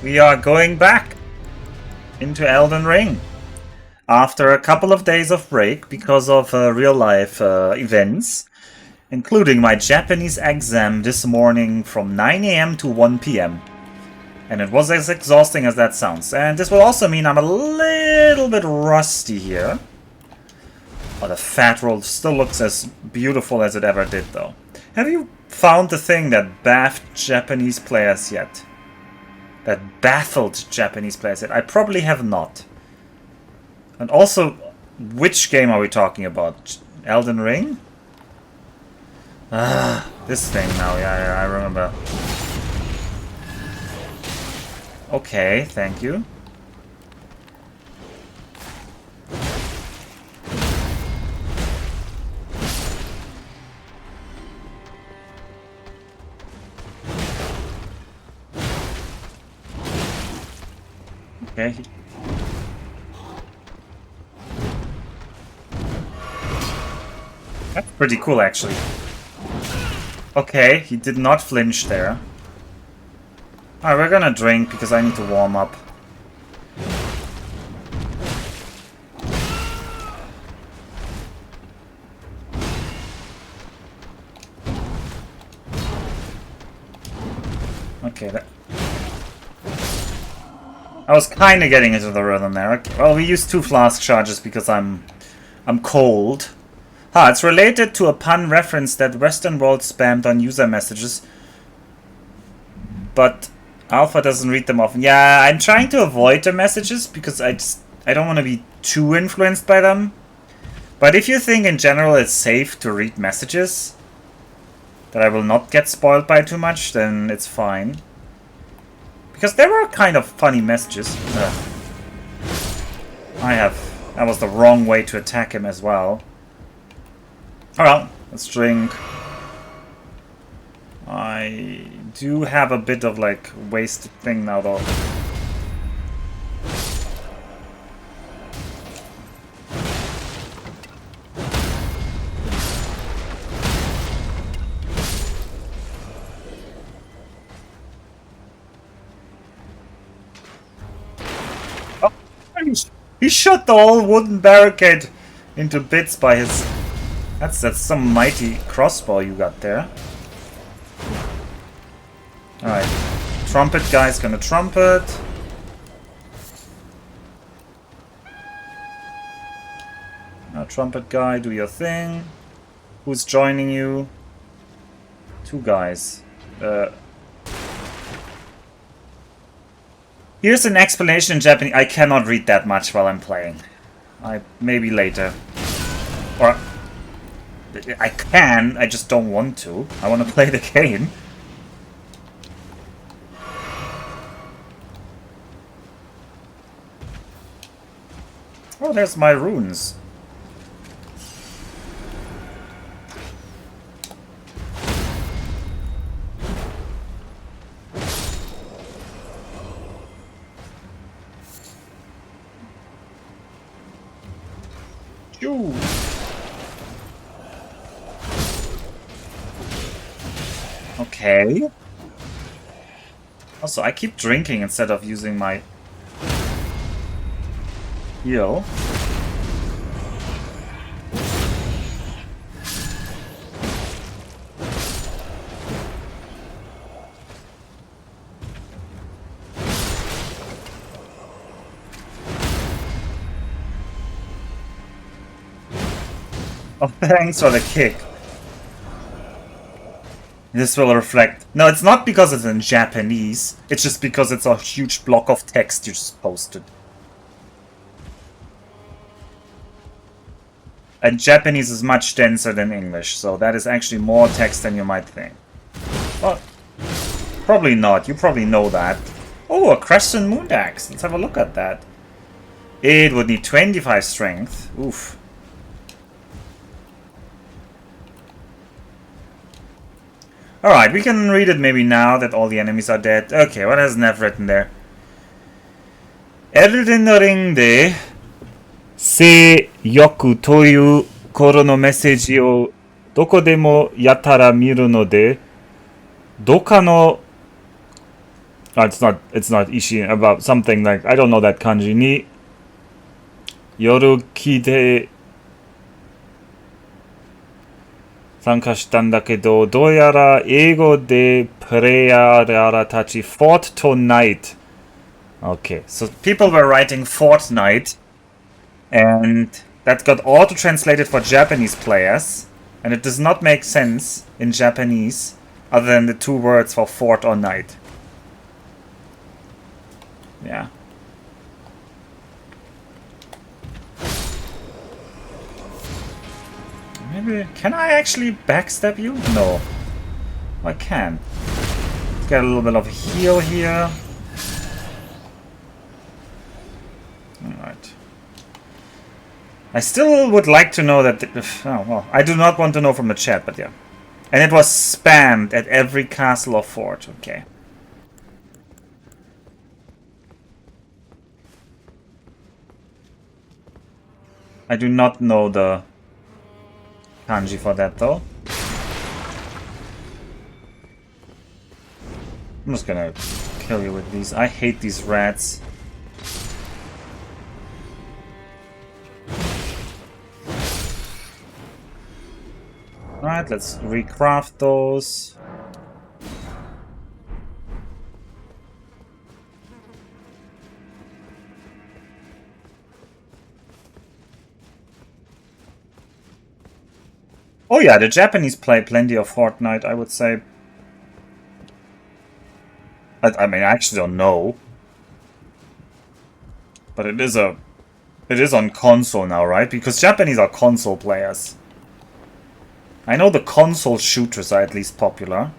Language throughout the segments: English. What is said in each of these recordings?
we are going back into Elden Ring after a couple of days of break because of real-life events, including my Japanese exam this morning from 9 a.m. to 1 p.m. And it was as exhausting as that sounds. And this will also mean I'm a little bit rusty here. Oh, the fat roll still looks as beautiful as it ever did, though. Have you found the thing that baffled Japanese players yet? That baffled Japanese players yet? I probably have not. And also, which game are we talking about? Elden Ring? Ah, this thing now. Yeah, I remember. Okay, thank you. Okay. That's pretty cool, actually. Okay, he did not flinch there. Alright, we're gonna drink because I need to warm up. Okay, that... I was kinda getting into the rhythm there. Okay. Well, we used 2 flask charges because I'm cold. It's related to a pun reference that Western world spammed on user messages. But Alpha doesn't read them often. Yeah, I'm trying to avoid the messages because I don't want to be too influenced by them. But if you think in general it's safe to read messages that I will not get spoiled by too much, then it's fine. Because there were kind of funny messages. That was the wrong way to attack him as well. Alright, let's drink. I do have a bit of like wasted thing now though. Oh, he shot the whole wooden barricade into bits by his... That's some mighty crossbow you got there. Alright. Trumpet guy's gonna trumpet. Now, trumpet guy, do your thing. Who's joining you? 2 guys. Here's an explanation in Japanese. I cannot read that much while I'm playing. Maybe later. Or... I can, I just don't want to. I want to play the game. Oh, there's my runes. Shoo. Okay. Also, I keep drinking instead of using my heal. Oh, thanks for the kick. This will reflect... No, it's not because it's in Japanese. It's just because it's a huge block of text you just posted. And Japanese is much denser than English, so that is actually more text than you might think. Well, probably not. You probably know that. Oh, a Crescent Moon Axe. Let's have a look at that. It would need 25 strength. Oof. Alright, we can read it maybe now that all the enemies are dead. Okay, what has Nev written there? Elden Ring で性欲という頃のメッセージをどこでもやたら見るので、どかの it's not Ishi, about something like, I don't know that kanji. Ni yoru kite 参加したんだけど、どうやら英語でプレイヤーたち fought tonight. Okay, so people were writing Fortnite, and that got auto-translated for Japanese players, and it does not make sense in Japanese other than the two words for fort or night. Yeah. Maybe... Can I actually backstab you? No. I can. Let's get a little bit of a heal here. Alright. I still would like to know that... oh, well, I do not want to know from the chat, but yeah. And it was spammed at every castle or fort. Okay. I do not know the kanji for that, though. I'm just gonna kill you with these. I hate these rats. Alright, let's recraft those. Oh yeah, the Japanese play plenty of Fortnite, I would say. I mean, I actually don't know. But it is on console now, right? Because Japanese are console players. I know the console shooters are at least popular.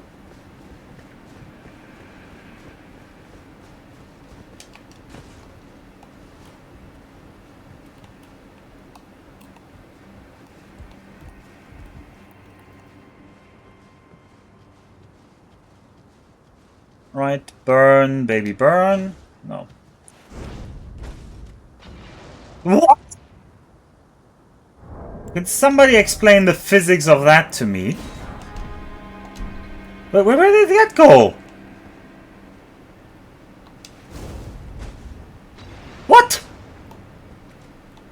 Right, burn, baby, burn. No. What? Can somebody explain the physics of that to me? But where did that go? What?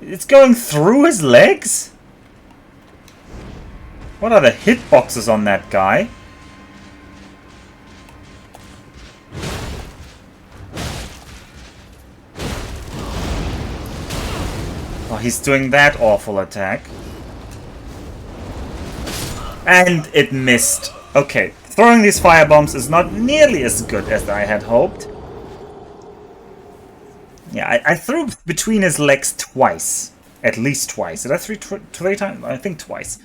It's going through his legs? What are the hitboxes on that guy? Oh, he's doing that awful attack. And it missed. Okay, throwing these firebombs is not nearly as good as I had hoped. Yeah, I threw between his legs twice. At least twice. Did I throw three times? I think twice.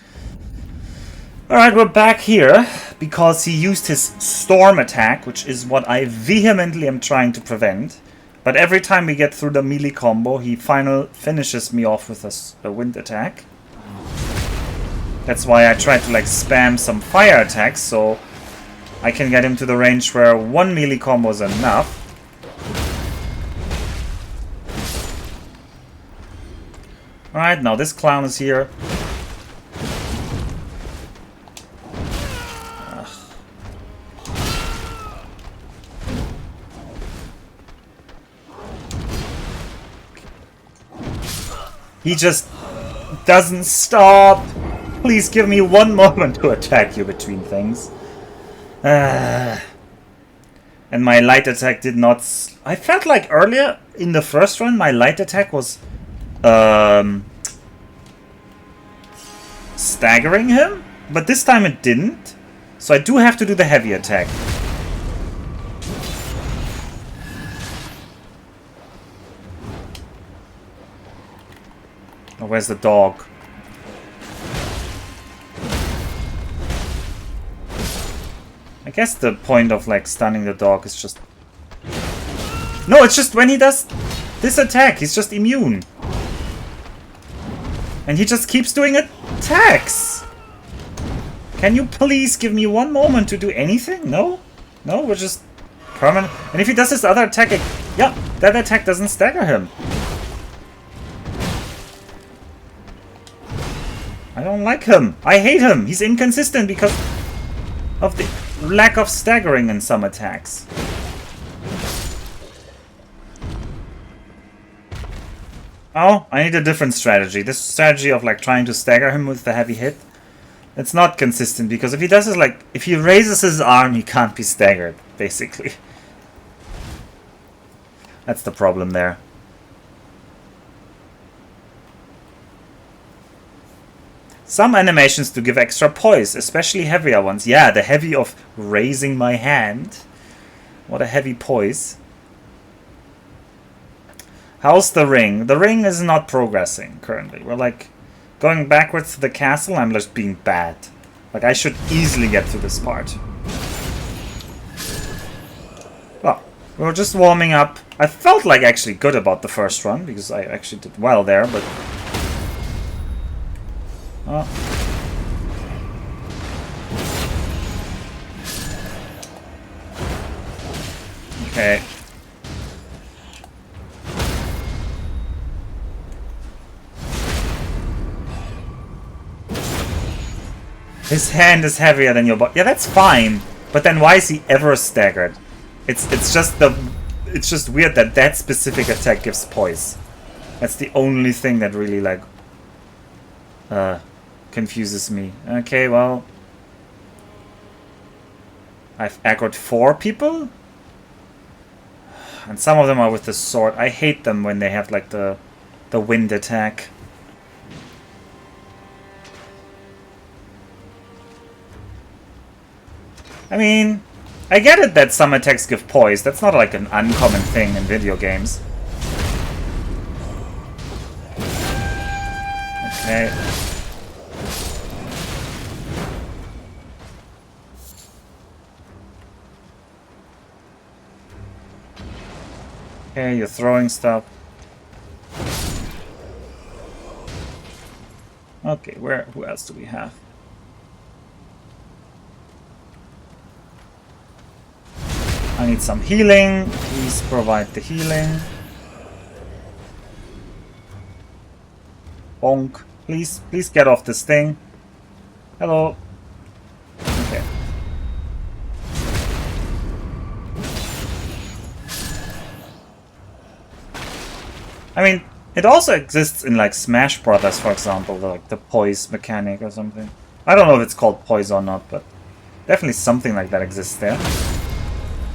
Alright, we're back here because he used his storm attack, which is what I vehemently am trying to prevent. But every time we get through the melee combo, he finishes me off with a wind attack. That's why I try to like spam some fire attacks, so I can get him to the range where one melee combo is enough. Alright, now this clown is here. He just doesn't stop. Please give me one moment to attack you between things. And my light attack did not... I felt like earlier in the first run my light attack was staggering him, but this time it didn't. So I do have to do the heavy attack. Oh, where's the dog? I guess the point of like stunning the dog is just... No, it's just when he does this attack, he's just immune. And he just keeps doing attacks. Can you please give me one moment to do anything? No? No, we're just permanent. And if he does this other attack, yeah, that attack doesn't stagger him. I don't like him. I hate him. He's inconsistent because of the lack of staggering in some attacks. Oh, I need a different strategy. This strategy of like trying to stagger him with the heavy hit, it's not consistent, because if he does this, like, if he raises his arm, he can't be staggered, basically. That's the problem there. Some animations do give extra poise, especially heavier ones. Yeah, the heavy of raising my hand. What a heavy poise. How's the ring? The ring is not progressing currently. We're like going backwards to the castle. I'm just being bad. Like, I should easily get through this part. Well, we were just warming up. I felt like actually good about the first run, because I actually did well there, but... Oh. Okay. His hand is heavier than your body. Yeah, that's fine. But then why is he ever staggered? It's just weird that that specific attack gives poise. That's the only thing that really like confuses me. Okay, well, I've aggroed 4 people, and some of them are with the sword. I hate them when they have like the wind attack. I mean, I get it that some attacks give poise. That's not like an uncommon thing in video games. Okay. Okay, you're throwing stuff. Okay, who else do we have? I need some healing. Please provide the healing. Bonk. Please get off this thing. Hello. Okay. I mean, it also exists in like Smash Brothers, for example, like the poise mechanic or something. I don't know if it's called poise or not, but definitely something like that exists there.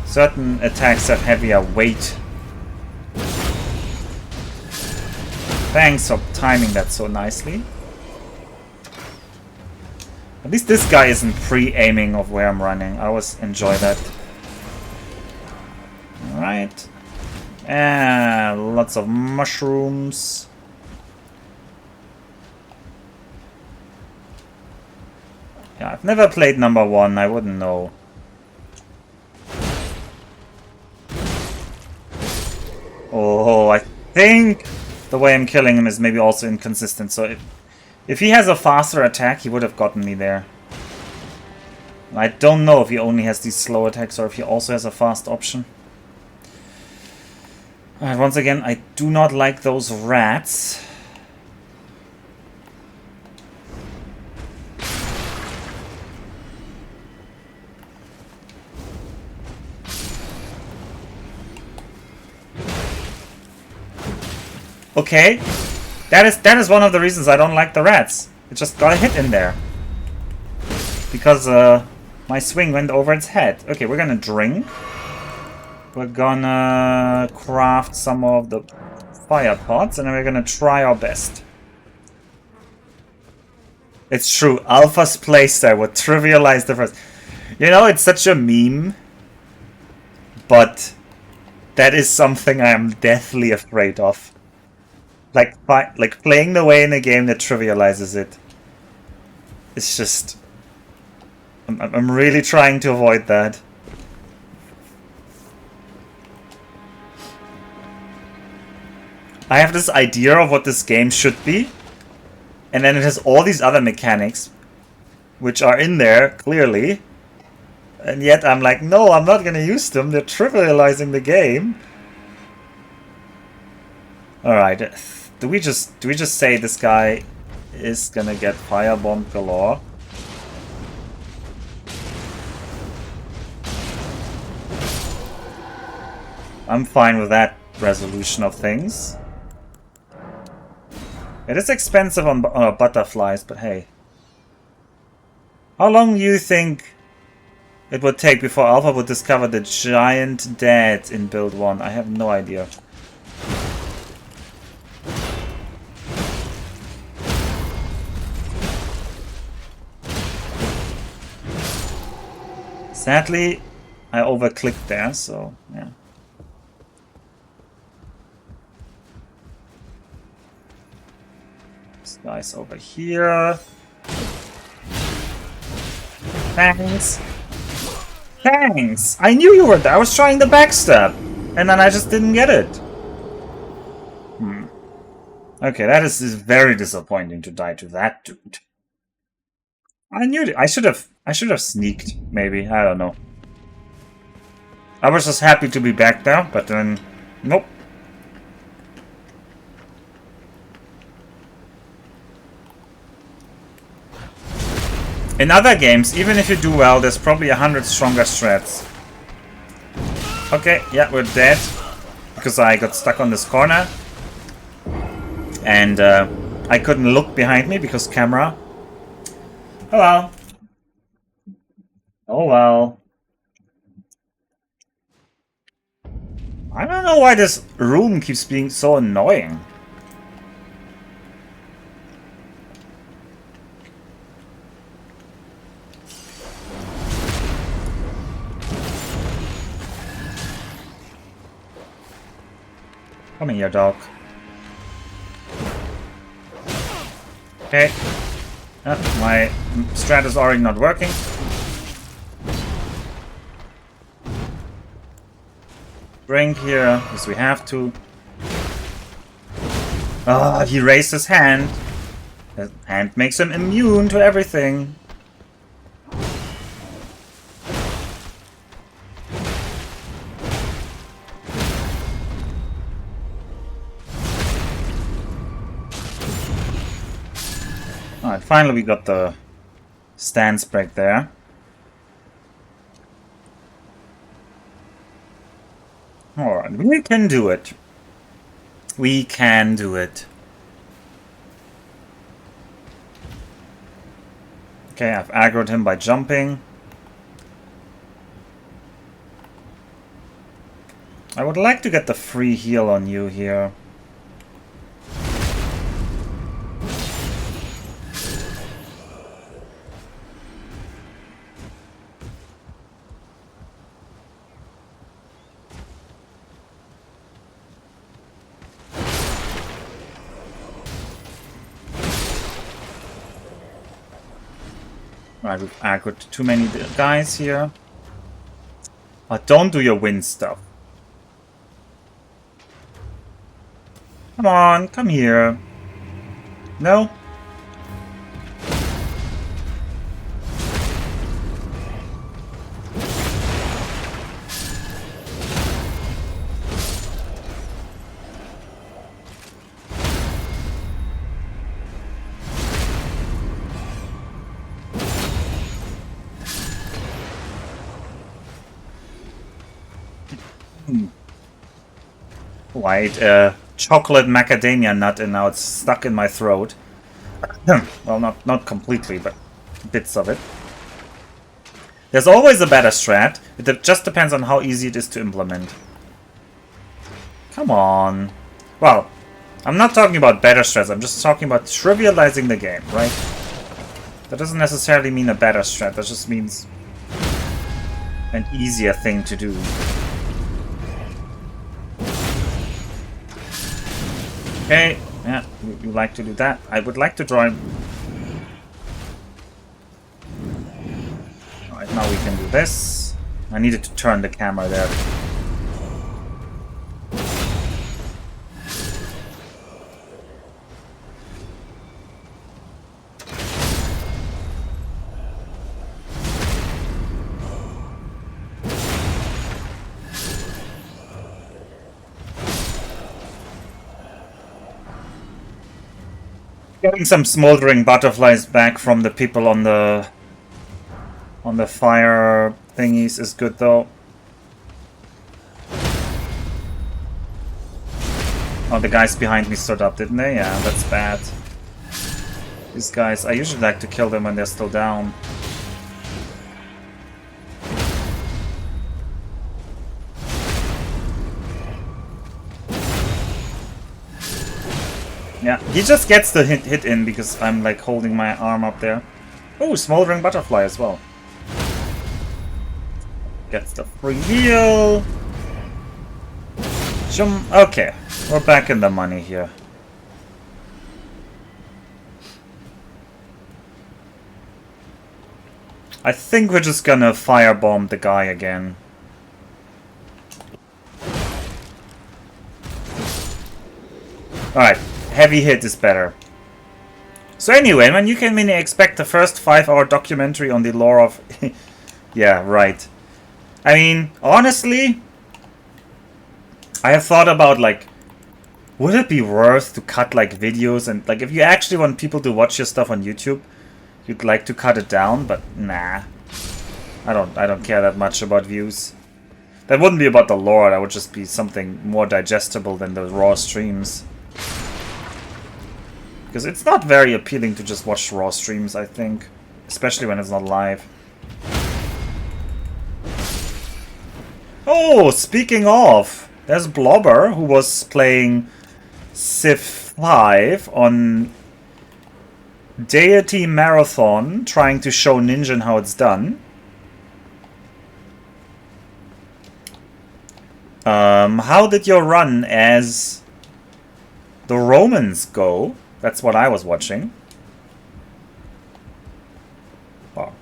Certain attacks have heavier weight. Thanks for timing that so nicely. At least this guy isn't pre-aiming of where I'm running. I always enjoy that. Alright. And lots of mushrooms. Yeah, I've never played number 1. I wouldn't know. Oh, I think the way I'm killing him is maybe also inconsistent. So if he has a faster attack, he would have gotten me there. I don't know if he only has these slow attacks or if he also has a fast option. Alright, once again, I do not like those rats. Okay, that is one of the reasons I don't like the rats. It just got a hit in there. Because my swing went over its head. Okay, we're gonna drink. We're gonna craft some of the fire pots, and then we're gonna try our best. It's true, Alpha's playstyle would trivialize the first. You know, it's such a meme, but that is something I am deathly afraid of. Like playing the way in a game that trivializes it. It's just... I'm really trying to avoid that. I have this idea of what this game should be, and then it has all these other mechanics, which are in there, clearly, and yet I'm like, no, I'm not gonna use them, they're trivializing the game. Alright. Do we just say this guy is gonna get firebomb galore? I'm fine with that resolution of things. It is expensive on butterflies, but hey. How long do you think it would take before Alpha would discover the giant dead in build 1? I have no idea. Sadly, I overclicked there, so yeah. This guy's over here. Thanks. Thanks! I knew you were there. I was trying the backstab. And then I just didn't get it. Okay, that is very disappointing to die to that dude. I knew it. I should have sneaked, maybe. I don't know. I was just happy to be back there, but then nope. In other games, even if you do well, there's probably 100 stronger strats. Okay, yeah, we're dead. Because I got stuck on this corner. And I couldn't look behind me because camera. Oh well. Oh well. I don't know why this room keeps being so annoying. Come here, dog. Okay. My strat is already not working. Drink here, because we have to. Ah, he raised his hand. His hand makes him immune to everything. Alright, finally we got the stance break there. Alright, we can do it. We can do it. Okay, I've aggroed him by jumping. I would like to get the free heal on you here. Right, we've aggroed too many guys here. But don't do your wind stuff. Come on, come here. No? White chocolate macadamia nut, and now it's stuck in my throat. Well, not completely, but bits of it. There's always a better strat. It just depends on how easy it is to implement. Come on. Well, I'm not talking about better strats. I'm just talking about trivializing the game, right? That doesn't necessarily mean a better strat. That just means an easier thing to do. Okay, yeah, you like to do that. I would like to draw him. Alright, now we can do this. I needed to turn the camera there. Getting some smoldering butterflies back from the people on the fire thingies is good though. the guys behind me stood up, didn't they? Yeah, that's bad. These guys, I usually like to kill them when they're still down. Yeah, he just gets the hit in because I'm like holding my arm up there. Oh, smoldering butterfly as well. Gets the free heal. Okay, we're back in the money here. I think we're just gonna firebomb the guy again. Alright, heavy hit is better. So anyway, man, you can really expect the first 5-hour documentary on the lore of... Yeah, right. I mean, honestly, I have thought about, like, would it be worth to cut, like, videos and, like, if you actually want people to watch your stuff on YouTube, you'd like to cut it down, but nah. I don't care that much about views. That wouldn't be about the lore, that would just be something more digestible than the raw streams. Because it's not very appealing to just watch raw streams, I think. Especially when it's not live. Oh, speaking of, there's Blobber, who was playing Civ 5 on Deity Marathon, trying to show Ninja how it's done. How did your run as the Romans go? That's what I was watching. Well,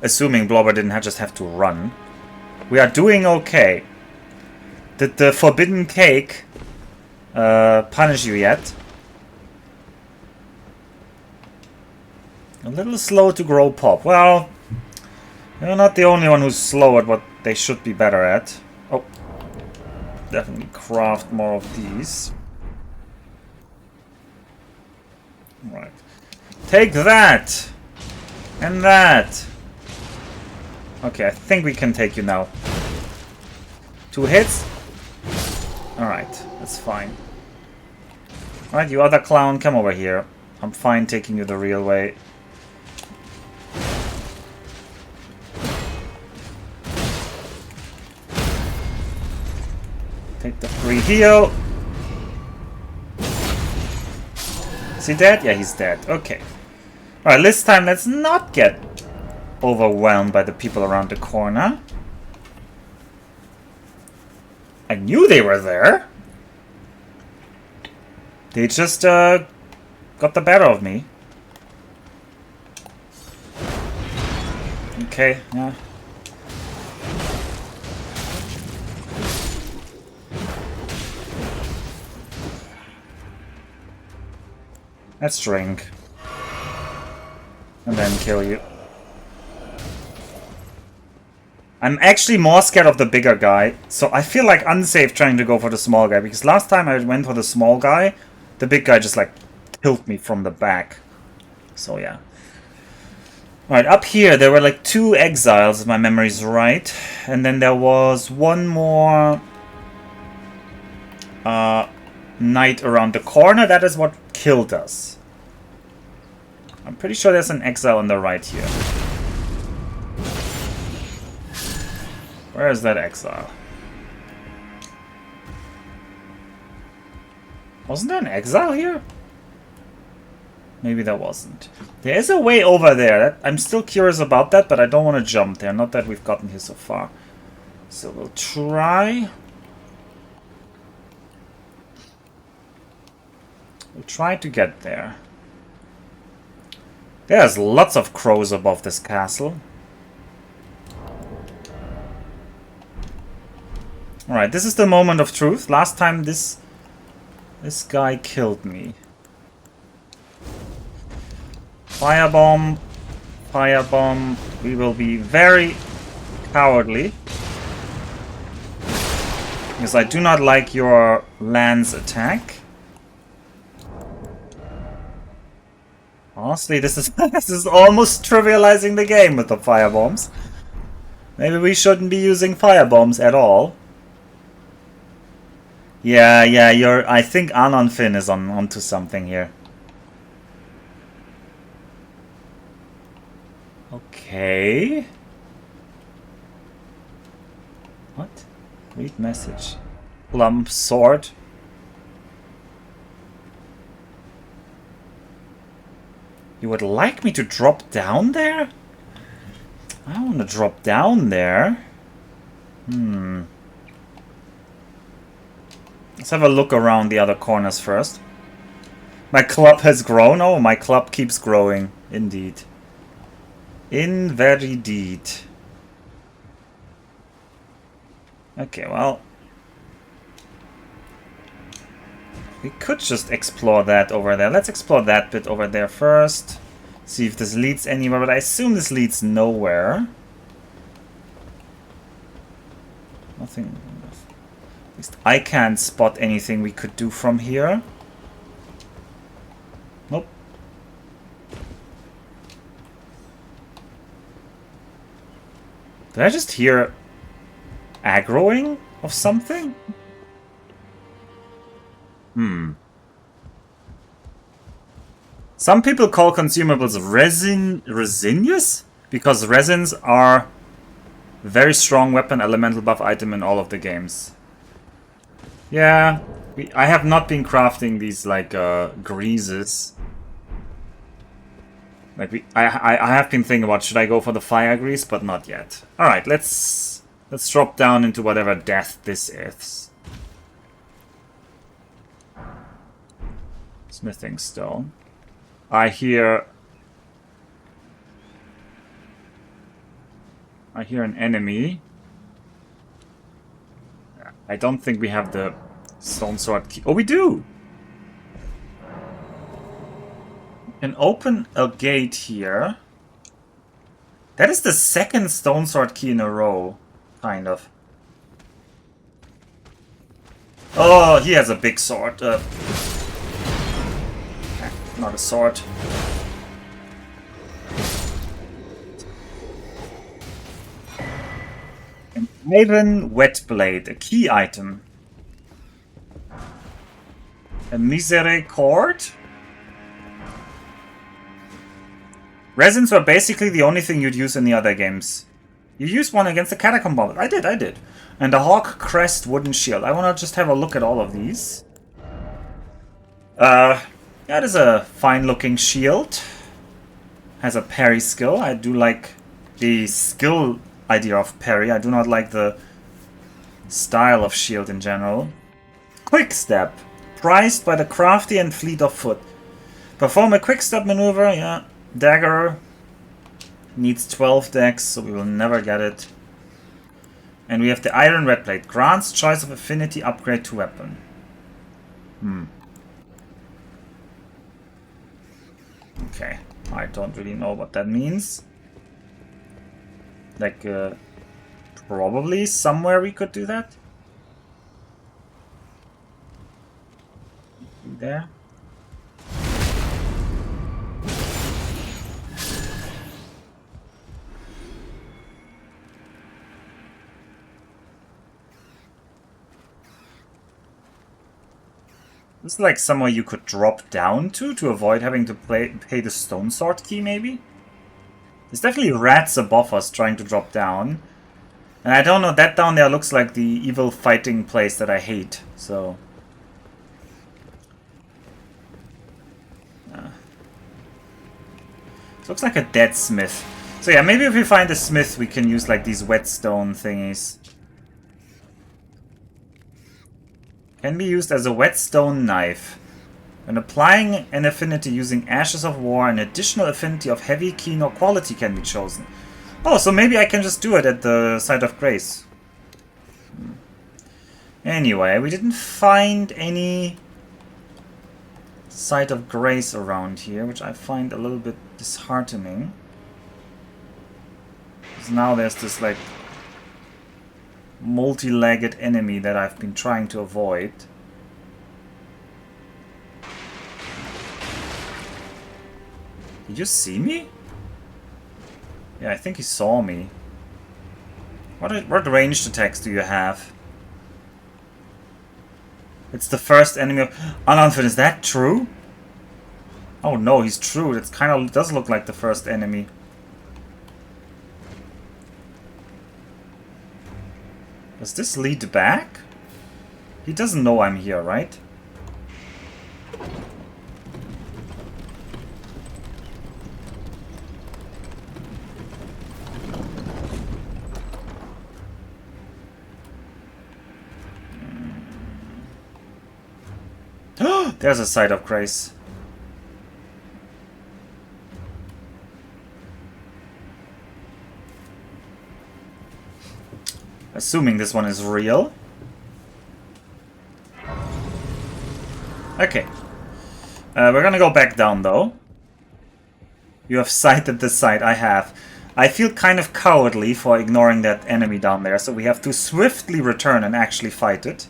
assuming Blobber didn't just have to run. We are doing okay. Did the forbidden cake punish you yet? A little slow to grow pop. Well, you're not the only one who's slow at what they should be better at. Oh, definitely craft more of these. Right. Take that! And that! Okay, I think we can take you now. 2 hits? Alright, that's fine. Alright, you other clown, come over here. I'm fine taking you the real way. Take the free heal. Is he dead? Yeah, he's dead. Okay. Alright, this time let's not get overwhelmed by the people around the corner. I knew they were there. They just got the better of me. Okay, yeah. Let's drink. And then kill you. I'm actually more scared of the bigger guy, so I feel like unsafe trying to go for the small guy, because last time I went for the small guy, the big guy just like killed me from the back. So yeah. Alright, up here there were like 2 exiles, if my memory's right, and then there was one more knight around the corner. That is what killed us. I'm pretty sure there's an exile on the right here. Where is that exile? Wasn't there an exile here? Maybe there wasn't. There is a way over there. I'm still curious about that, but I don't want to jump there. Not that we've gotten here so far. So we'll try. We'll try to get there. There's lots of crows above this castle. Alright, this is the moment of truth. Last time this guy killed me. Firebomb. Firebomb. We will be very cowardly. Because I do not like your lance attack. Honestly, this is this is almost trivializing the game with the firebombs. Maybe we shouldn't be using firebombs at all. Yeah, yeah, I think Anon Finn is onto something here. Okay. What? Read message. Plum sword. You would like me to drop down there? I don't want to drop down there. Let's have a look around the other corners first. My club has grown. Oh, my club keeps growing. Indeed. In very deed. Okay, well. We could just explore that over there. Let's explore that bit over there first. See if this leads anywhere, but I assume this leads nowhere. Nothing. At least I can't spot anything we could do from here. Nope. Did I just hear aggroing of something? Some people call consumables resinous because resins are a very strong weapon elemental buff item in all of the games. Yeah, I have not been crafting these like greases. Like I have been thinking about should I go for the fire grease, but not yet. All right, let's drop down into whatever death this is. Smithing stone. I hear an enemy. I don't think we have the stone sword key. Oh, we do! And open a gate here. That is the second stone sword key in a row, kind of. Oh, he has a big sword. Not a sword. An iron wet blade, a key item. A misericord. Resins were basically the only thing you'd use in the other games. You used one against the catacomb bomb. I did. And a hawk crest wooden shield. I want to just have a look at all of these. That is a fine-looking shield. Has a parry skill. I do like the skill idea of parry. I do not like the style of shield in general. Quick step. Prized by the crafty and fleet of foot. Perform a quick step maneuver. Yeah. Dagger. Needs 12 dex, so we will never get it. And we have the iron red blade. Grants choice of affinity upgrade to weapon. Okay, I don't really know what that means. Like, probably somewhere we could do that. There. This is like somewhere you could drop down to avoid having to pay the stone sword key, maybe? There's definitely rats above us trying to drop down. And I don't know, that down there looks like the evil fighting place that I hate, so... It looks like a dead smith. So yeah, maybe if we find a smith we can use like these whetstone thingies. Can be used as a whetstone knife. When applying an affinity using Ashes of War, an additional affinity of heavy, keen, or quality can be chosen. Oh, so maybe I can just do it at the Site of Grace. Anyway, we didn't find any Site of Grace around here, which I find a little bit disheartening. Because now there's this, like, multi-legged enemy that I've been trying to avoid. Did you see me? Yeah, I think he saw me. What ranged attacks do you have? It's the first enemy of Ununfit. Is that true? Oh no, he's true. It kind of does look like the first enemy. Does this lead back? He doesn't know I'm here, right? There's a site of grace. Assuming this one is real. Okay. We're gonna go back down though. You have sighted the site. I have. I feel kind of cowardly for ignoring that enemy down there, so we have to swiftly return and actually fight it.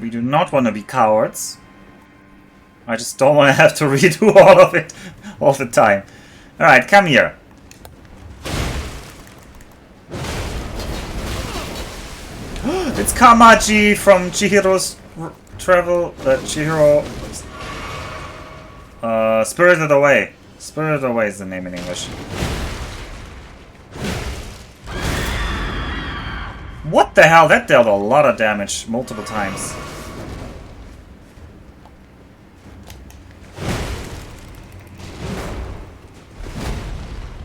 We do not want to be cowards. I just don't want to have to redo all of it all the time. Alright, come here. It's Kamaji from Chihiro's Travel... Chihiro... Spirited Away. Spirited Away is the name in English. What the hell? That dealt a lot of damage multiple times.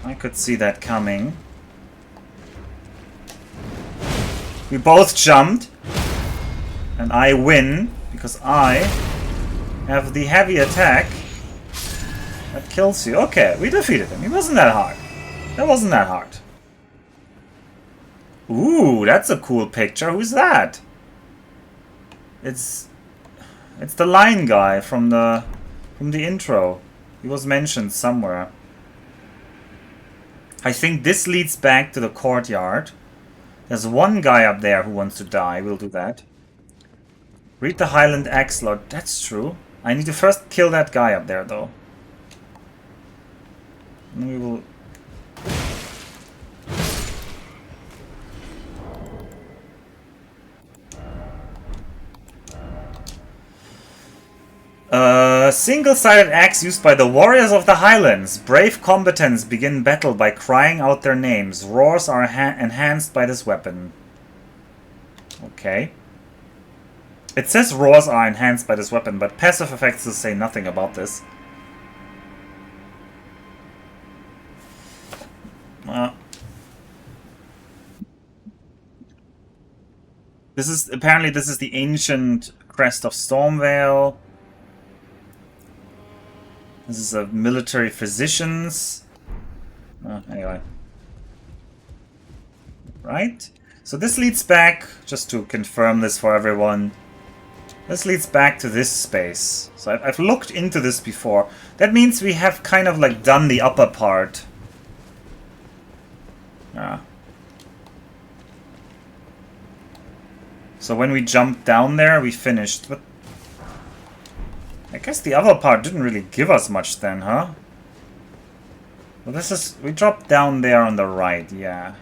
I could see that coming. We both jumped. And I win because I have the heavy attack that kills you. Okay, we defeated him. He wasn't that hard. That wasn't that hard. Ooh, that's a cool picture. Who's that? It's the line guy from the intro. He was mentioned somewhere. I think this leads back to the courtyard. There's one guy up there who wants to die. We'll do that. Read the Highland Axe Lord. That's true. I need to first kill that guy up there, though. And we will... Single-sided axe used by the warriors of the Highlands. Brave combatants begin battle by crying out their names. Roars are enhanced by this weapon. Okay. It says roars are enhanced by this weapon, but passive effects say nothing about this. This is apparently the ancient crest of Stormvale. This is a military physicians. Anyway. Right. So this leads back, just to confirm this for everyone. This leads back to this space. So I've looked into this before. That means we have kind of like done the upper part. So when we jumped down there, we finished. But I guess the other part didn't really give us much then, huh? Well, this is... We dropped down there on the right, yeah.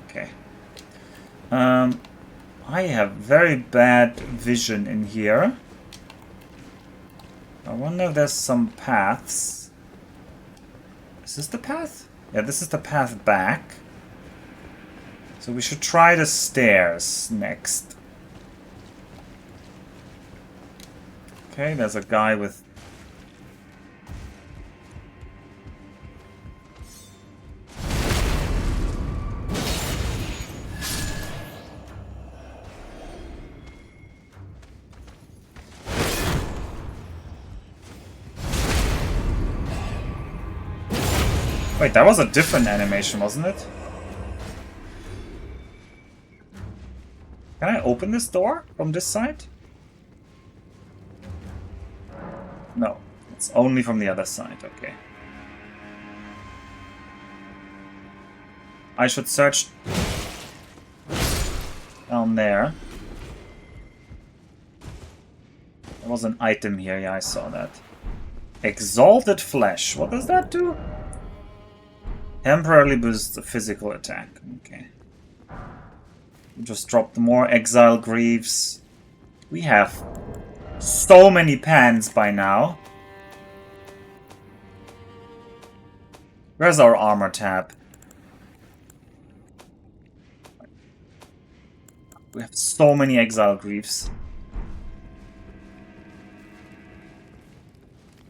Okay. I have very bad vision in here. I wonder if there's some paths. Is this the path? Yeah, this is the path back. So we should try the stairs next. Okay, there's a guy with... Wait, that was a different animation, wasn't it? Can I open this door from this side? No, it's only from the other side, okay. I should search down there. There was an item here, yeah, I saw that. Exalted Flesh, what does that do? Temporarily boosts the physical attack. Okay. We just dropped more Exile Greaves. We have so many pans by now. Where's our armor tab? We have so many Exile Greaves.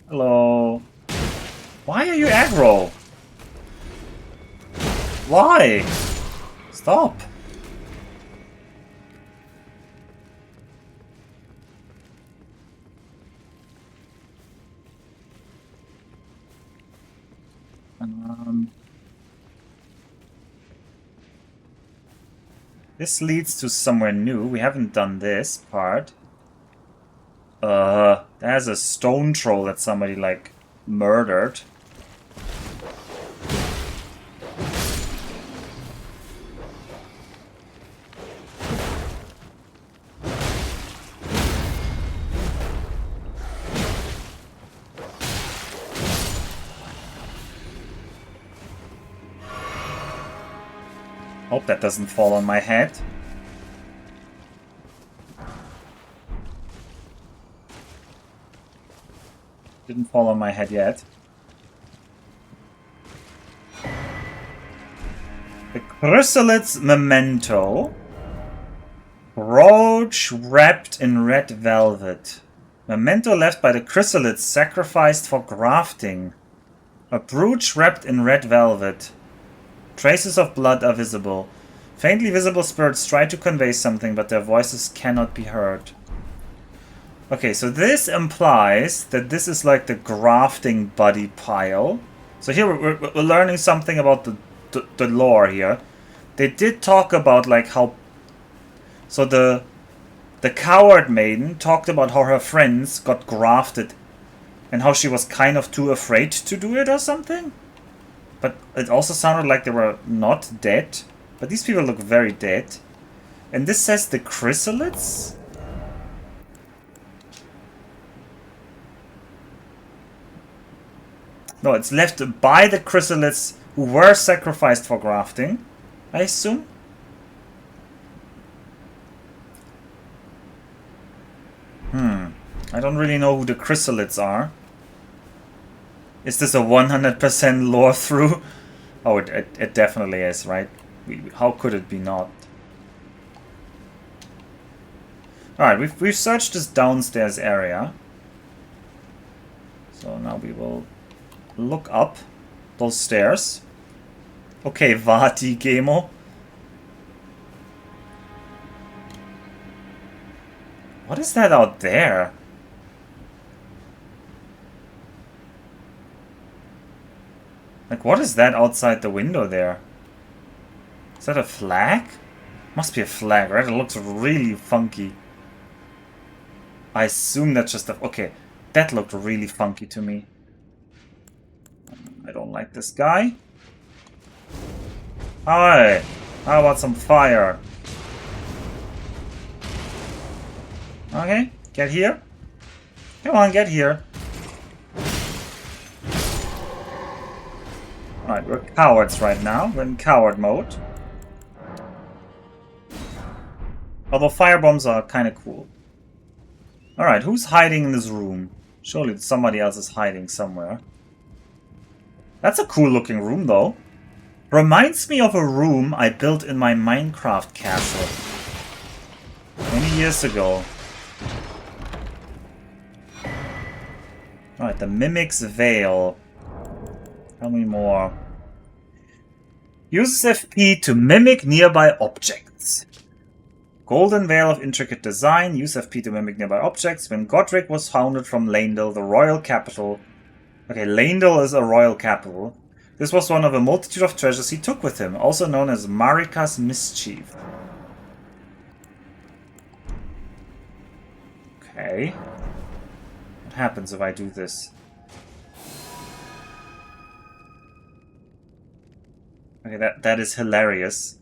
Hello. Why are you aggro? Why? Stop. This leads to somewhere new. We haven't done this part. There's a stone troll that somebody, like, murdered. Hope that doesn't fall on my head. Didn't fall on my head yet. The Chrysalid's Memento. Brooch wrapped in red velvet. Memento left by the Chrysalids sacrificed for grafting. A brooch wrapped in red velvet. Traces of blood are visible. Faintly visible spirits try to convey something, but their voices cannot be heard. Okay, so this implies that this is like the grafting buddy pile. So here we're learning something about the lore here. They did talk about like how... So the coward maiden talked about how her friends got grafted and how she was kind of too afraid to do it or something. But it also sounded like they were not dead. But these people look very dead. And this says the Chrysalids? No, it's left by the Chrysalids who were sacrificed for grafting, I assume. I don't really know who the Chrysalids are. Is this a 100% lore through? Oh, it definitely is, right? How could it be not? Alright, we've searched this downstairs area. So now we will look up those stairs. Okay, Vati Gemo. What is that out there? Like, what is that outside the window there? Is that a flag? Must be a flag, right? It looks really funky. I assume that's just a... Okay, that looked really funky to me. I don't like this guy. Hi! How about some fire? Okay, get here. Come on, get here. Alright, we're cowards right now. We're in coward mode. Although firebombs are kind of cool. Alright, who's hiding in this room? Surely somebody else is hiding somewhere. That's a cool looking room though. Reminds me of a room I built in my Minecraft castle many years ago. Alright, the Mimic's Veil. Tell me more. Uses FP to mimic nearby objects. Golden Veil of intricate design. Use FP to mimic nearby objects. When Godric was founded from Leyndell, the royal capital. Okay, Leyndell is a royal capital. This was one of a multitude of treasures he took with him, also known as Marika's Mischief. Okay. What happens if I do this? Okay, that is hilarious.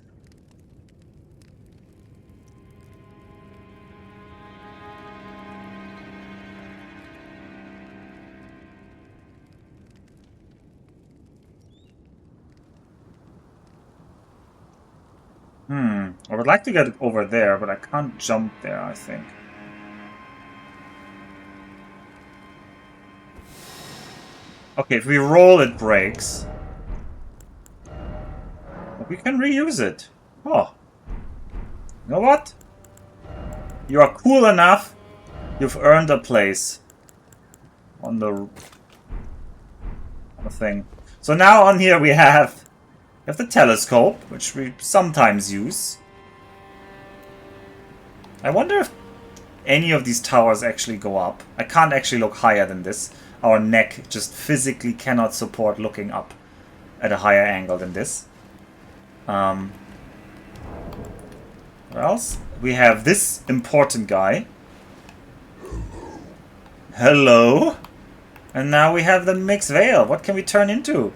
I would like to get over there, but I can't jump there, I think. Okay, if we roll, it breaks. But we can reuse it. Oh. You know what? You are cool enough. You've earned a place on the thing. So now on here we have the telescope, which we sometimes use. I wonder if any of these towers actually go up. I can't actually look higher than this. Our neck just physically cannot support looking up at a higher angle than this. What else? We have this important guy. Hello. And now we have the mixed veil. What can we turn into?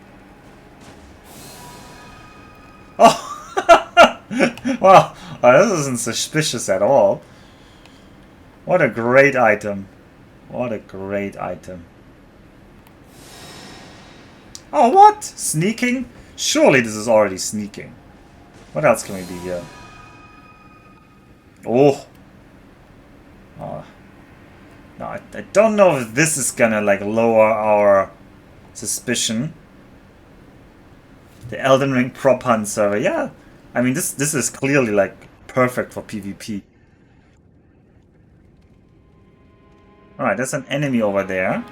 Oh! Well, this isn't suspicious at all. What a great item. What a great item. Oh, what? Sneaking? Surely this is already sneaking. What else can we be here? Oh. Oh. No, I don't know if this is gonna, like, lower our suspicion. The Elden Ring prop hunt server. Yeah. I mean, this is clearly, like, perfect for PvP. Alright, there's an enemy over there.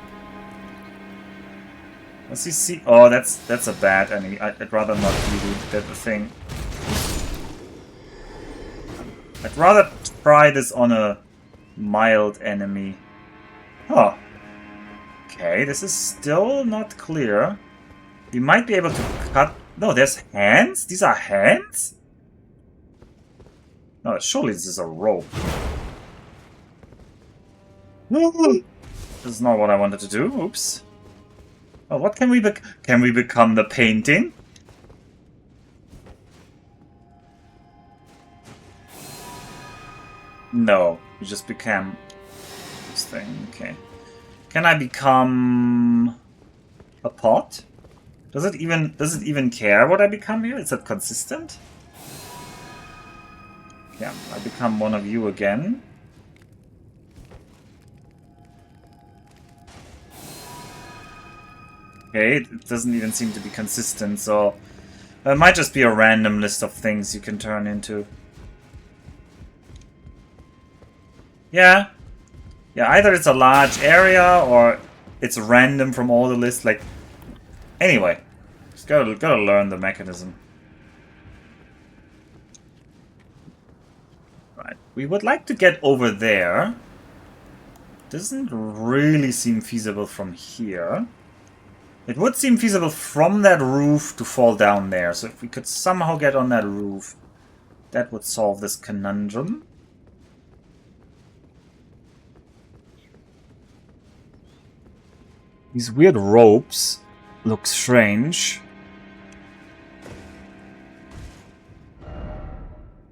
Does he see? Oh, that's a bad enemy. I'd rather not do that thing. I'd rather try this on a mild enemy. Oh. Okay, this is still not clear. We might be able to cut... No, there's hands? These are hands? No, surely this is a rope. This is not what I wanted to do. Oops. Oh, what can we can we become the painting? No, we just became this thing. Okay. Can I become a pot? Does it even care what I become here? Is that consistent? Yeah, I become one of you again. Okay, it doesn't even seem to be consistent, so it might just be a random list of things you can turn into. Yeah. Yeah, either it's a large area or it's random from all the lists. Like, anyway, just gotta learn the mechanism. Right, we would like to get over there. Doesn't really seem feasible from here. It would seem feasible from that roof to fall down there. So if we could somehow get on that roof, that would solve this conundrum. These weird ropes look strange.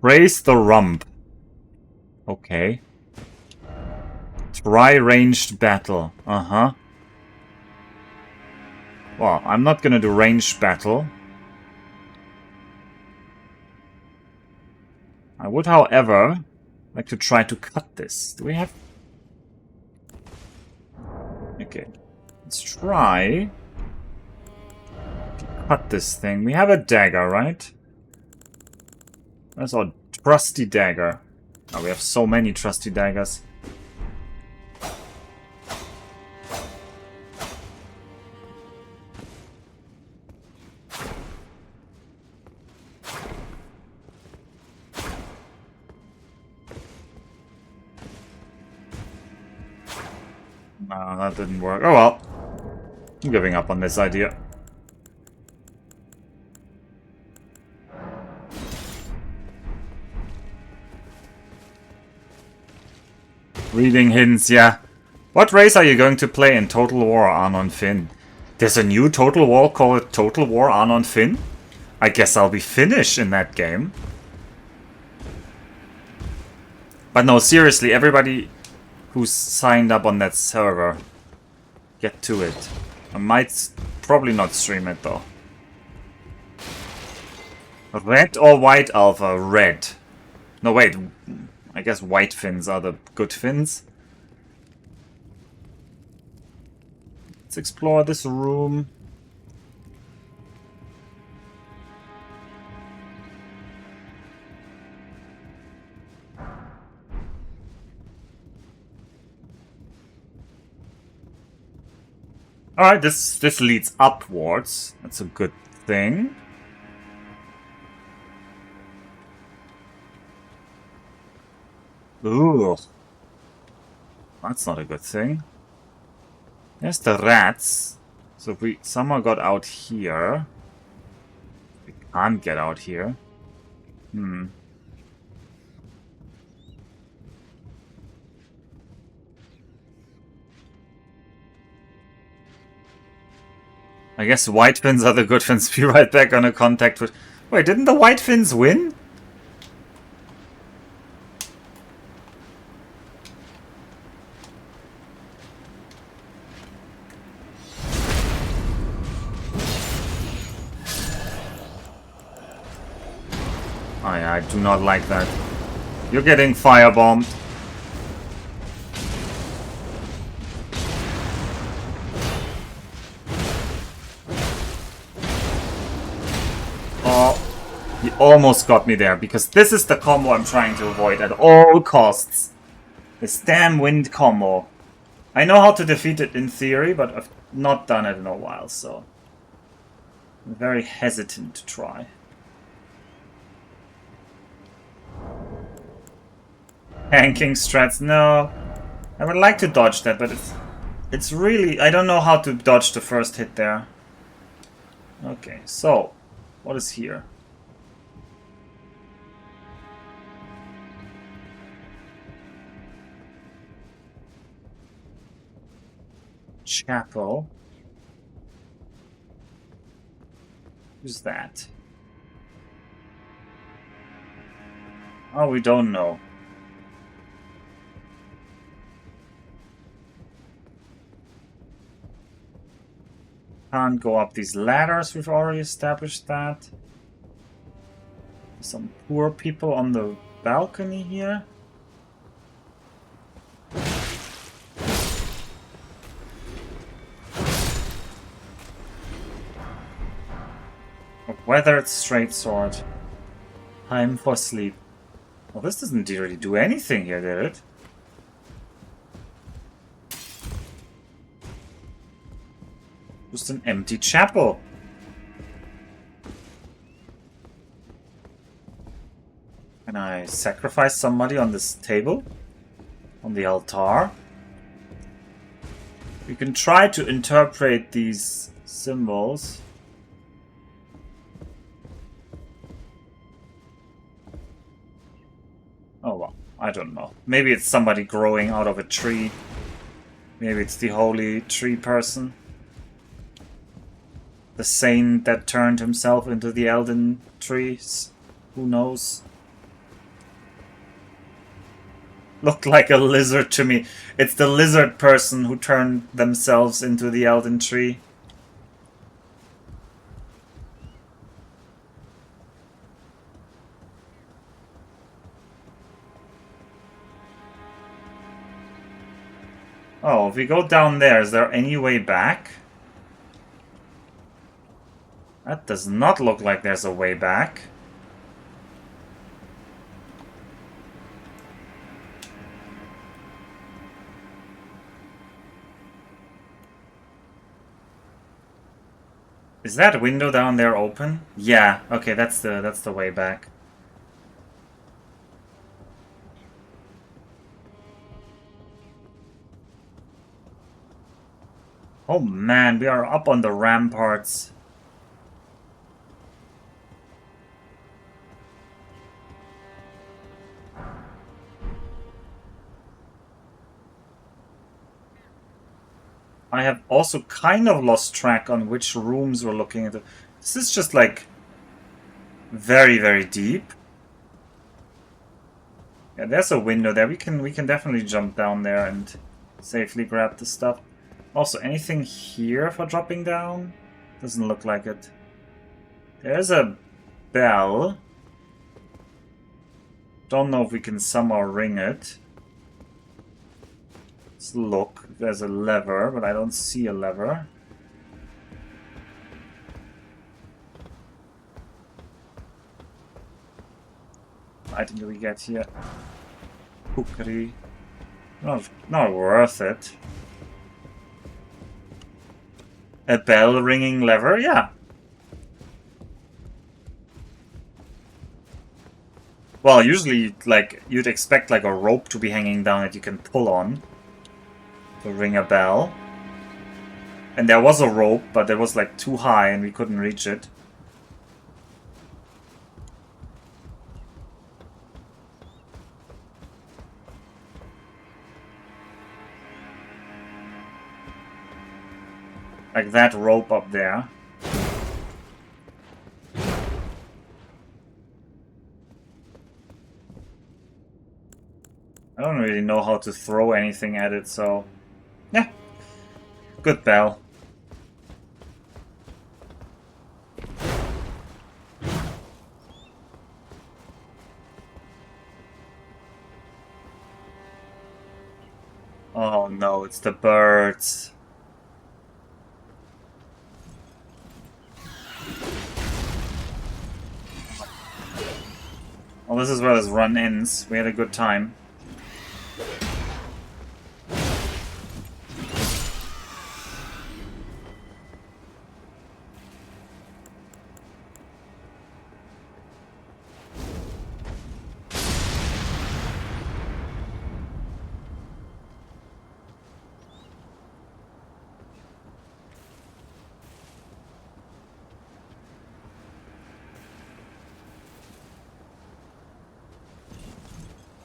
Raise the rump. Okay. Try ranged battle. Uh-huh. Well, I'm not gonna do ranged battle. I would, however, like to try to cut this. Do we have... Okay. Let's try to cut this thing. We have a dagger, right? That's our trusty dagger. Oh, we have so many trusty daggers. No, that didn't work. Oh well. I'm giving up on this idea. Reading hints, yeah. What race are you going to play in Total War Anon Finn? There's a new Total War called Total War Anon Finn? I guess I'll be Finnish in that game. But no, seriously, everybody who's signed up on that server, get to it. I might probably not stream it though. Red or white alpha? Red. No, wait. I guess white fins are the good fins. Let's explore this room. Alright, this leads upwards. That's a good thing. Ooh. That's not a good thing. There's the rats. So if we somehow got out here. We can't get out here. I guess white fins are the good fins. Be right back on a contact with... Wait, didn't the white fins win? Oh yeah, I do not like that. You're getting firebombed. He almost got me there, because this is the combo I'm trying to avoid at all costs. This damn wind combo. I know how to defeat it in theory, but I've not done it in a while, so... I'm very hesitant to try. Hanking strats, no. I would like to dodge that, but it's really... I don't know how to dodge the first hit there. Okay, so... What is here? Chapel. Who's that? Oh, we don't know. Can't go up these ladders, we've already established that. Some poor people on the balcony here. A weathered straight sword. Time for sleep. Well, this doesn't really do anything here, did it? Just an empty chapel. Can I sacrifice somebody on this table? On the altar? We can try to interpret these symbols. Oh well, I don't know. Maybe it's somebody growing out of a tree. Maybe it's the holy tree person. The saint that turned himself into the Elden trees. Who knows? Looked like a lizard to me. It's the lizard person who turned themselves into the Elden tree. Oh, if we go down there, is there any way back? That does not look like there's a way back. Is that window down there open? Yeah, okay, that's the way back. Oh man, we are up on the ramparts. I have also kind of lost track on which rooms we're looking at. This is just like very, very deep. Yeah, there's a window there. We can definitely jump down there and safely grab the stuff. Also, anything here for dropping down? Doesn't look like it. There's a bell. Don't know if we can somehow ring it. Let's look. There's a lever, but I don't see a lever. What item do we get here? Cookery. Not worth it. A bell ringing lever? Yeah. Well, usually, like, you'd expect, like, a rope to be hanging down that you can pull on to ring a bell. And there was a rope, but it was, like, too high and we couldn't reach it. Like that rope up there. I don't really know how to throw anything at it, so... yeah. Good bell. Oh no, it's the birds. Well, this is where this run ends. We had a good time.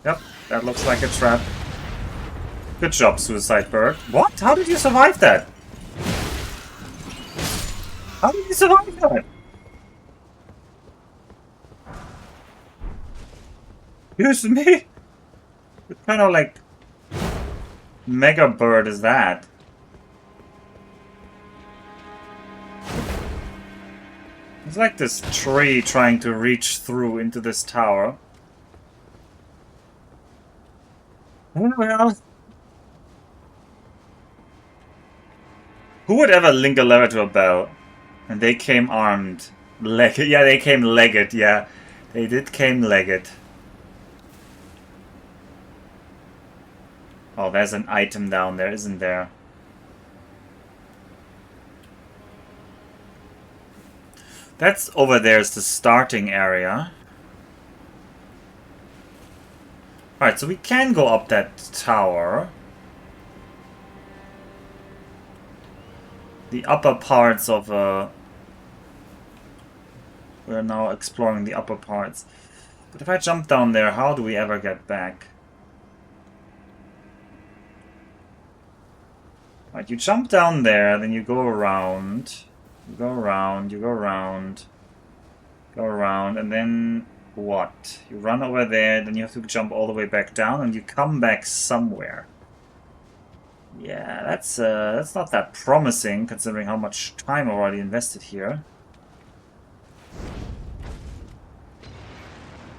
Yep, that looks like a trap. Good job, Suicide Bird. What? How did you survive that? How did you survive that? Excuse me? What kind of, like, mega bird is that? It's like this tree trying to reach through into this tower. Well, who would ever link a lever to a bell? And they came armed. Legged. Yeah, they came legged. Yeah, they did came legged. Oh, there's an item down there, isn't there? That's over there is the starting area. Alright, so we can go up that tower. The upper parts of... we're now exploring the upper parts. But if I jump down there, how do we ever get back? Alright, you jump down there, then you go around. You go around, you go around. Go around, and then... what? You run over there, then you have to jump all the way back down, and you come back somewhere. Yeah, that's not that promising, considering how much time I've already invested here.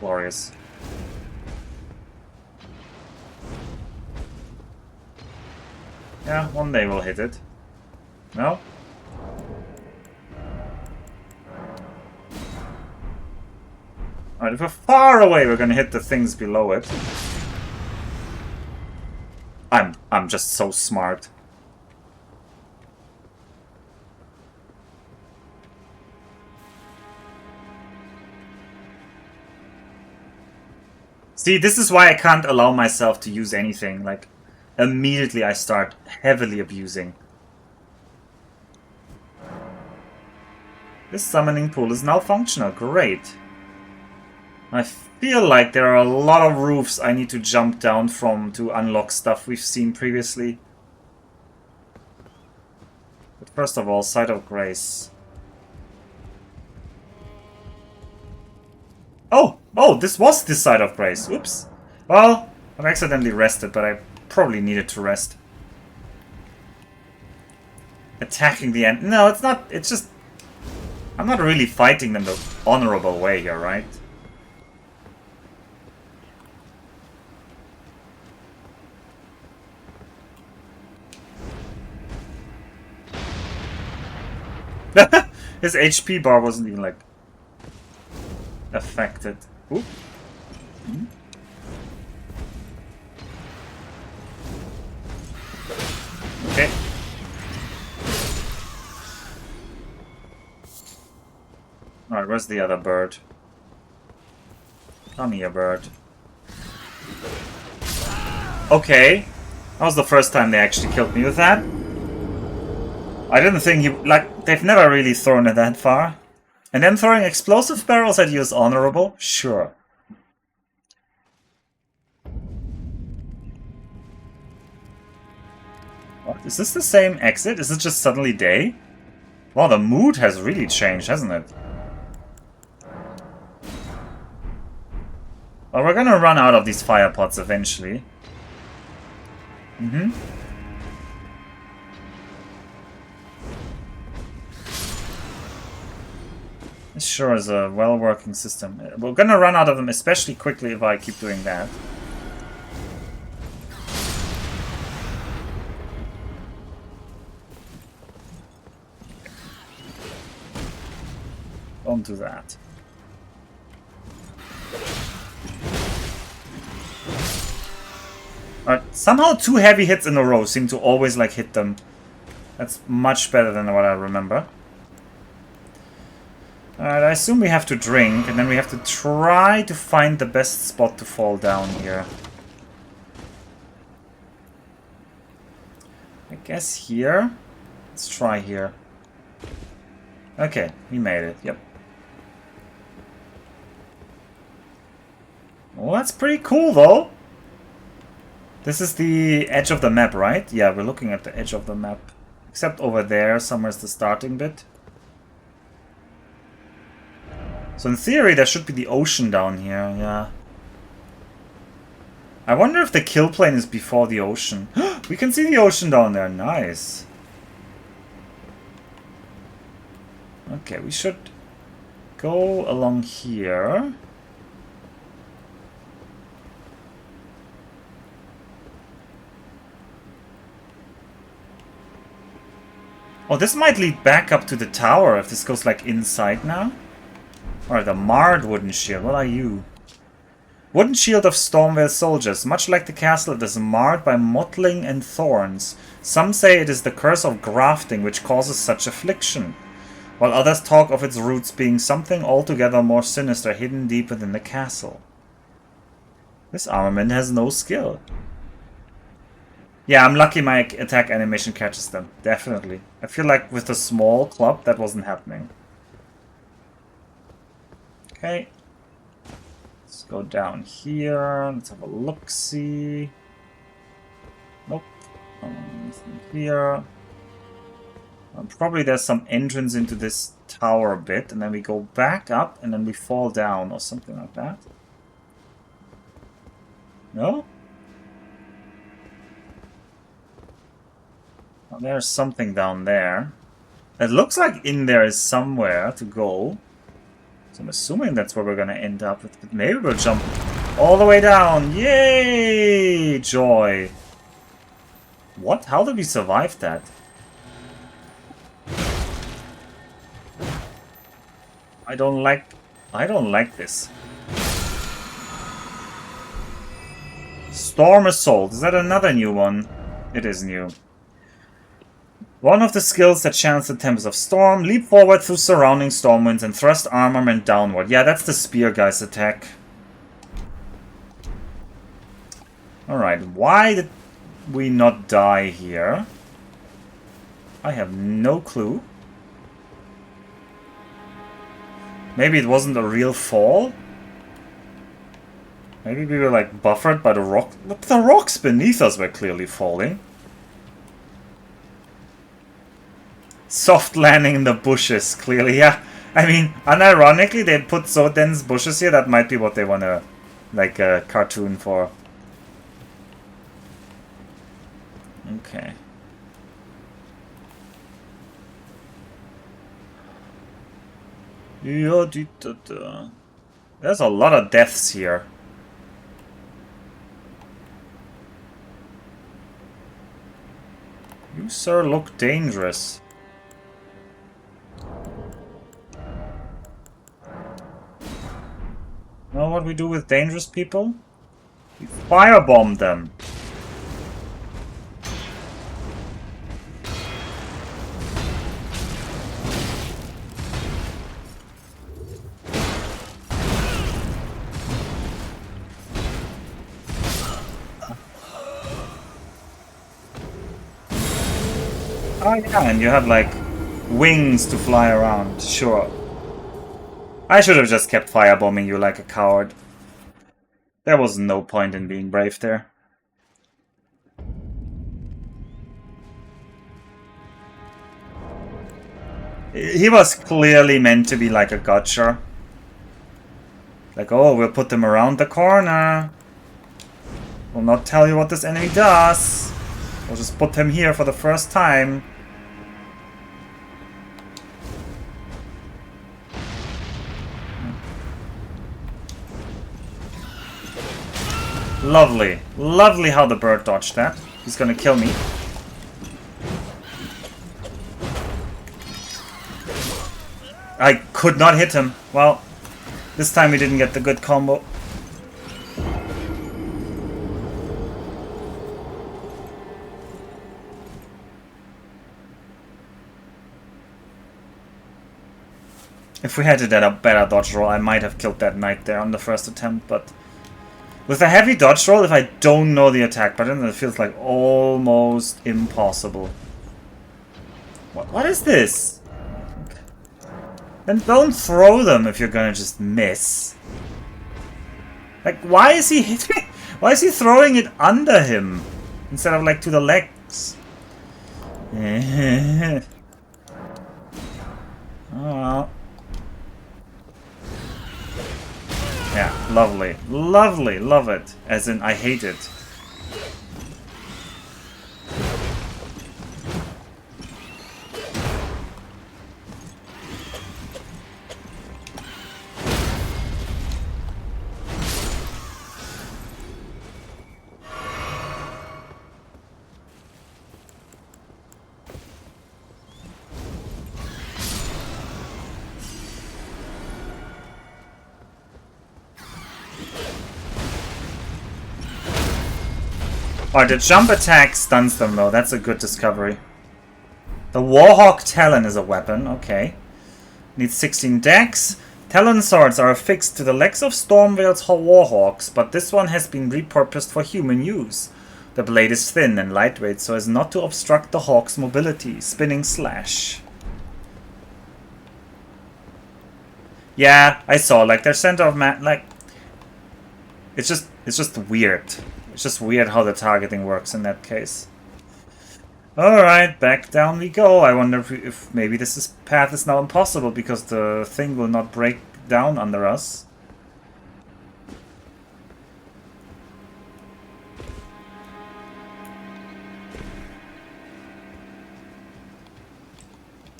Glorious. Yeah, one day we'll hit it. No? Alright, if we're far away, we're gonna hit the things below it. I'm just so smart. See, this is why I can't allow myself to use anything. Like, immediately I start heavily abusing. This summoning pool is now functional. Great. I feel like there are a lot of roofs I need to jump down from to unlock stuff we've seen previously. But first of all, Site of Grace. Oh, this was the Site of Grace. Oops. Well, I've accidentally rested, but I probably needed to rest. Attacking the end. No, it's not. It's just... I'm not really fighting them though honorable way here, right? His HP bar wasn't even like affected. Oop. Okay. Alright, where's the other bird? Come here, bird. Okay. That was the first time they actually killed me with that. I didn't think he... Like, they've never really thrown it that far. And then throwing explosive barrels at you is honorable? Sure. What? Is this the same exit? Is it just suddenly day? Wow, the mood has really changed, hasn't it? Well, we're gonna run out of these fire pots eventually. This sure is a well-working system. We're gonna run out of them especially quickly if I keep doing that. Don't do that. Alright, somehow 2 heavy hits in a row seem to always like hit them. That's much better than what I remember. Alright, I assume we have to drink, and then we have to try to find the best spot to fall down here. I guess here? Let's try here. Okay, we made it, yep. Well, that's pretty cool, though. This is the edge of the map, right? Yeah, we're looking at the edge of the map. Except over there, somewhere's the starting bit. So in theory, there should be the ocean down here, yeah. I wonder if the kill plane is before the ocean. We can see the ocean down there, nice. Okay, we should go along here. Oh, this might lead back up to the tower if this goes like inside now. Or the marred wooden shield. What are you? Wooden shield of Stormvale soldiers. Much like the castle, it is marred by mottling and thorns. Some say it is the curse of grafting which causes such affliction, while others talk of its roots being something altogether more sinister hidden deep within the castle. This armament has no skill. Yeah, I'm lucky my attack animation catches them. Definitely. I feel like with the small club, that wasn't happening. Okay. Let's go down here. Let's have a look-see. Nope. Nothing here. Probably there's some entrance into this tower bit, and then we go back up, and then we fall down, or something like that. No? Well, there's something down there. It looks like in there is somewhere to go. So I'm assuming that's where we're gonna end up with. But maybe we'll jump all the way down. Yay! Joy. What? How did we survive that? I don't like this. Storm Assault. Is that another new one? It is new. One of the skills that channels the Tempest of Storm. Leap forward through surrounding storm winds and thrust armament downward. Yeah, that's the spear guy's attack. Alright, why did we not die here? I have no clue. Maybe it wasn't a real fall? Maybe we were like buffered by the rock. But the rocks beneath us were clearly falling. Soft landing in the bushes, clearly, yeah. I mean, unironically, they put so dense bushes here, that might be what they want to, like, a cartoon for. Okay. There's a lot of deaths here. You, sir, look dangerous. Know what we do with dangerous people? We firebomb them. Oh yeah, and you have like wings to fly around, sure. I should have just kept firebombing you like a coward. There was no point in being brave there. He was clearly meant to be like a gotcha. Like, oh, we'll put them around the corner. We'll not tell you what this enemy does. We'll just put him here for the first time. Lovely. Lovely how the bird dodged that. He's gonna kill me. I could not hit him. Well, this time we didn't get the good combo. If we had a better dodge roll, I might have killed that knight there on the first attempt, but with a heavy dodge roll, if I don't know the attack pattern, it feels like almost impossible. What is this? Then don't throw them if you're gonna just miss. Like, why is he hitting? Why is he throwing it under him instead of like to the legs? Oh. Yeah, lovely. Lovely, love it. As in, I hate it. Oh, the jump attack stuns them though, that's a good discovery. The Warhawk Talon is a weapon, okay. Needs 16 dex. Talon swords are affixed to the legs of Stormveil's Warhawks, but this one has been repurposed for human use. The blade is thin and lightweight so as not to obstruct the hawk's mobility. Spinning slash. Yeah, I saw, like, their center of like... It's just weird. It's just weird how the targeting works in that case. Alright, back down we go. I wonder if maybe this path is now impossible because the thing will not break down under us.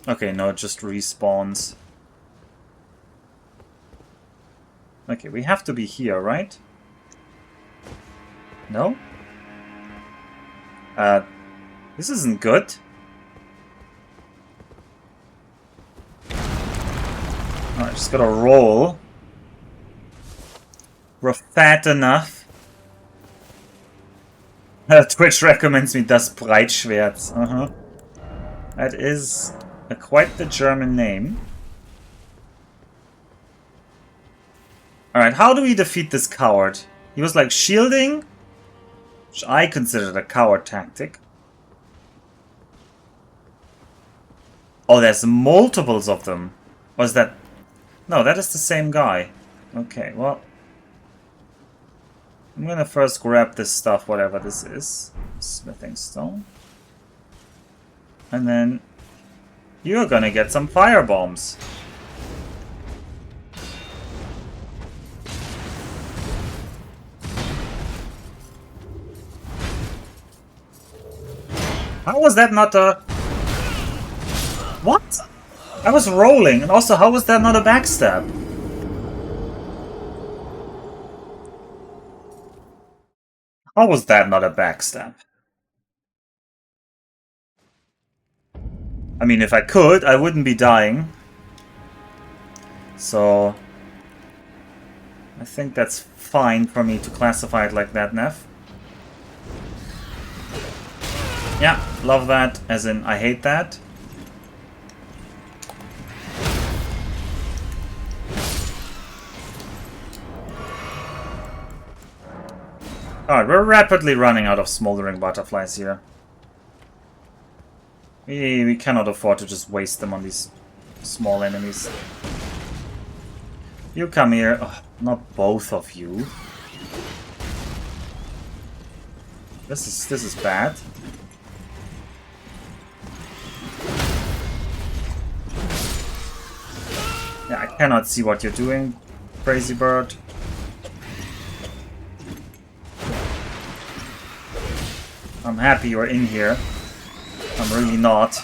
Okay, no, it just respawns. Okay, we have to be here, right? No? This isn't good. Alright, just gotta roll. We're fat enough. Twitch recommends me das Breitschwert. That is quite the German name. Alright, how do we defeat this coward? He was like shielding, which I considered a coward tactic. Oh, there's multiples of them. Or is that... No, that is the same guy. Okay, well... I'm gonna first grab this stuff, whatever this is. Smithing stone. And then... You're gonna get some fire bombs. How was that not a... What? I was rolling, and also, how was that not a backstab? How was that not a backstab? I mean, if I could, I wouldn't be dying. So... I think that's fine for me to classify it like that, Neff. Yeah, love that, as in, I hate that. Alright, we're rapidly running out of smoldering butterflies here. We cannot afford to just waste them on these small enemies. You come here. Oh, not both of you. This is bad. Yeah, I cannot see what you're doing, crazy bird. I'm happy you're in here. I'm really not.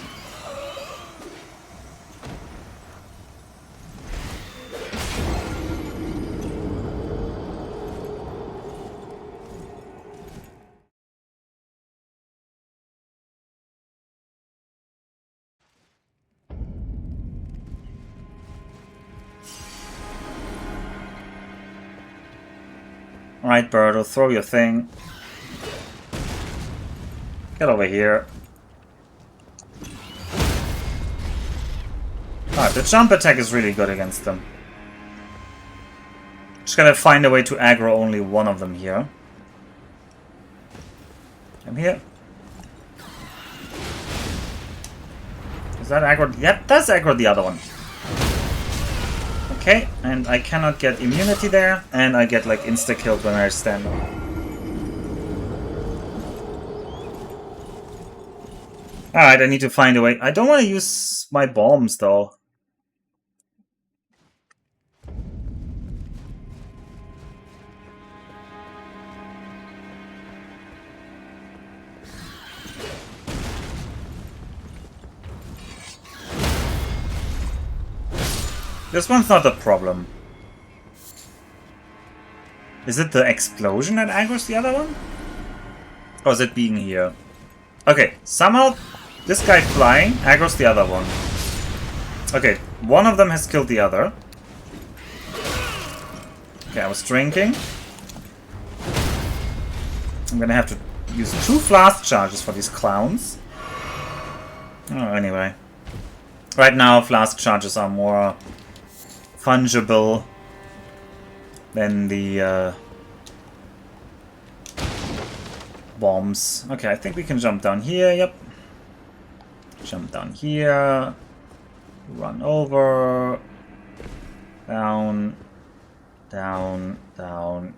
Alright, Birdo, throw your thing. Get over here. Alright, the jump attack is really good against them. Just gotta find a way to aggro only one of them here. I'm here. Is that aggro? Yep, that's aggro the other one. Okay, and I cannot get immunity there, and I get like insta-killed when I stand up. Alright, I need to find a way. I don't want to use my bombs though. This one's not a problem. Is it the explosion that aggro's the other one? Or is it being here? Okay, somehow this guy flying aggro's the other one. Okay, one of them has killed the other. Okay, I was drinking. I'm gonna have to use 2 flask charges for these clowns. Oh, anyway. Right now, flask charges are more fungible than the bombs. Okay, I think we can jump down here. Yep. Jump down here. Run over. Down. Down. Down.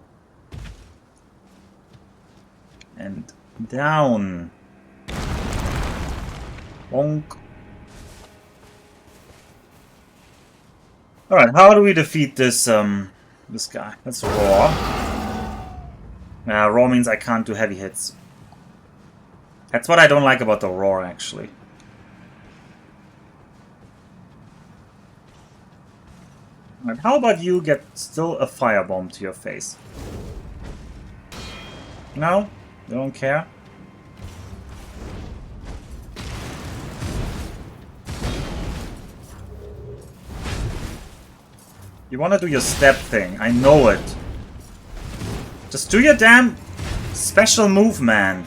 And down. Bonk. Alright, how do we defeat this this guy? Let's roar. Roar means I can't do heavy hits. That's what I don't like about the roar, actually. Alright, how about you get still a firebomb to your face? No? You don't care? You wanna do your step thing, I know it. Just do your damn special move, man.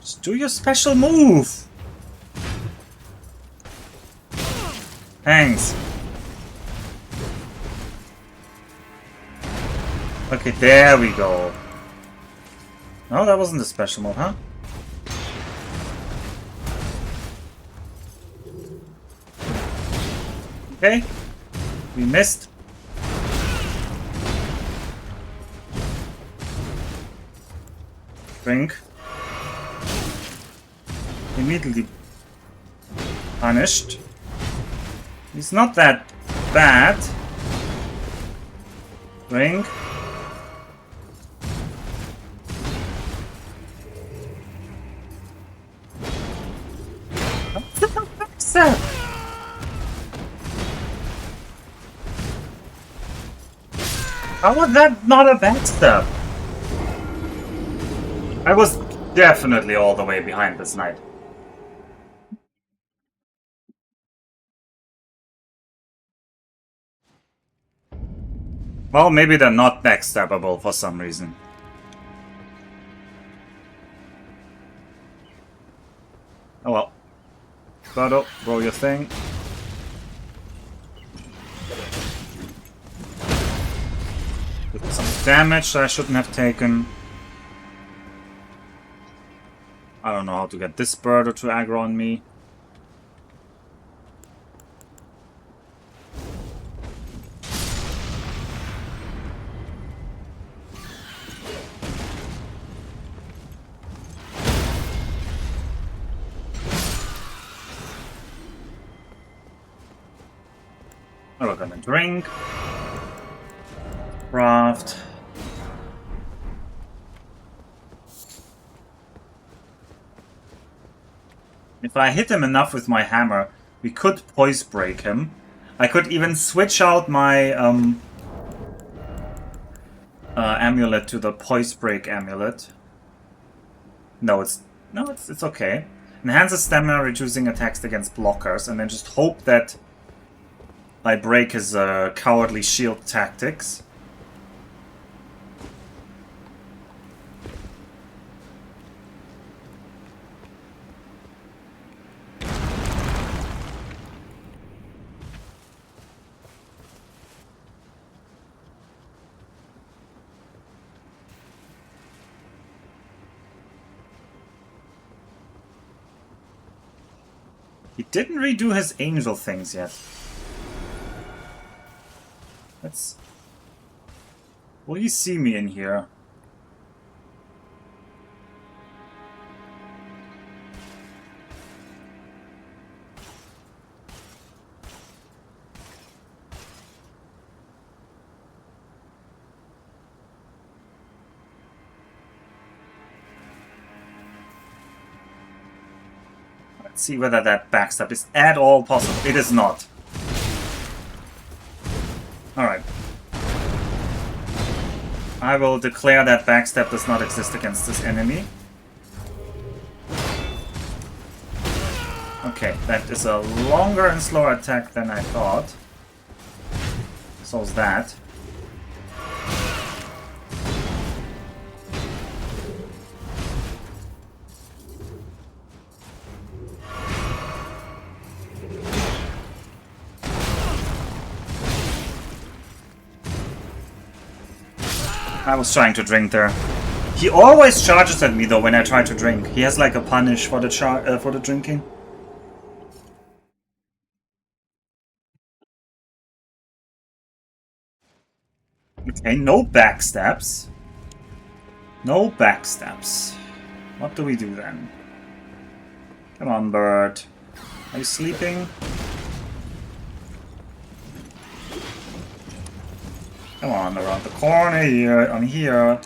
Just do your special move. Thanks. Okay, there we go. No, that wasn't a special move, huh? Okay, we missed. Drink. Immediately punished. He's not that bad. Drink. backstab? How was that not a backstab? I was definitely all the way behind this knight. Well, maybe they're not backstabbable for some reason. Oh well. Birdo, roll your thing. Did some damage that I shouldn't have taken. I don't know how to get this Birdo to aggro on me. Oh, we're gonna drink. Craft. If I hit him enough with my hammer, we could poise break him. I could even switch out my amulet to the poise break amulet. No, it's okay. Enhances stamina, reducing attacks against blockers, and then just hope that I break his cowardly shield tactics. He didn't redo his angel things yet. Let's... Will you see me in here? Let's see whether that backstab is at all possible. It is not. Alright. I will declare that backstab does not exist against this enemy. Okay, that is a longer and slower attack than I thought. So's that. I was trying to drink there. He always charges at me though when I try to drink. He has like a punish for the drinking. Okay, no backstabs. No backstabs. What do we do then? Come on, bird. Are you sleeping? Come on, around the corner here, on here.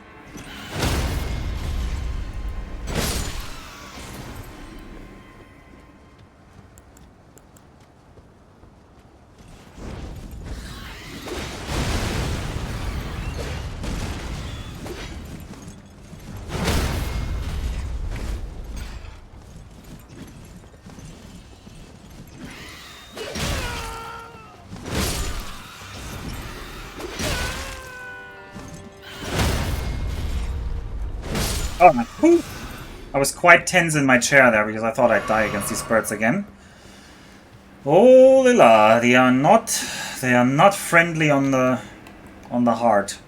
Oh, I was quite tense in my chair there because I thought I'd die against these birds again. Oh, Lila, they are not friendly on the heart.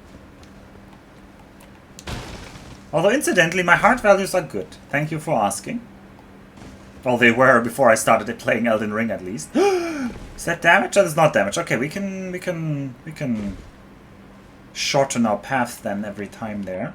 Although incidentally, my heart values are good. Thank you for asking. Well, they were before I started playing Elden Ring, at least. Is that damage? That is not damage. Okay, we can shorten our path then every time there.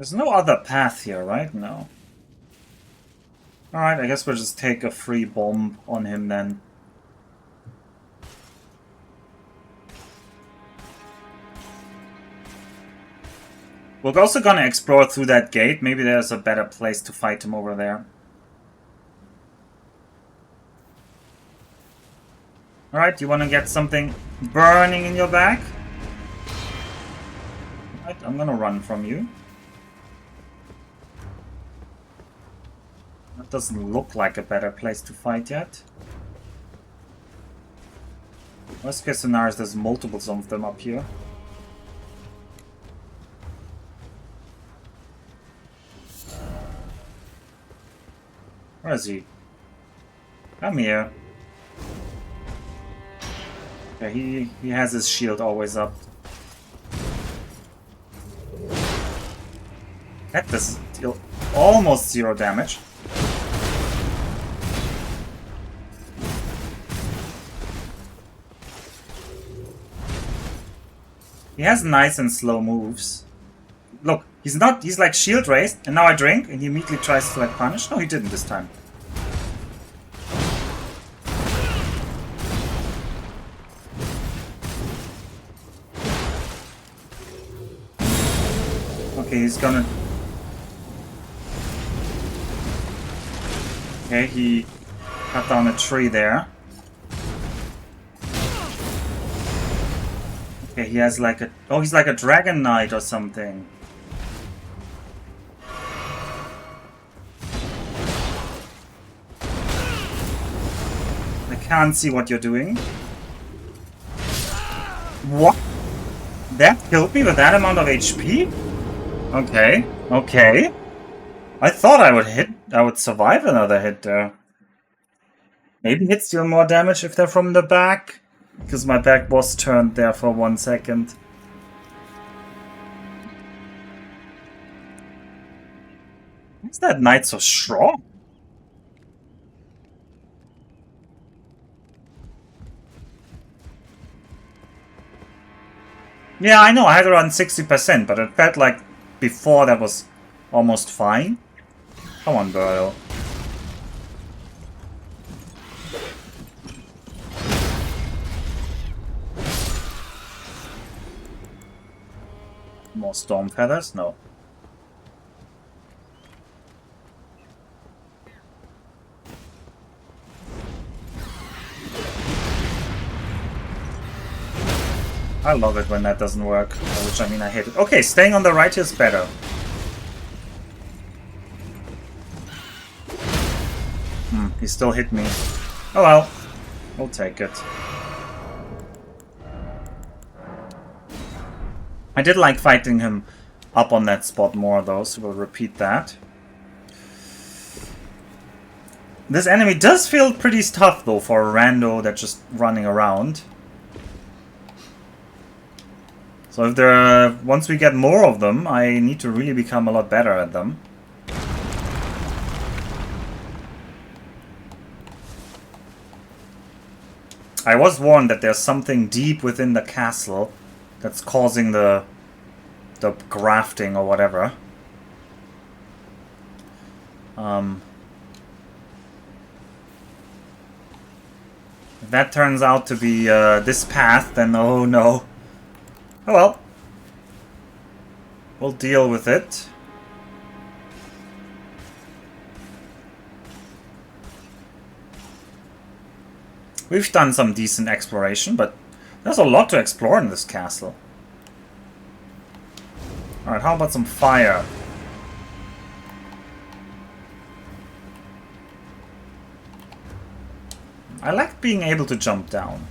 There's no other path here, right? No. Alright, I guess we'll just take a free bomb on him then. We're also gonna explore through that gate. Maybe there's a better place to fight him over there. Alright, you wanna get something burning in your back? Alright, I'm gonna run from you. That doesn't look like a better place to fight yet. Worst case scenario is there's multiples of them up here. Where is he? Come here. Okay, he has his shield always up. That does deal almost 0 damage. He has nice and slow moves. Look, he's like shield raised, and now I drink, and he immediately tries to like punish. No, he didn't this time. Okay, he's gonna... Okay, he cut down a tree there. Okay, he has like a... Oh, he's like a dragon knight or something. I can't see what you're doing. What? That killed me with that amount of HP? Okay, okay. I thought I would survive another hit there. Maybe hits deal more damage if they're from the back. Because my back was turned there for 1 second. Why is that knight so strong? Yeah, I know, I had around 60%, but it felt like before that was almost fine. Come on, Birdo. More storm feathers? No. I love it when that doesn't work, which I mean I hate it. Okay, staying on the right is better. He still hit me. Oh well, we'll take it. I did like fighting him up on that spot more though, so we'll repeat that. This enemy does feel pretty tough though for a rando that's just running around. So if once we get more of them, I need to really become a lot better at them. I was warned that there's something deep within the castle that's causing the grafting or whatever. If that turns out to be this path, then oh no. Oh well. We'll deal with it. We've done some decent exploration, but there's a lot to explore in this castle. Alright, how about some fire? I like being able to jump down.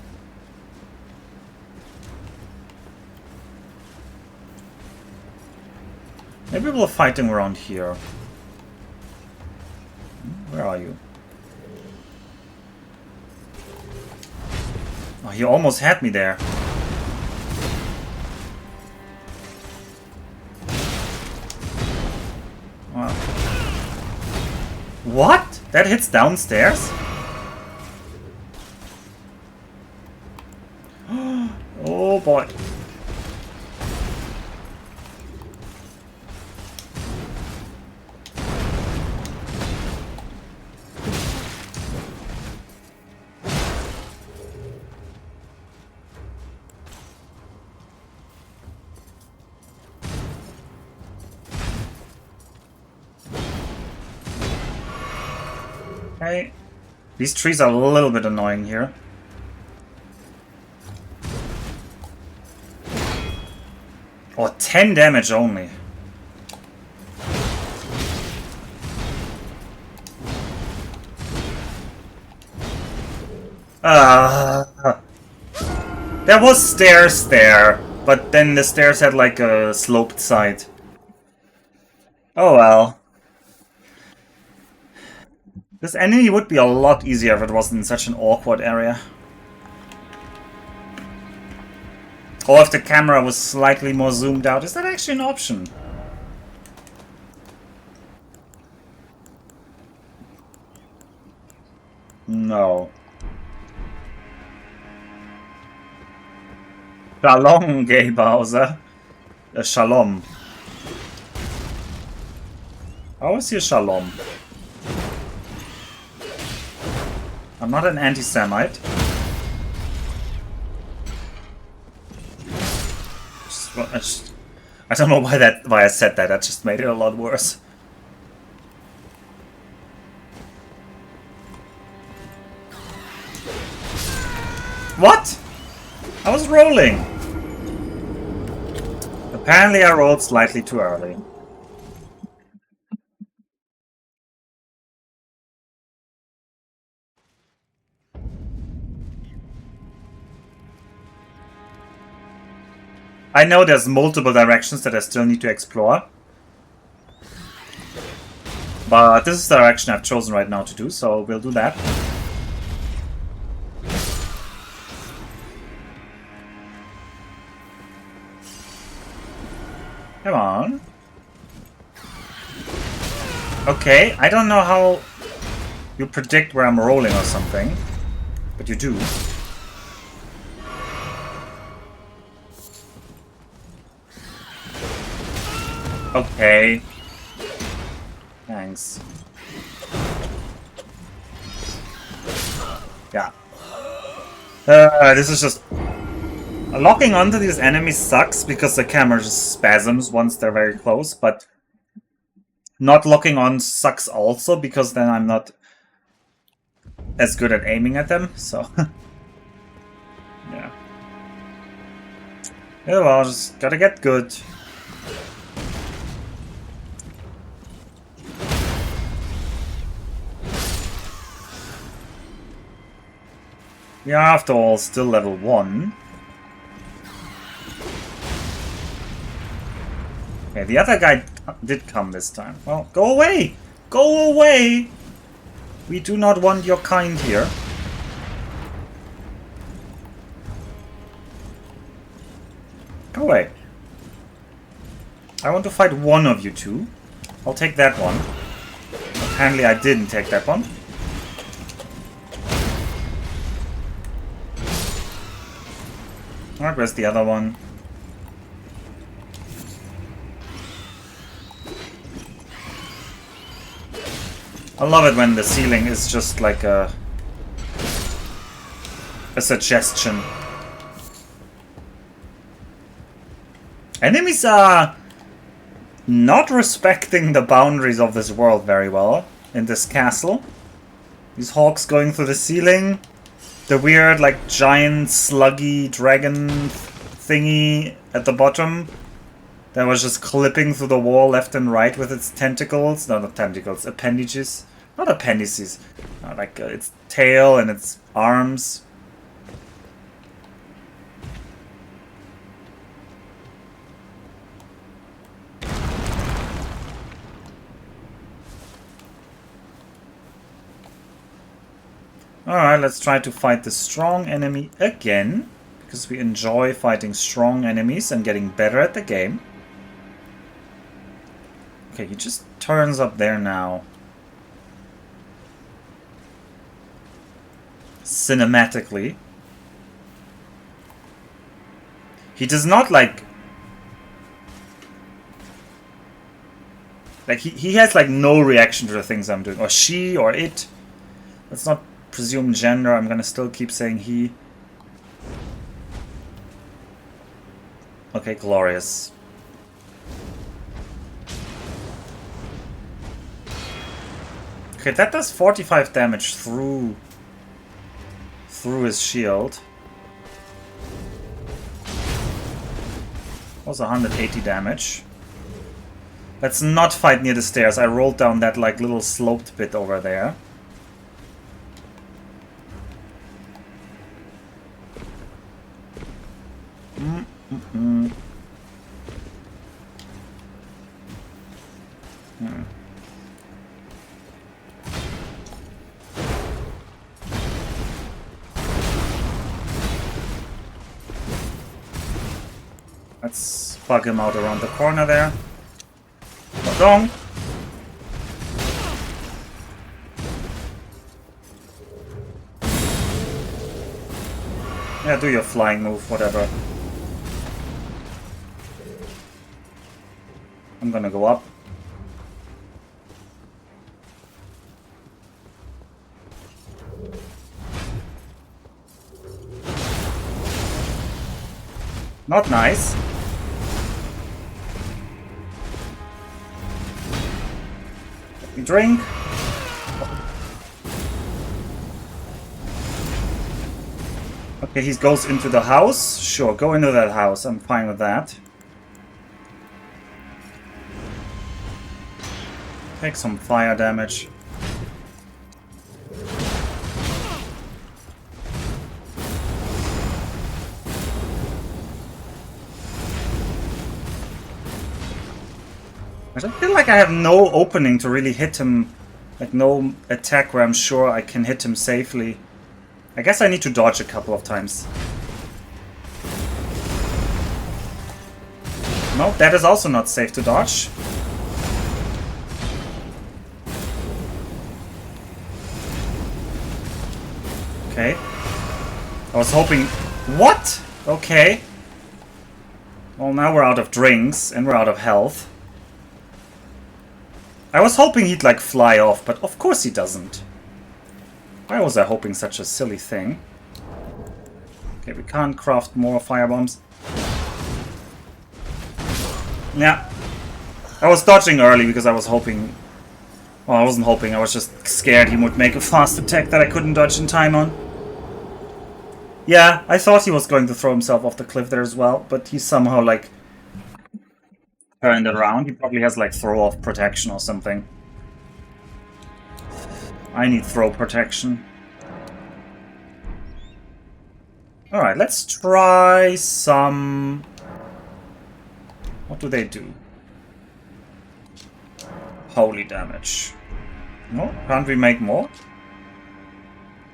Maybe we're fighting around here. Where are you? Oh, he almost had me there. Wow. What? That hits downstairs? Oh boy. Okay. These trees are a little bit annoying here. Oh, 10 damage only. There was stairs there, but then the stairs had like a sloped side. Oh well. This enemy would be a lot easier if it wasn't in such an awkward area. Or if the camera was slightly more zoomed out. Is that actually an option? No. Shalom, Gay Bowser. Shalom. How is here Shalom? I'm not an anti-Semite. I don't know why I said that. That just made it a lot worse. What? I was rolling. Apparently I rolled slightly too early. I know there's multiple directions that I still need to explore. But this is the direction I've chosen right now to do, so we'll do that. Come on. Okay, I don't know how you predict where I'm rolling or something, but you do. Okay. Thanks. Yeah. This is just... Locking onto these enemies sucks because the camera just spasms once they're very close, but not locking on sucks also because then I'm not as good at aiming at them, so... yeah. Yeah, well, just gotta get good. We are, after all, still level 1. Okay, the other guy did come this time. Well, go away! Go away! We do not want your kind here. Go away. I want to fight one of you two. I'll take that one. Apparently I didn't take that one. Alright, where's the other one? I love it when the ceiling is just like a suggestion. Enemies are not respecting the boundaries of this world very well in this castle. These hawks going through the ceiling. The weird, like, giant, sluggy dragon thingy at the bottom that was just clipping through the wall left and right with its tentacles. No, not tentacles, appendages. Not appendices. Like, its tail and its arms. Alright, let's try to fight the strong enemy again, because we enjoy fighting strong enemies and getting better at the game. Okay, he just turns up there now. Cinematically. He does not like he has like no reaction to the things I'm doing. Or she or it. Let's not presume gender, I'm gonna still keep saying he. Okay, glorious. Okay, that does 45 damage through his shield. Was 180 damage. Let's not fight near the stairs. I rolled down that like little sloped bit over there. Let's bug him out around the corner there. Dong. Yeah, do your flying move, whatever. I'm gonna go up. Not nice. Let me drink. Okay, he goes into the house. Sure, go into that house. I'm fine with that. Take some fire damage. I feel like I have no opening to really hit him. Like no attack where I'm sure I can hit him safely. I guess I need to dodge a couple of times. No, that is also not safe to dodge. Okay. I was hoping... What? Okay. Well, now we're out of drinks and we're out of health. I was hoping he'd like fly off, but of course he doesn't. Why was I hoping such a silly thing? Okay, we can't craft more firebombs. Yeah. I was dodging early because I was hoping... Well, I wasn't hoping, I was just scared he would make a fast attack that I couldn't dodge in time on. Yeah, I thought he was going to throw himself off the cliff there as well, but he somehow, like, turned it around. He probably has, like, throw-off protection or something. I need throw protection. Alright, let's try some... What do they do? Holy damage. No? Can't we make more?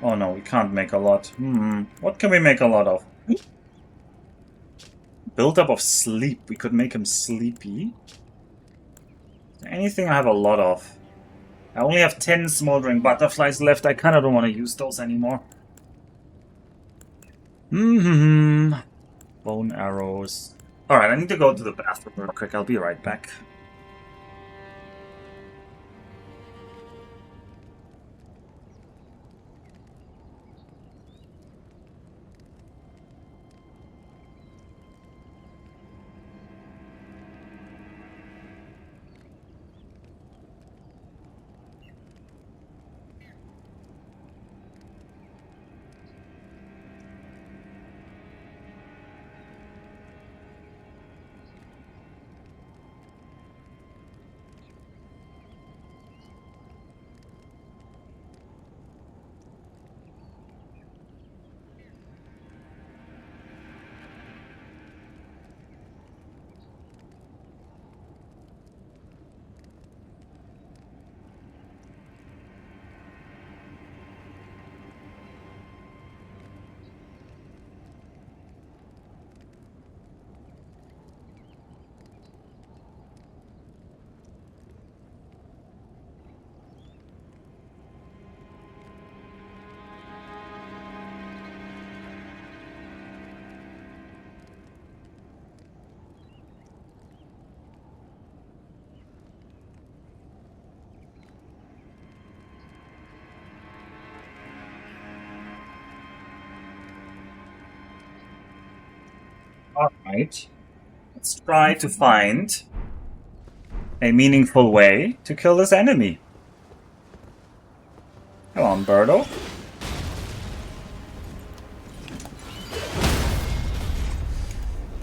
Oh no, we can't make a lot. What can we make a lot of? Build-up of sleep. We could make him sleepy. Anything I have a lot of. I only have 10 smoldering butterflies left. I kind of don't want to use those anymore. Bone arrows. Alright, I need to go to the bathroom real quick. I'll be right back. Alright. Let's try to find a meaningful way to kill this enemy. Come on, Birdo.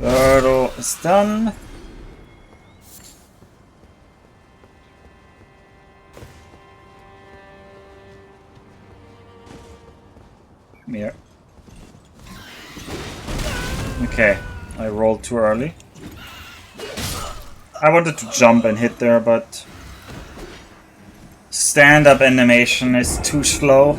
Birdo is done. Come here. Okay, I rolled too early. I wanted to jump and hit there, but stand-up animation is too slow.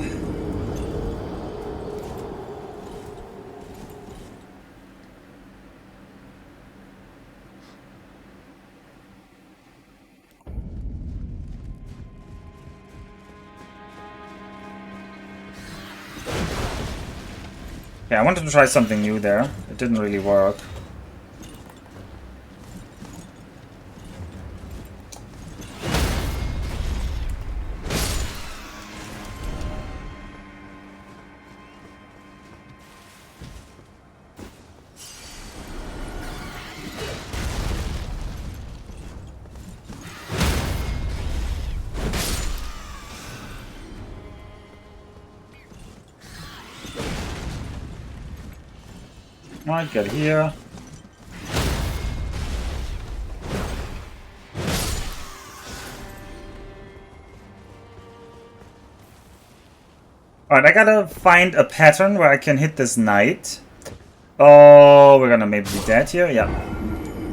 Yeah, I wanted to try something new there. It didn't really work. Alright, get here. Alright, I gotta find a pattern where I can hit this knight. Oh, we're gonna maybe be dead here? Yeah.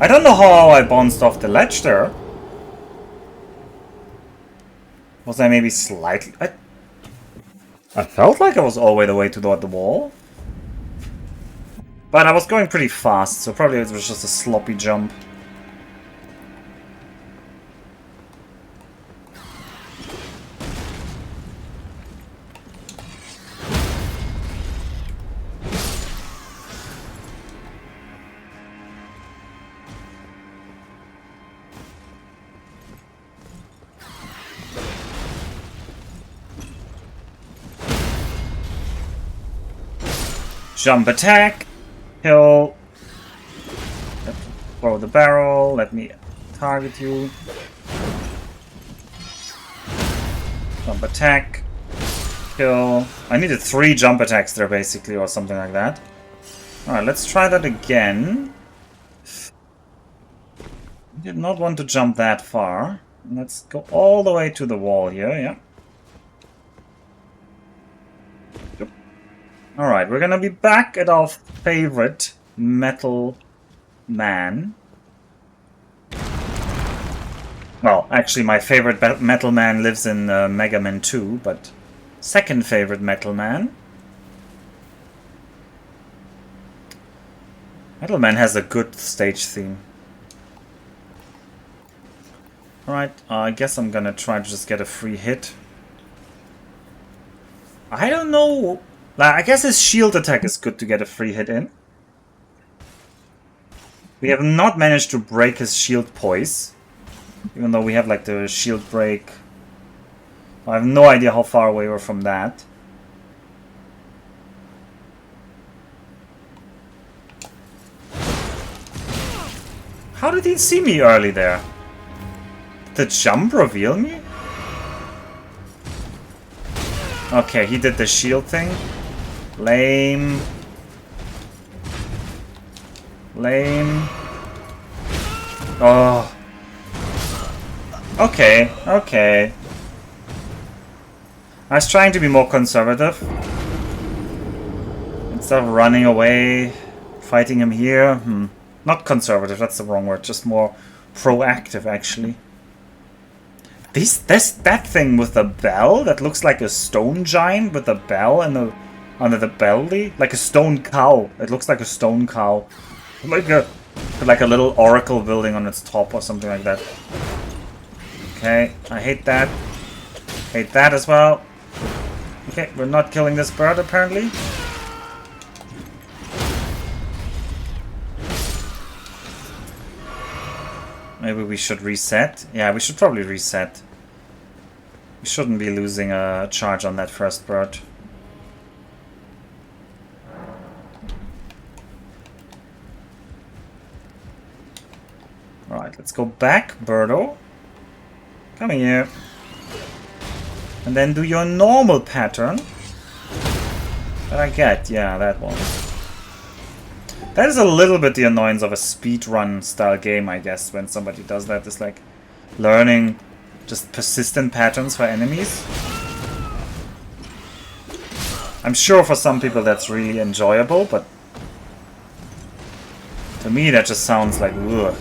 I don't know how I bounced off the ledge there. Was I maybe slightly... I felt like I was all the way to the wall. But I was going pretty fast, so probably it was just a sloppy jump. Jump attack. Kill. Throw the barrel. Let me target you. Jump attack. Kill. I needed 3 jump attacks there basically, or something like that. Alright, let's try that again. I did not want to jump that far. Let's go all the way to the wall here, yeah. Alright, we're gonna be back at our favorite metal man. Well, actually my favorite metal man lives in Mega Man 2, but second favorite metal man. Metal Man has a good stage theme. Alright, I guess I'm gonna try to just get a free hit. I don't know... I guess his shield attack is good to get a free hit in. We have not managed to break his shield poise. Even though we have like the shield break. I have no idea how far away we're from that. How did he see me early there? Did the jump reveal me? Okay, he did the shield thing. Lame. Lame. Oh. Okay, okay. I was trying to be more conservative. Instead of running away, fighting him here. Not conservative, that's the wrong word. Just more proactive, actually. That thing with the bell that looks like a stone giant with a bell and the under the belly, like a stone cow. It looks like a stone cow, like a little oracle building on its top or something like that. Okay, I hate that. Hate that as well. Okay, we're not killing this bird apparently. Maybe we should reset. Yeah, we should probably reset. We shouldn't be losing a charge on that first bird. Alright, let's go back, Birdo. Come here. And then do your normal pattern. That I get, yeah, that one. That is a little bit the annoyance of a speedrun style game, I guess, when somebody does that. It's like learning just persistent patterns for enemies. I'm sure for some people that's really enjoyable, but to me that just sounds like ugh.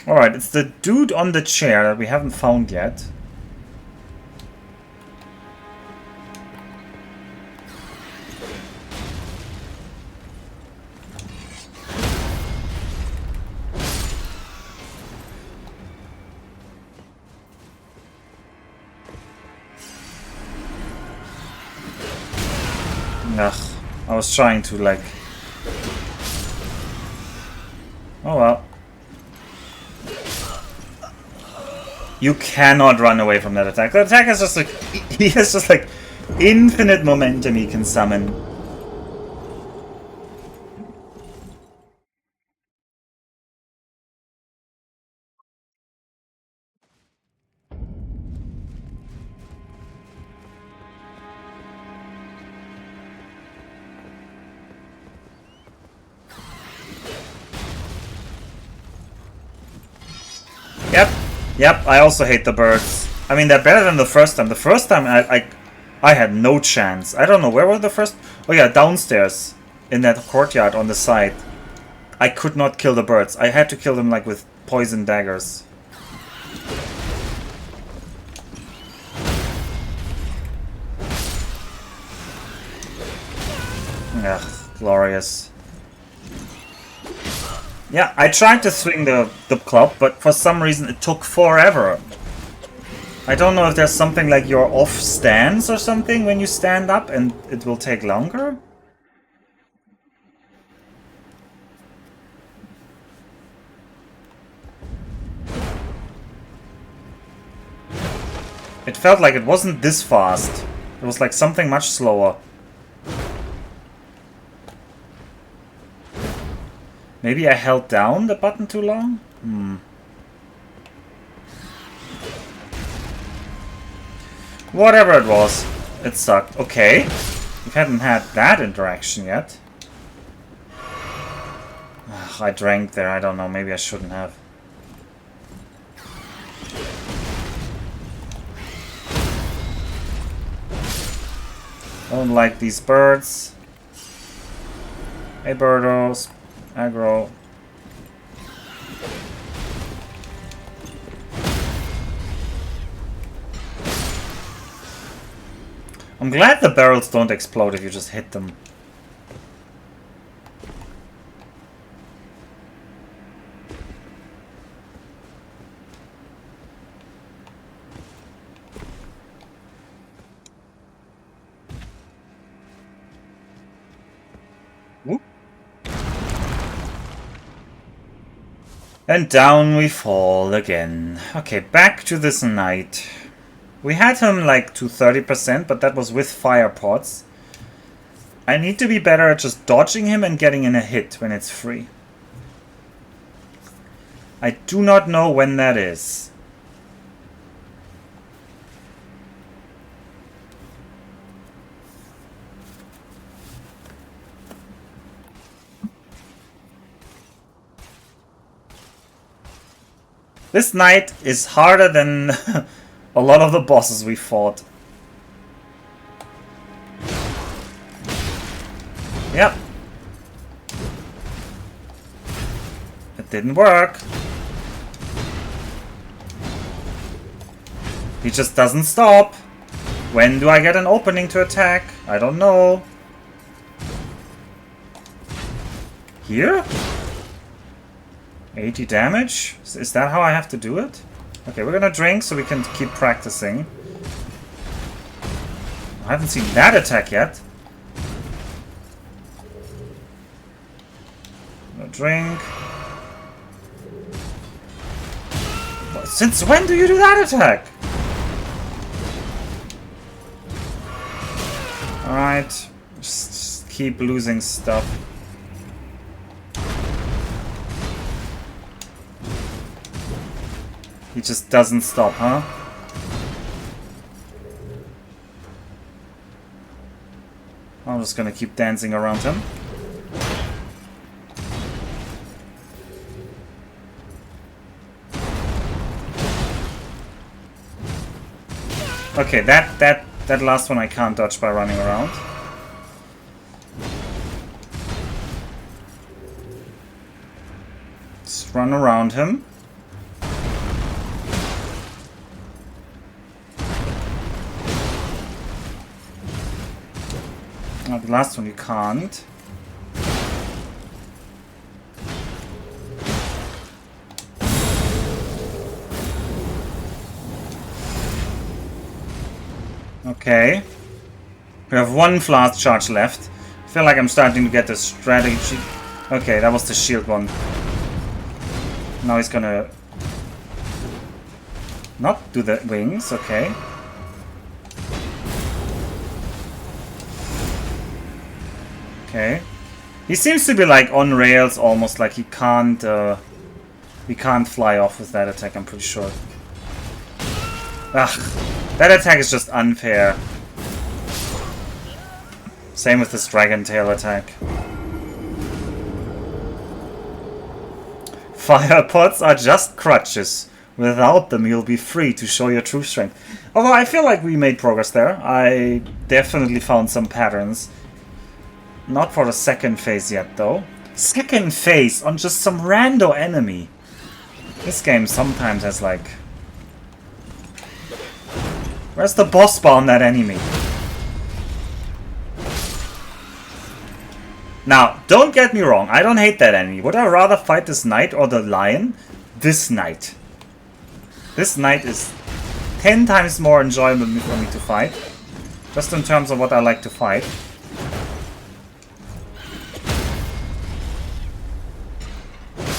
Alright, it's the dude on the chair that we haven't found yet. Ugh, I was trying to like... Oh well. You cannot run away from that attack. That attack is just like... He has just like infinite momentum he can summon. Yep, I also hate the birds. I mean, they're better than the first time. The first time I had no chance. I don't know, where were the first... Oh yeah, downstairs. In that courtyard on the side. I could not kill the birds. I had to kill them like with poison daggers. Ugh, glorious. Yeah, I tried to swing the club, but for some reason it took forever. I don't know if there's something like you're off stance or something when you stand up and it will take longer. It felt like it wasn't this fast. It was like something much slower. Maybe I held down the button too long? Whatever it was, it sucked. Okay, we hadn't had that interaction yet. Ugh, I drank there, I don't know, maybe I shouldn't have. Don't like these birds. Hey birdos. Aggro. I'm glad the barrels don't explode if you just hit them. Whoop. And down we fall again. Okay, back to this knight. We had him like to 30%, but that was with fire pots. I need to be better at just dodging him and getting in a hit when it's free. I do not know when that is. This knight is harder than a lot of the bosses we fought. Yep. It didn't work. He just doesn't stop. When do I get an opening to attack? I don't know. Here? 80 damage? Is that how I have to do it? Okay, we're gonna drink so we can keep practicing. I haven't seen that attack yet. No drink. Since when do you do that attack? Alright. Just keep losing stuff. He just doesn't stop, huh? I'm just gonna keep dancing around him. Okay, that last one I can't dodge by running around. Just run around him. Oh, the last one you can't. Okay. We have one flask charge left. I feel like I'm starting to get the strategy. Okay, that was the shield one. Now he's gonna not do the wings, okay. Okay. He seems to be like on rails almost, like he can't fly off with that attack, I'm pretty sure. Ugh. That attack is just unfair. Same with this dragon tail attack. Fire pots are just crutches. Without them, you'll be free to show your true strength. Although I feel like we made progress there. I definitely found some patterns. Not for the second phase yet, though. Second phase on just some rando enemy. This game sometimes has like... Where's the boss bar on that enemy? Now, don't get me wrong, I don't hate that enemy. Would I rather fight this knight or the lion? This knight. This knight is 10 times more enjoyable for me to fight. Just in terms of what I like to fight.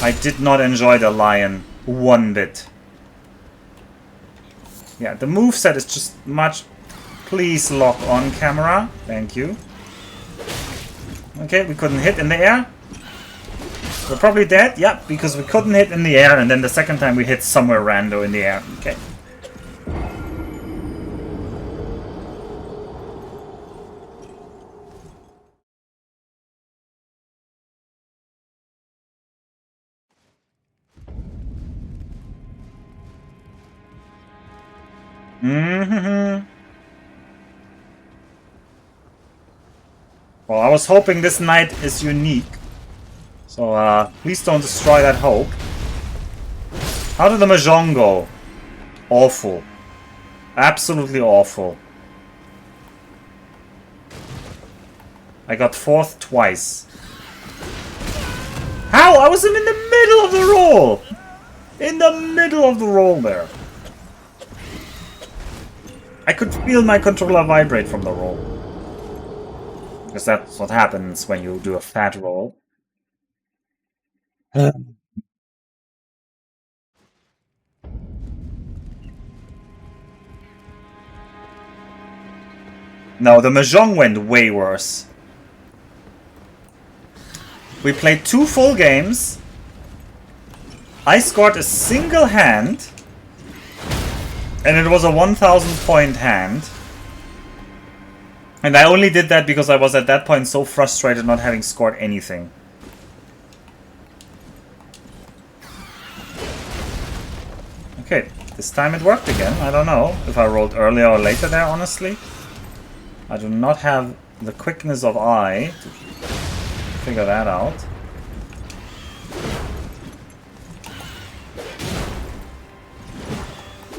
I did not enjoy the lion one bit. Yeah, the moveset is just much... Please lock on camera. Thank you. Okay, we couldn't hit in the air. We're probably dead. Yeah, because we couldn't hit in the air, and then the second time we hit somewhere rando in the air. Okay. Well, I was hoping this knight is unique. So, please don't destroy that hope. How did the Mahjong go? Awful. Absolutely awful. I got fourth twice. How? I was in the middle of the roll! In the middle of the roll there. I could feel my controller vibrate from the roll. Because that's what happens when you do a fat roll. No, the Mahjong went way worse. We played 2 full games. I scored a single hand. And it was a 1000 point hand. And I only did that because I was at that point so frustrated not having scored anything. Okay, this time it worked again. I don't know if I rolled earlier or later there, honestly. I do not have the quickness of eye to figure that out.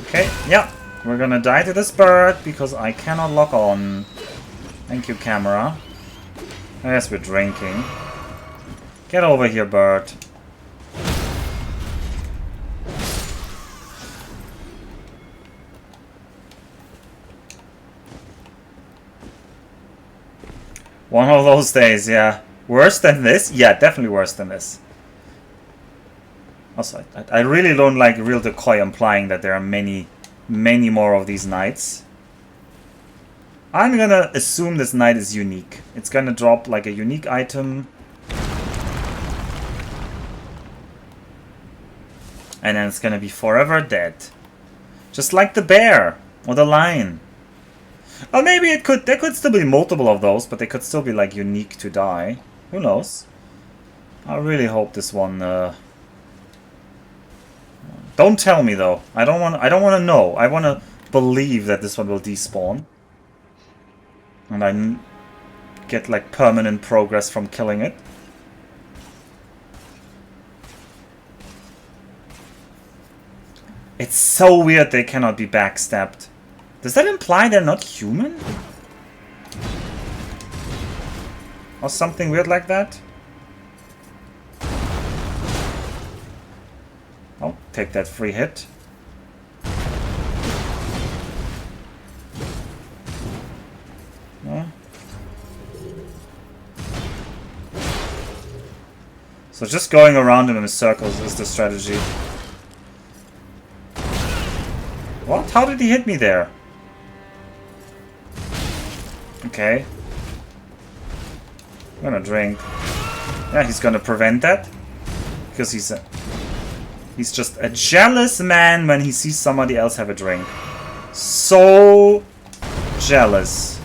Okay, yeah. We're gonna die to this bird because I cannot lock on. Thank you, camera. I guess we're drinking. Get over here, bird. One of those days, yeah. Worse than this? Yeah, definitely worse than this. Also, I really don't like real decoy implying that there are many more of these knights. I'm gonna assume this knight is unique. It's gonna drop like a unique item. And then it's gonna be forever dead. Just like the bear or the lion. Or maybe it could, there could still be multiple of those, but they could still be like unique to die. Who knows? I really hope this one don't tell me though. I don't want to know. I want to believe that this one will despawn. And I get like permanent progress from killing it. It's so weird they cannot be backstabbed. Does that imply they're not human? Or something weird like that? I'll take that free hit. Yeah. So just going around him in circles is the strategy. What? How did he hit me there? Okay. I'm gonna drink. Yeah, he's gonna prevent that. Because he's just a jealous man when he sees somebody else have a drink. So jealous.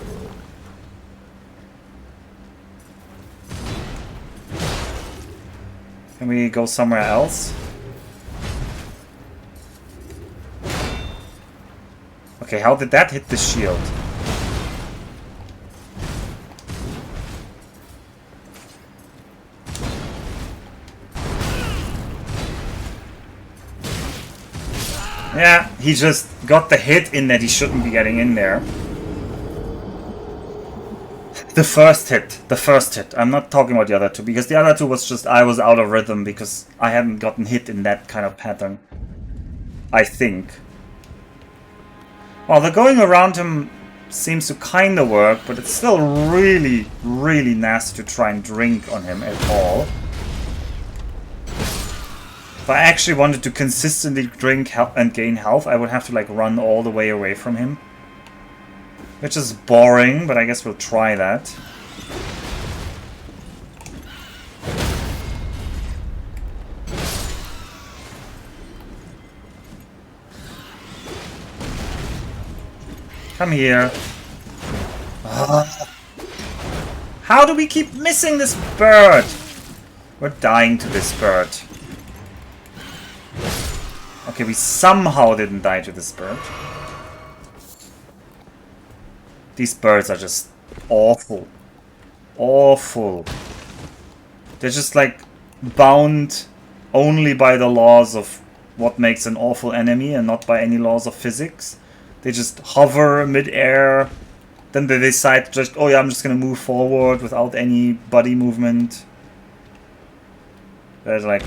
Can we go somewhere else? Okay, how did that hit the shield? Yeah, he just got the hit in that he shouldn't be getting in there. The first hit. I'm not talking about the other two, because the other two was just I was out of rhythm because I hadn't gotten hit in that kind of pattern. I think. Well, the going around him seems to kind of work, but it's still really, really nasty to try and drink on him at all. If I actually wanted to consistently drink and gain health, I would have to like run all the way away from him. Which is boring, but I guess we'll try that. Come here. How do we keep missing this bird? We're dying to this bird. Okay, we somehow didn't die to this bird. These birds are just awful. Awful. They're just like bound only by the laws of what makes an awful enemy and not by any laws of physics. They just hover mid-air. Then they decide just, oh yeah, I'm just gonna move forward without any body movement. They're like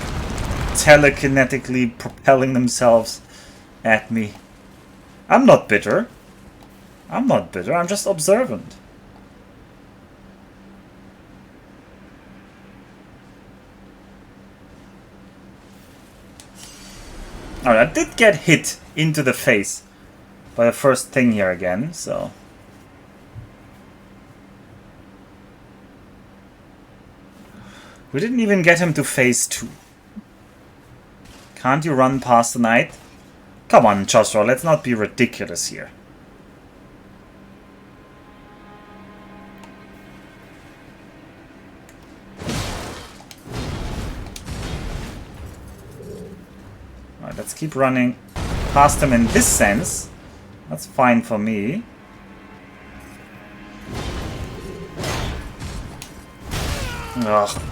telekinetically propelling themselves at me. I'm not bitter. I'm not bitter, I'm just observant. Alright, I did get hit into the face by the first thing here again, so... We didn't even get him to phase 2. Can't you run past the knight? Come on, Joshua, let's not be ridiculous here. Alright, let's keep running past him in this sense. That's fine for me. Ugh.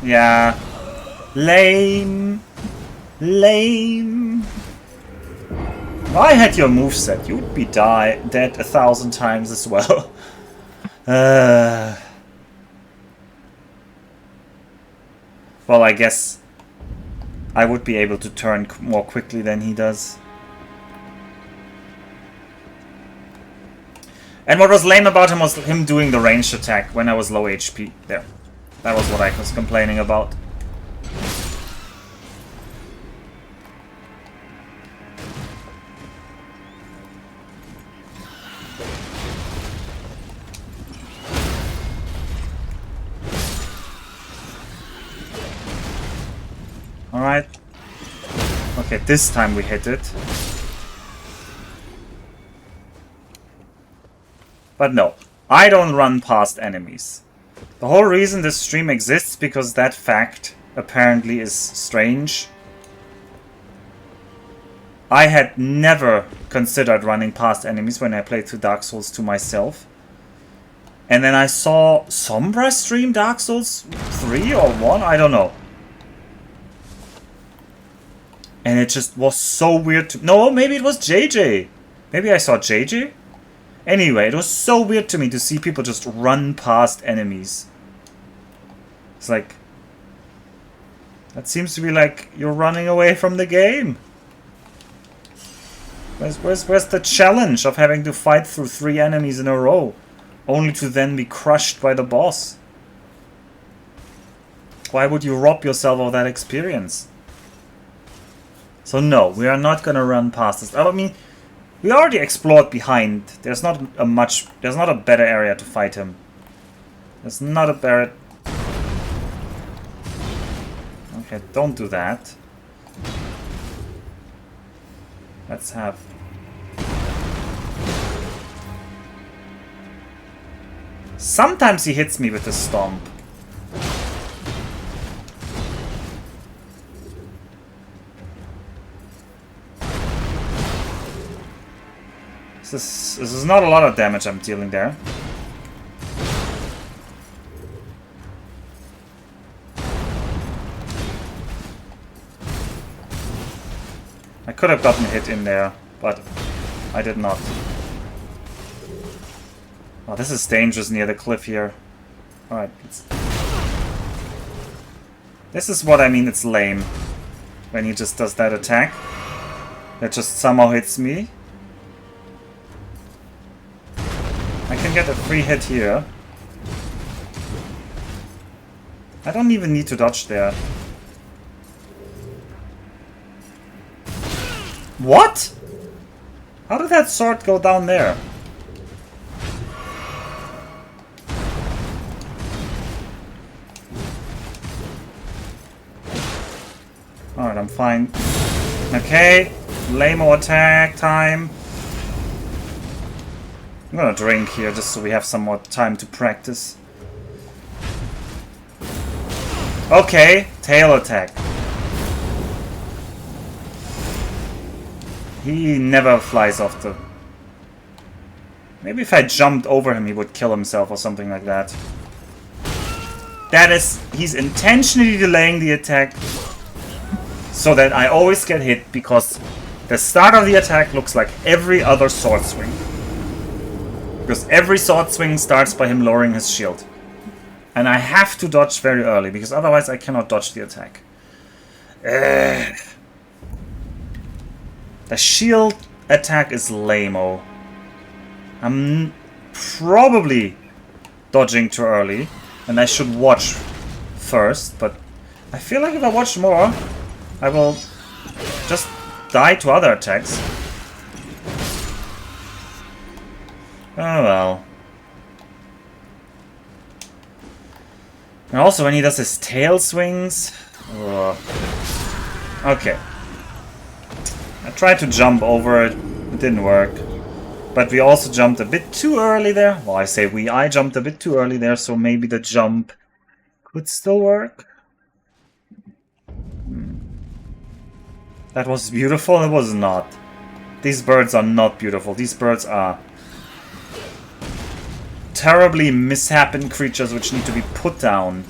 Yeah. Lame. Lame. If I had your moveset, you'd be dead 1,000 times as well. Well, I guess I would be able to turn more quickly than he does. And what was lame about him was him doing the ranged attack when I was low HP. There. That was what I was complaining about. Okay, this time we hit it. But no, I don't run past enemies. The whole reason this stream exists because that fact apparently is strange. I had never considered running past enemies when I played through Dark Souls 2 myself. And then I saw Sombra stream Dark Souls 3 or 1, I don't know. And it just was so weird to... No, maybe it was JJ. Maybe I saw JJ? Anyway, it was so weird to me to see people just run past enemies. It's like... That seems to be like you're running away from the game. Where's the challenge of having to fight through 3 enemies in a row? Only to then be crushed by the boss. Why would you rob yourself of that experience? So no, we are not gonna run past this. I mean, we already explored behind. There's not a better area to fight him. There's not a better... Okay, don't do that. Let's have... Sometimes he hits me with a stomp. This is not a lot of damage I'm dealing there. I could have gotten hit in there, but I did not. Oh, this is dangerous near the cliff here. Alright. This is what I mean, it's lame. When he just does that attack. That just somehow hits me. I can get a free hit here. I don't even need to dodge there. What? How did that sword go down there? Alright, I'm fine. Okay, lame-o attack time. I'm gonna drink here just so we have some more time to practice. Okay, tail attack. He never flies off the... Maybe if I jumped over him he would kill himself or something like that. That is... He's intentionally delaying the attack so that I always get hit because the start of the attack looks like every other sword swing. Because every sword swing starts by him lowering his shield. And I have to dodge very early, because otherwise I cannot dodge the attack. The shield attack is lame-o. I'm probably dodging too early, and I should watch first, but I feel like if I watch more, I will just die to other attacks. Oh well. And also when he does his tail swings... Ugh. Okay. I tried to jump over it. It didn't work. But we also jumped a bit too early there. Well, I say I jumped a bit too early there, so maybe the jump could still work. That was beautiful? It was not. These birds are not beautiful. These birds are terribly misshapen creatures which need to be put down.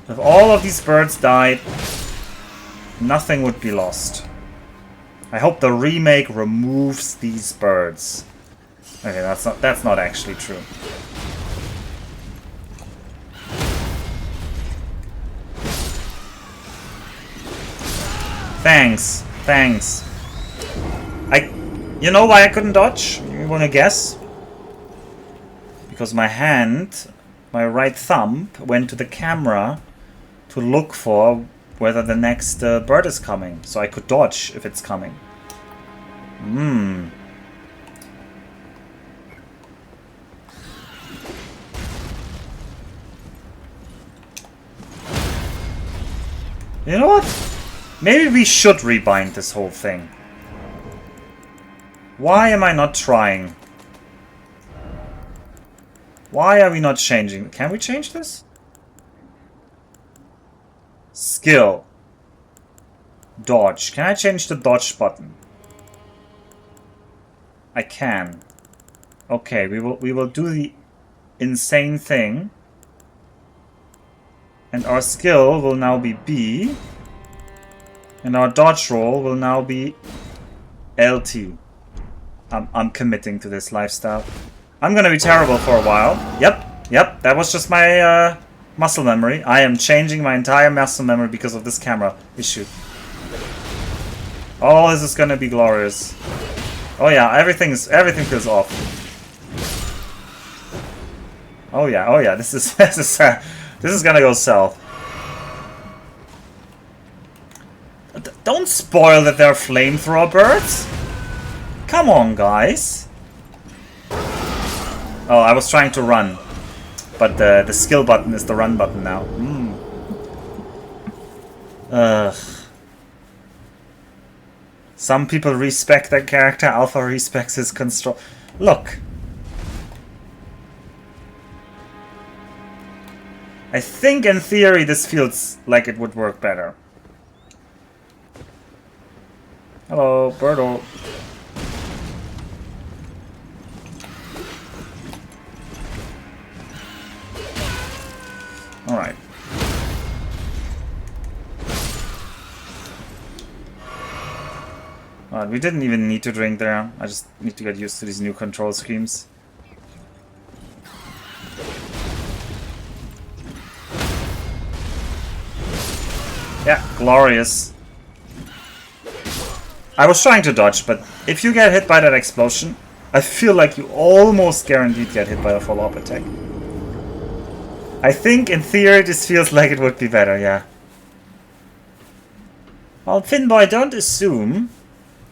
If all of these birds died, nothing would be lost. I hope the remake removes these birds. Okay, that's not actually true. Thanks. You know why I couldn't dodge? You wanna guess? Because my hand, my right thumb, went to the camera to look for whether the next bird is coming. So I could dodge if it's coming. You know what? Maybe we should rebind this whole thing. Why am I not trying? Why are we not changing? Can we change this? Skill. Dodge. Can I change the dodge button? I can. Okay, we will do the insane thing. And our skill will now be B. And our dodge roll will now be LT. I'm committing to this lifestyle. I'm gonna be terrible for a while. Yep, that was just my muscle memory. I am changing my entire muscle memory because of this camera issue. Oh, this is gonna be glorious. Oh yeah, everything feels off. Oh yeah, this is this is gonna go south. Don't spoil that they're flamethrower birds. Come on, guys. Oh, I was trying to run, but the skill button is the run button now. Ugh. Some people respect that character. Alpha respects his control. Look. I think in theory this feels like it would work better. Hello, Birdo. Alright. Alright, we didn't even need to drink there. I just need to get used to these new control schemes. Yeah, glorious. I was trying to dodge, but if you get hit by that explosion, I feel like you almost guaranteed get hit by a follow-up attack. I think in theory this feels like it would be better, yeah. Well, Finboy, don't assume.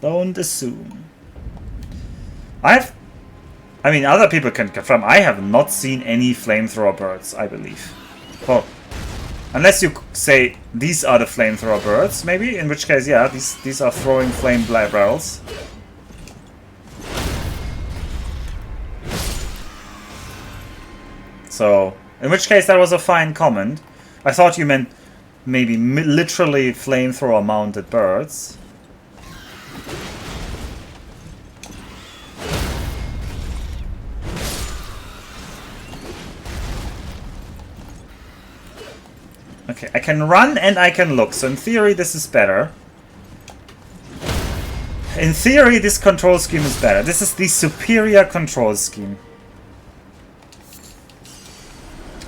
Don't assume. I mean, other people can confirm. I have not seen any flamethrower birds, I believe. Well, unless you say these are the flamethrower birds, maybe. In which case, yeah, these are throwing flame barrels. So, in which case, that was a fine comment. I thought you meant maybe literally flamethrower mounted birds. Okay, I can run and I can look, so in theory this is better. In theory this control scheme is better. This is the superior control scheme.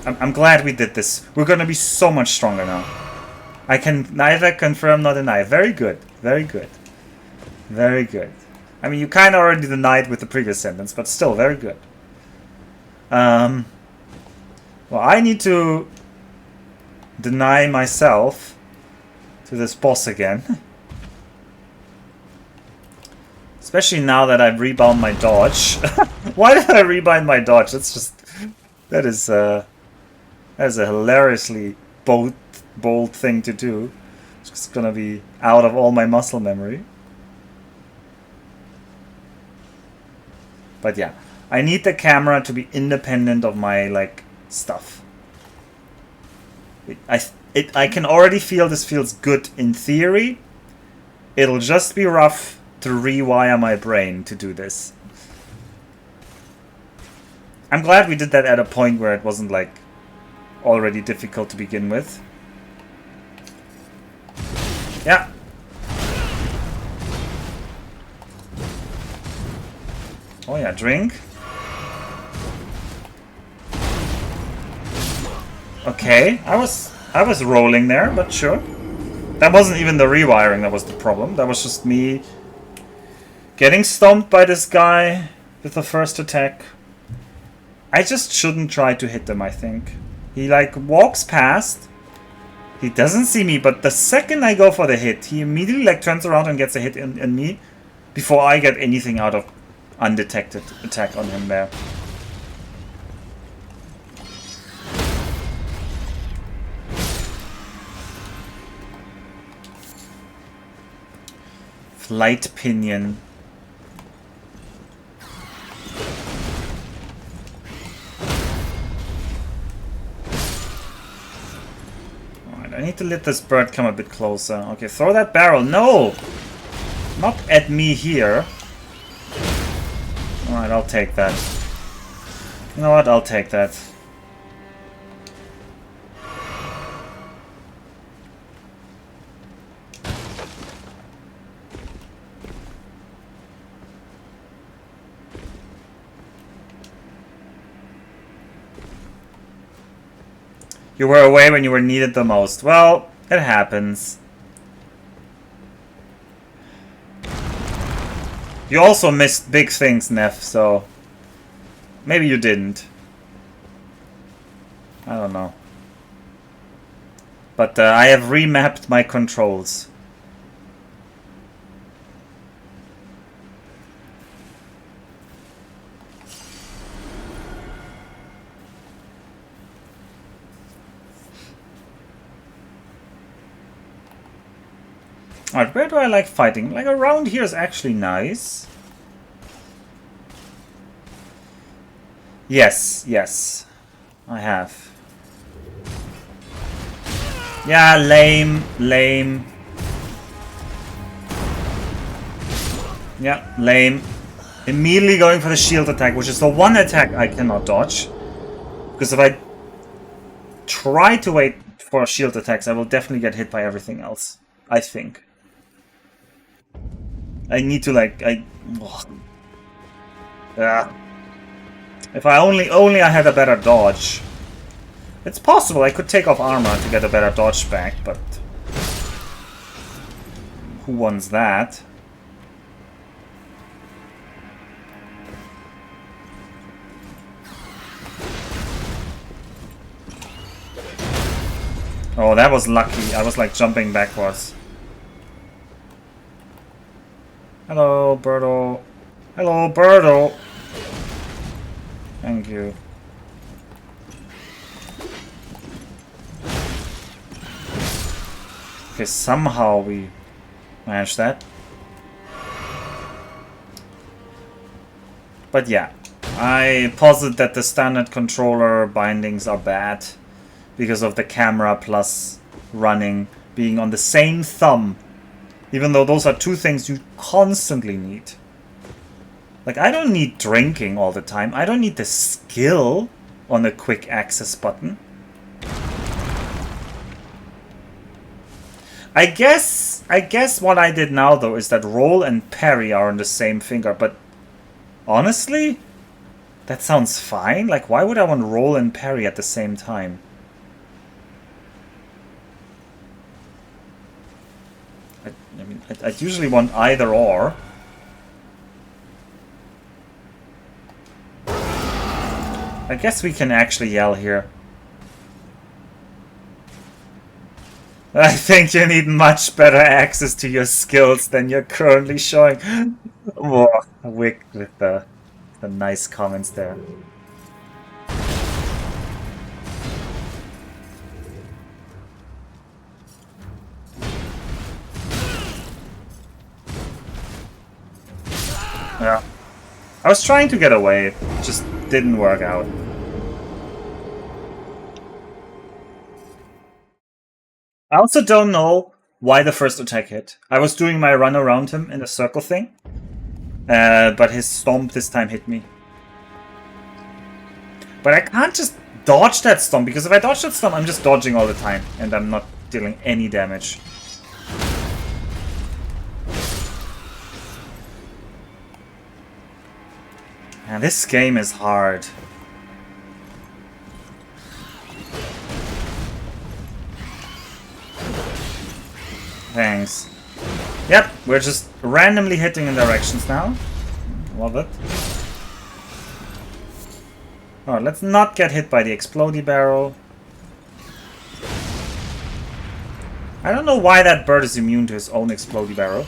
I'm glad we did this. We're gonna be so much stronger now. I can neither confirm nor deny. Very good. Very good. Very good. I mean, you kind of already denied with the previous sentence, but still very good. Well, I need to deny myself to this boss again. Especially now that I've rebound my dodge. Why did I rebind my dodge? That's just... That is a hilariously bold thing to do. It's just gonna be out of all my muscle memory. But yeah, I need the camera to be independent of my, like, stuff. I can already feel this feels good in theory. It'll just be rough to rewire my brain to do this. I'm glad we did that at a point where it wasn't, like, already difficult to begin with. Yeah. Oh yeah, drink. Okay, I was rolling there, but sure. That wasn't even the rewiring that was the problem. That was just me getting stomped by this guy with the first attack. I just shouldn't try to hit them, I think. He, like, walks past. He doesn't see me, but the second I go for the hit, he immediately, like, turns around and gets a hit in me before I get anything out of undetected attack on him there. Flight pinion. Alright, I need to let this bird come a bit closer. Okay, throw that barrel. No! Not at me here. Alright, I'll take that. You know what? I'll take that. You were away when you were needed the most. Well, it happens. You also missed big things, Neff, so... maybe you didn't. I don't know. But I have remapped my controls. Alright, where do I like fighting? Like, around here is actually nice. Yes, yes. I have. Yeah, lame, lame. Yeah, lame. Immediately going for the shield attack, which is the one attack I cannot dodge. Because if I try to wait for shield attacks, I will definitely get hit by everything else. I think. I need to if I only I had a better dodge. It's possible I could take off armor to get a better dodge back, but who wants that? Oh, that was lucky. I was like jumping backwards. Hello, Birdo. Hello, Birdo. Thank you. Okay, somehow we managed that. But yeah, I posit that the standard controller bindings are bad because of the camera plus running being on the same thumb. Even though those are two things you constantly need. Like, I don't need drinking all the time. I don't need the skill on the quick access button. I guess what I did now, though, is that roll and parry are on the same finger. But honestly, that sounds fine. Like, why would I want roll and parry at the same time? I mean, I'd usually want either or. I guess we can actually yell here. I think you need much better access to your skills than you're currently showing. Whoa, Wick with the nice comments there. Yeah. I was trying to get away, it just didn't work out. I also don't know why the first attack hit. I was doing my run around him in a circle thing, but his stomp this time hit me. But I can't just dodge that stomp, because if I dodge that stomp, I'm just dodging all the time, and I'm not dealing any damage. Man, this game is hard. Thanks. Yep, we're just randomly hitting in directions now. Love it. Alright, let's not get hit by the explodey barrel. I don't know why that bird is immune to his own explodey barrel.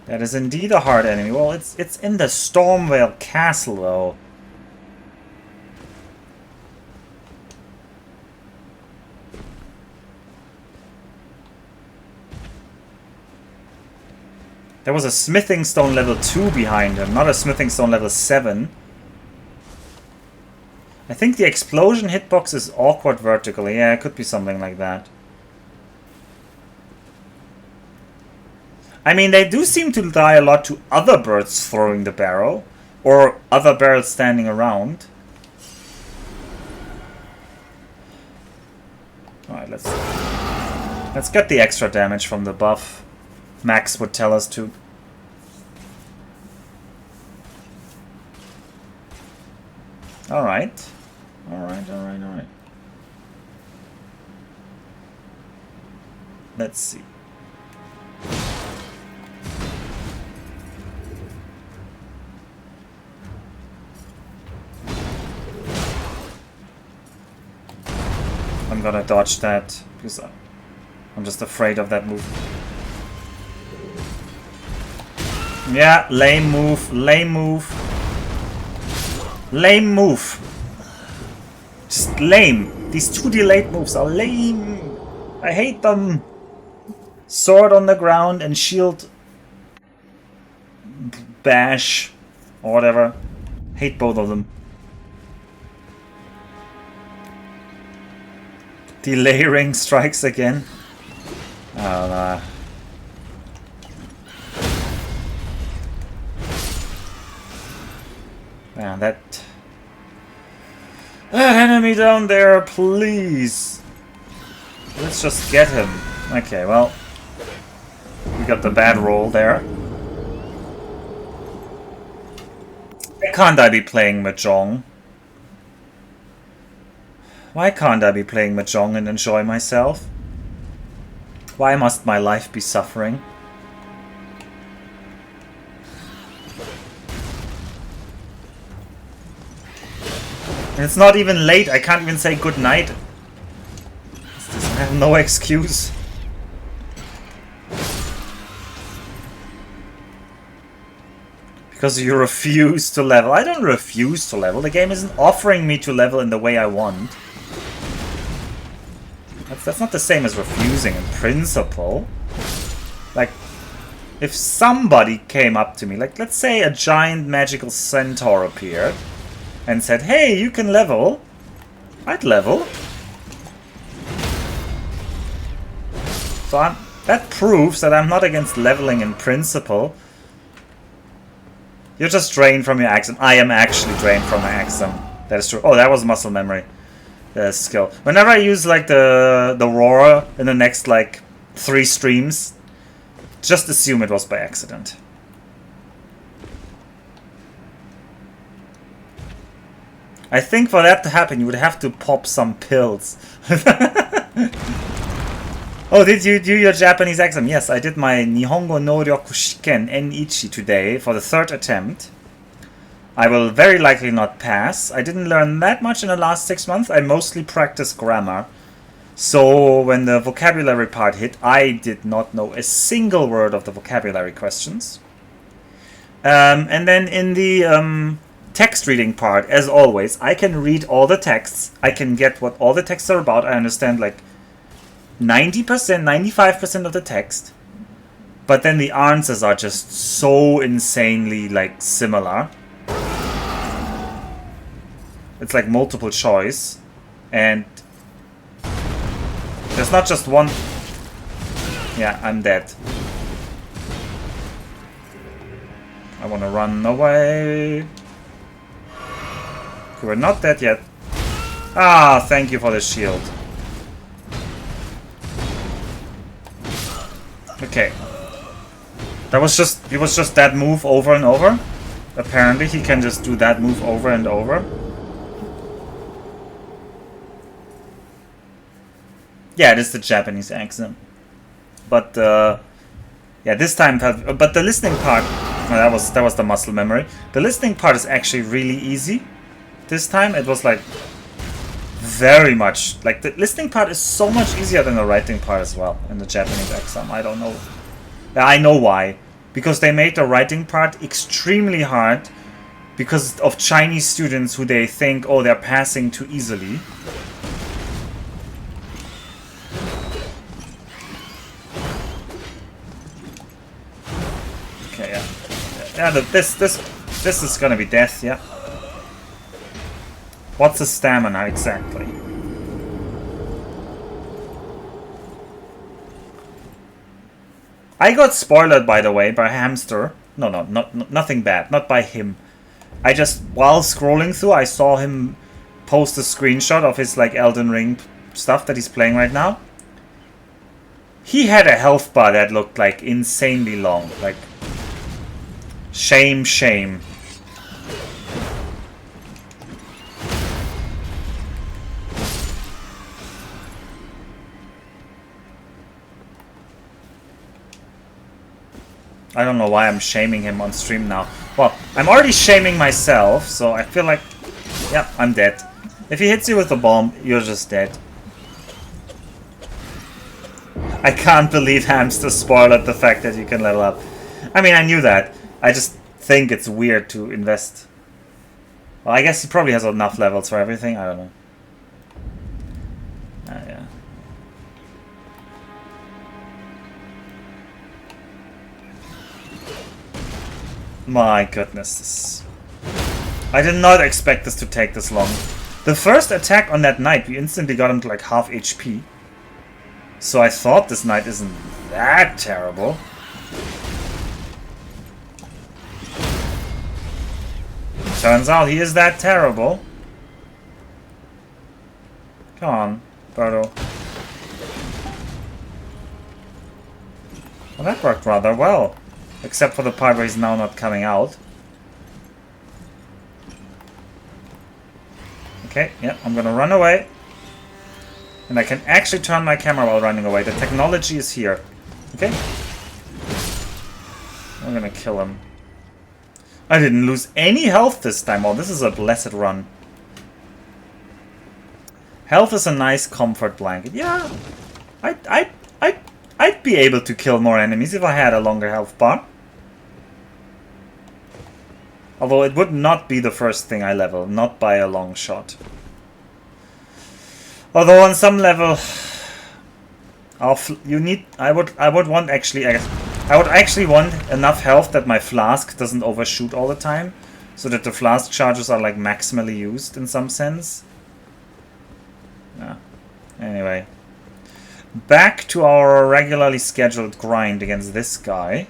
That is indeed a hard enemy. Well, it's in the Stormvale Castle, though. There was a smithing stone level 2 behind him, not a smithing stone level 7. I think the explosion hitbox is awkward vertically. Yeah, it could be something like that. I mean, they do seem to die a lot to other birds throwing the barrel. Or other barrels standing around. Alright, let's get the extra damage from the buff. Max would tell us to. Alright. Alright. Let's see. I'm gonna dodge that because I'm just afraid of that move. Yeah, lame move, lame move. Lame move. Just lame. These 2 delayed moves are lame. I hate them. Sword on the ground and shield bash or whatever. Hate both of them. Delaying strikes again. Oh no. Man, that enemy down there, please. Let's just get him. Okay, well, we got the bad roll there. Why can't I be playing Mahjong? Why can't I be playing Mahjong and enjoy myself? Why must my life be suffering? And it's not even late, I can't even say good night. I have no excuse. Because you refuse to level. I don't refuse to level, the game isn't offering me to level in the way I want. That's not the same as refusing in principle. Like, if somebody came up to me, like let's say a giant magical centaur appeared and said, hey, you can level, I'd level. So that proves that I'm not against leveling in principle. You're just drained from your Axum. I am actually drained from my Axum. That is true. Oh, that was muscle memory. Skill. Whenever I use like the roar in the next like 3 streams, just assume it was by accident. I think for that to happen, you would have to pop some pills. Oh, did you do your Japanese exam? Yes, I did my Nihongo no Ryoku Shiken Enichi today for the 3rd attempt. I will very likely not pass. I didn't learn that much in the last 6 months. I mostly practiced grammar. So when the vocabulary part hit, I did not know a single word of the vocabulary questions. And then in the text reading part, as always, I can read all the texts. I can get what all the texts are about. I understand like 90%, 95% of the text. But then the answers are just so insanely like similar. It's like multiple choice, and there's not just one. Yeah, I'm dead. I want to run away. Okay, we're not dead yet. Ah, thank you for the shield. Okay. That was just, it was just that move over and over. Apparently he can just do that move over and over. Yeah, it is the Japanese accent. But yeah, this time, but the listening part, oh, that was the muscle memory. The listening part is actually really easy. This time it was like very much, like the listening part is so much easier than the writing part as well in the Japanese exam. I don't know. I know why. Because they made the writing part extremely hard because of Chinese students who they think, oh, they're passing too easily. Yeah, this is gonna be death, yeah. What's the stamina exactly? I got spoiled, by the way, by Hamster. No, nothing bad. Not by him. I just, while scrolling through, I saw him post a screenshot of his, like, Elden Ring stuff that he's playing right now. He had a health bar that looked, like, insanely long. Like, shame, shame. I don't know why I'm shaming him on stream now. Well, I'm already shaming myself, so I feel like... Yeah, I'm dead. If he hits you with a bomb, you're just dead. I can't believe Hamster spoiled the fact that you can level up. I mean, I knew that. I just think it's weird to invest. Well, I guess he probably has enough levels for everything. I don't know. Yeah. My goodness. I did not expect this to take this long. The first attack on that knight, we instantly got him to like half HP. So I thought this knight isn't that terrible. Turns out he is that terrible. Come on, Birdo. Well, that worked rather well. Except for the part where he's now not coming out. Okay, yeah, I'm gonna run away. And I can actually turn my camera while running away. The technology is here. Okay? I'm gonna kill him. I didn't lose any health this time. Oh, this is a blessed run. Health is a nice comfort blanket. Yeah, I'd be able to kill more enemies if I had a longer health bar. Although it would not be the first thing I level, not by a long shot. Although on some level, I would want enough health that my flask doesn't overshoot all the time, so that the flask charges are like maximally used in some sense. Yeah. Anyway, back to our regularly scheduled grind against this guy.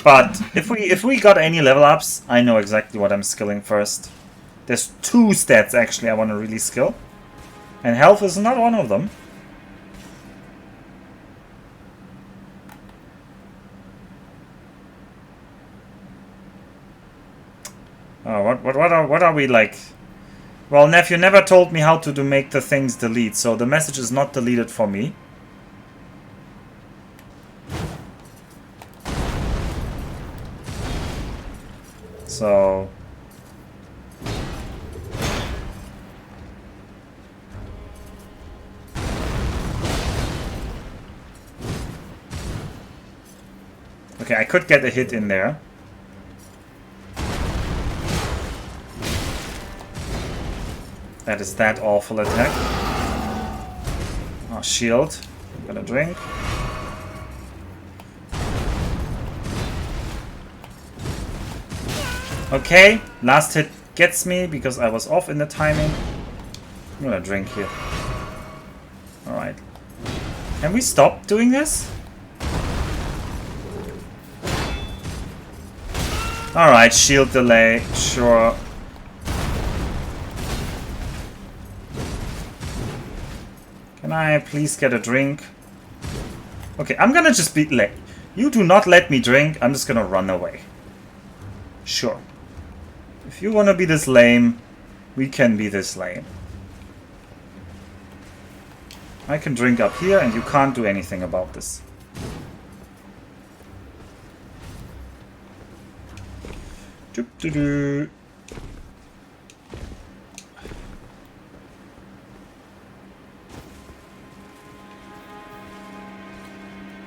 But if we got any level ups, I know exactly what I'm skilling first. There's two stats actually I want to really skill. And health is not one of them. Oh, what are we like? Well, nephew never told me how to make the things delete, so the message is not deleted for me. So okay, I could get a hit in there. That is that awful attack. Oh, shield. I'm gonna drink. Okay, last hit gets me because I was off in the timing. I'm gonna drink here. Alright. Can we stop doing this? Alright, shield delay, sure. Can I please get a drink? Okay, I'm gonna just be late. You do not let me drink, I'm just gonna run away. Sure. If you wanna be this lame, we can be this lame. I can drink up here and you can't do anything about this. Doop-doo-doo.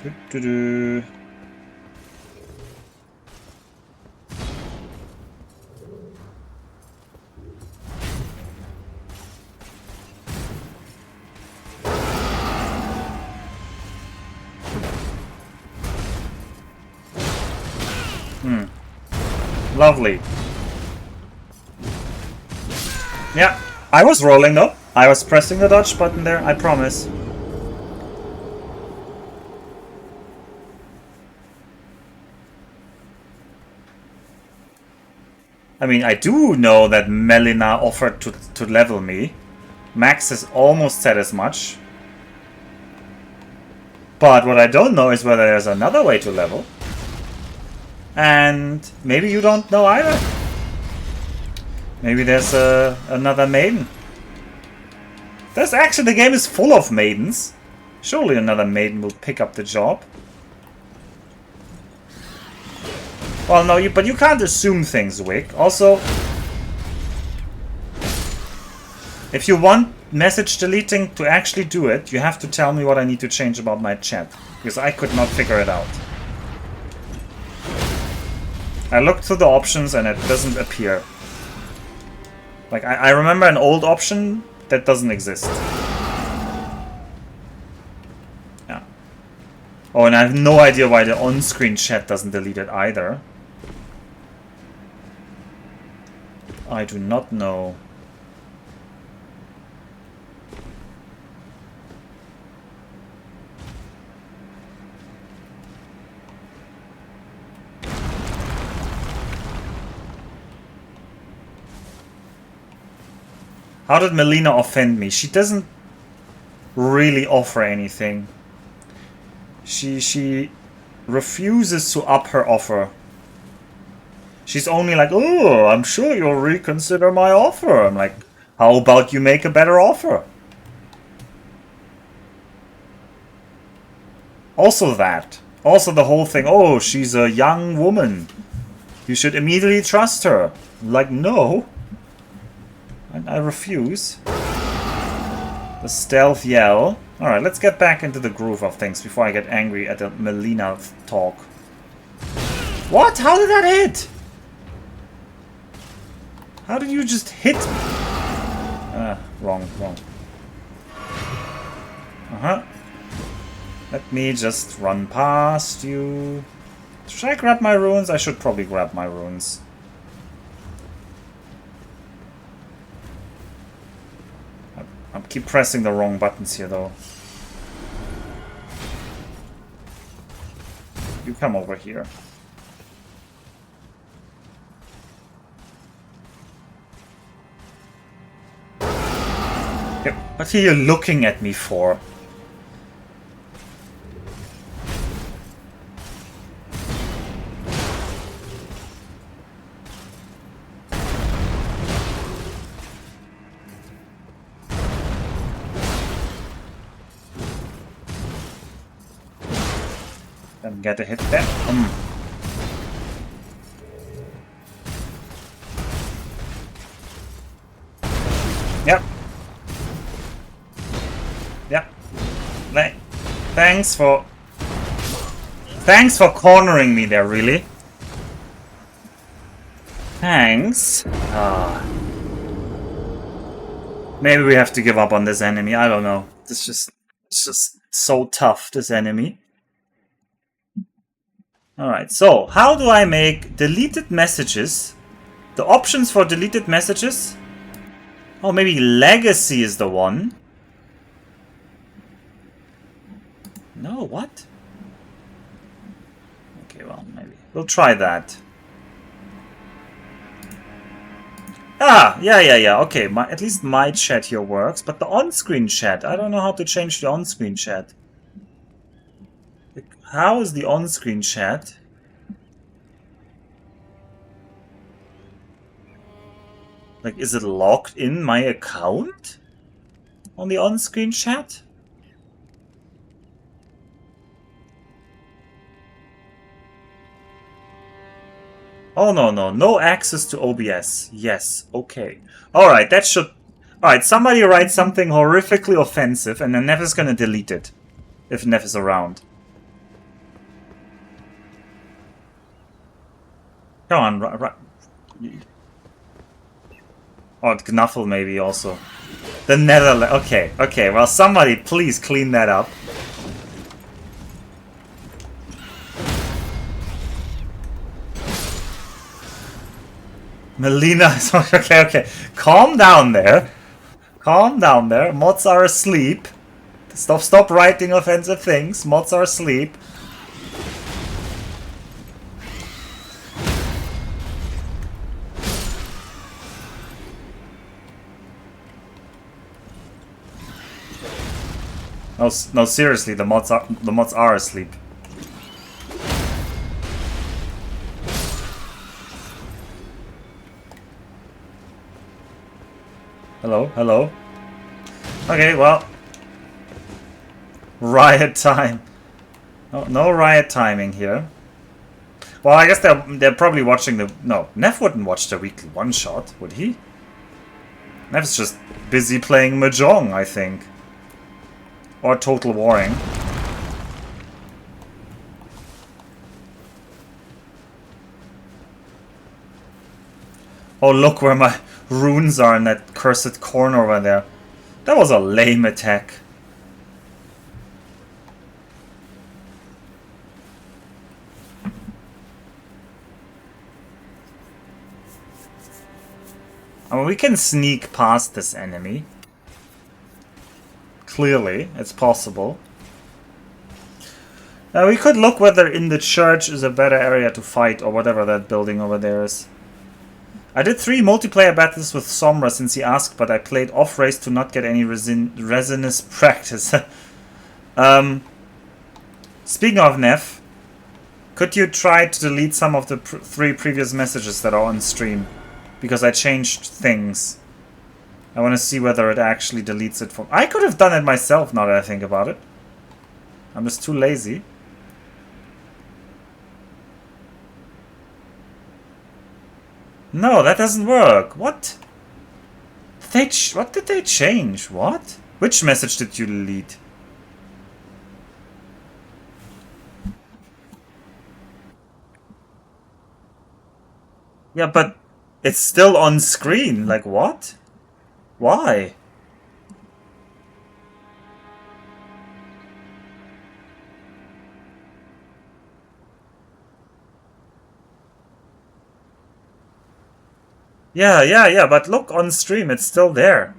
Doop-doo-doo. Lovely. Yeah, I was rolling though. I was pressing the dodge button there, I promise. I mean, I do know that Melina offered to level me. Max has almost said as much. But what I don't know is whether there's another way to level. And maybe you don't know either. Maybe there's another maiden. There's actually, the game is full of maidens. Surely another maiden will pick up the job. Well, no, but you can't assume things, Wick. Also, if you want message deleting to actually do it, you have to tell me what I need to change about my chat. Because I could not figure it out. I looked through the options and it doesn't appear. Like, I remember an old option that doesn't exist. Yeah. Oh, and I have no idea why the on-screen chat doesn't delete it either. I do not know. How did Melina offend me? She doesn't really offer anything. She refuses to up her offer. She's only like, oh, I'm sure you'll reconsider my offer. I'm like, how about you make a better offer? Also that. Also the whole thing, oh, she's a young woman. You should immediately trust her. I'm like, no. And I refuse. The stealth yell. Alright, let's get back into the groove of things before I get angry at the Melina talk. What? How did that hit? How did you just hit me? Wrong. Uh-huh. Let me just run past you. Should I grab my runes? I should probably grab my runes. I keep pressing the wrong buttons here, though. You come over here. What are you looking at me for? Didn't get a hit there. Yep. Yep. Thanks for cornering me there, really. Thanks. Maybe we have to give up on this enemy. I don't know. It's just so tough, this enemy. Alright, so how do I make deleted messages? The options for deleted messages? Oh, maybe legacy is the one. No, what? Okay, well, maybe. We'll try that. Ah, yeah. Okay, at least my chat here works. But the on-screen chat, I don't know how to change the on-screen chat. How is the on-screen chat? Like, is it logged in my account? On the on-screen chat? Oh, no access to OBS. Yes, okay. Alright, that should... Alright, somebody write something horrifically offensive and then Neff is gonna delete it. If Neff is around. Come on, right. Oh, Knuffle maybe also. The Netherlands. Okay, well somebody please clean that up. Melina. Okay. Calm down there. Calm down there. Mods are asleep. Stop writing offensive things. Mods are asleep. No, seriously, the mods are asleep. Hello. Okay, well, riot time. No riot timing here. Well, I guess they're probably watching the... No, Neff wouldn't watch the weekly one-shot, would he? Neff's just busy playing Mahjong, I think. Or Total Warring. Oh, look where my runes are in that cursed corner over there. That was a lame attack. I mean, we can sneak past this enemy. Clearly, it's possible. We could look whether in the church is a better area to fight, or whatever that building over there is. I did 3 multiplayer battles with Sombra since he asked, but I played off-race to not get any resinous practice. Speaking of Neff, could you try to delete some of the 3 previous messages that are on stream? Because I changed things. I want to see whether it actually deletes it from... I could have done it myself now that I think about it. I'm just too lazy. No, that doesn't work. What? What did they change? What? Which message did you delete? Yeah, but it's still on screen. Like, what? Why? Yeah, but look on stream, it's still there.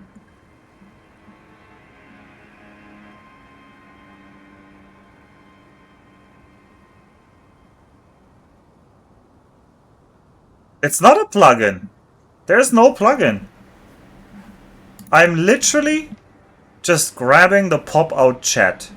It's not a plugin. There's no plugin. I'm literally just grabbing the pop-out chat.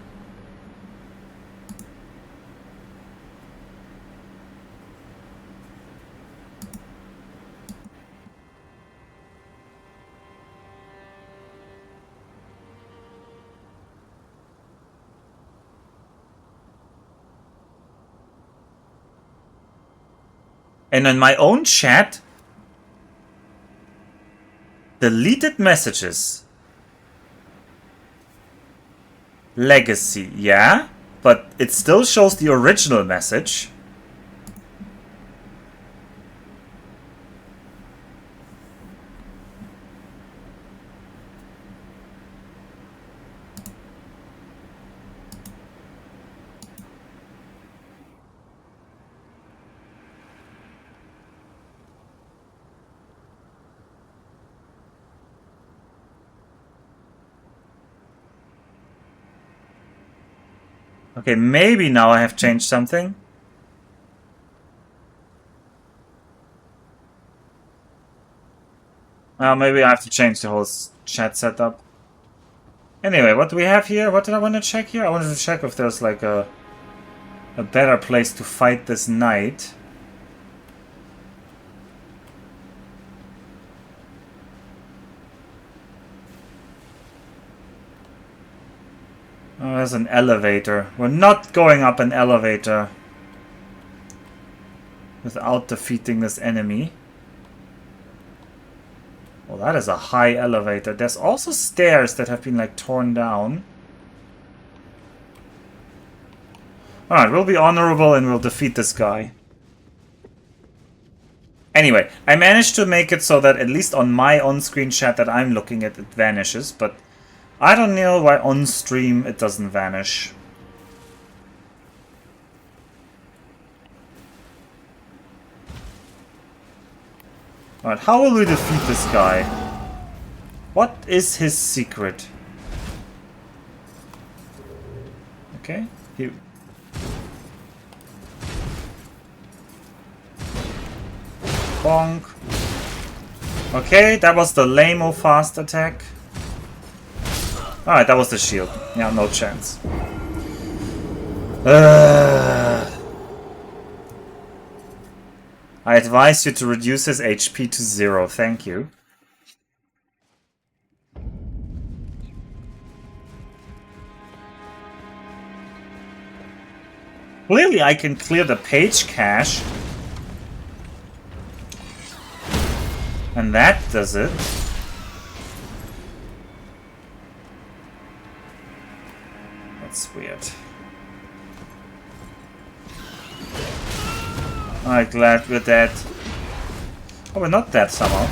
And in my own chat, deleted messages. Legacy, yeah, but it still shows the original message. Okay, maybe now I have changed something. Maybe I have to change the whole chat setup. Anyway, what do we have here? What did I want to check here? I wanted to check if there's like a better place to fight this knight. Oh, there's an elevator. We're not going up an elevator without defeating this enemy. Well, that is a high elevator. There's also stairs that have been like torn down. Alright, we'll be honorable and we'll defeat this guy. Anyway, I managed to make it so that at least on my on-screen chat that I'm looking at, it vanishes, but I don't know why on stream it doesn't vanish. Alright, how will we defeat this guy? What is his secret? Okay, bonk. Okay, that was the lame-o fast attack. Alright, that was the shield. Yeah, no chance. I advise you to reduce his HP to 0, thank you. Clearly I can clear the page cache. And that does it. That's weird. Alright, glad we're dead. Oh, we're not dead somehow.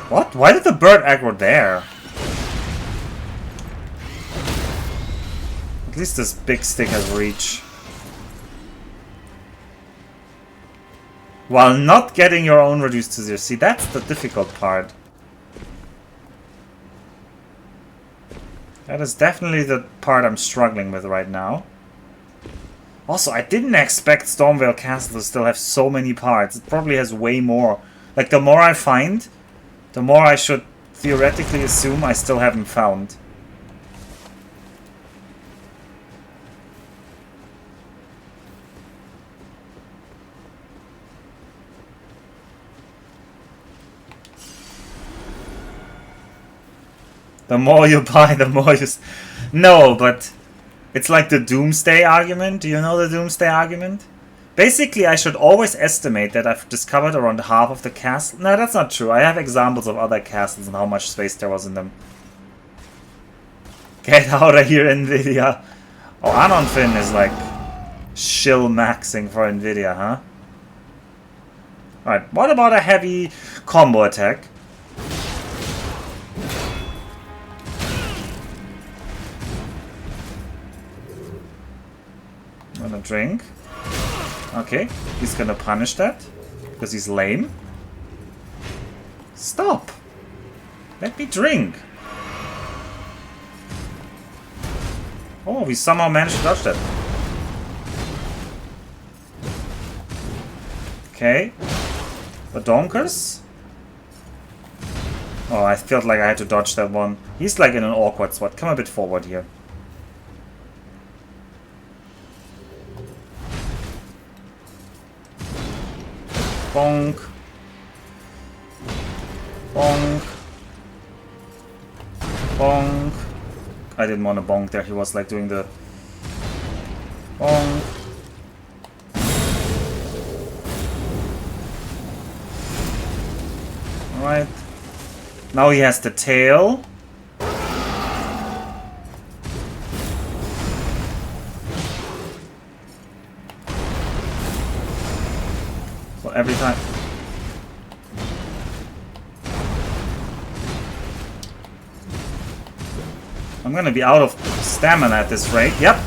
What? Why did the bird aggro there? At least this big stick has reach. While not getting your own reduced to 0. See, that's the difficult part. That is definitely the part I'm struggling with right now. Also, I didn't expect Stormvale Castle to still have so many parts. It probably has way more. Like, the more I find, the more I should theoretically assume I still haven't found. The more you buy, the more you... No, but it's like the doomsday argument. Do you know the doomsday argument? Basically, I should always estimate that I've discovered around half of the castle. No, that's not true. I have examples of other castles and how much space there was in them. Get out of here, Nvidia. Oh, Anon Finn is like shill maxing for Nvidia, huh? Alright, what about a heavy combo attack? I'm gonna drink. Okay, he's gonna punish that because he's lame. Stop! Let me drink. Oh, we somehow managed to dodge that. Okay. The Donkers? Oh, I felt like I had to dodge that one. He's like in an awkward spot. Come a bit forward here. Bonk. Bonk. Bonk. I didn't want to bonk there. He was like doing the bonk. Alright. Now he has the tail. So every time. I'm gonna be out of stamina at this rate. Yep.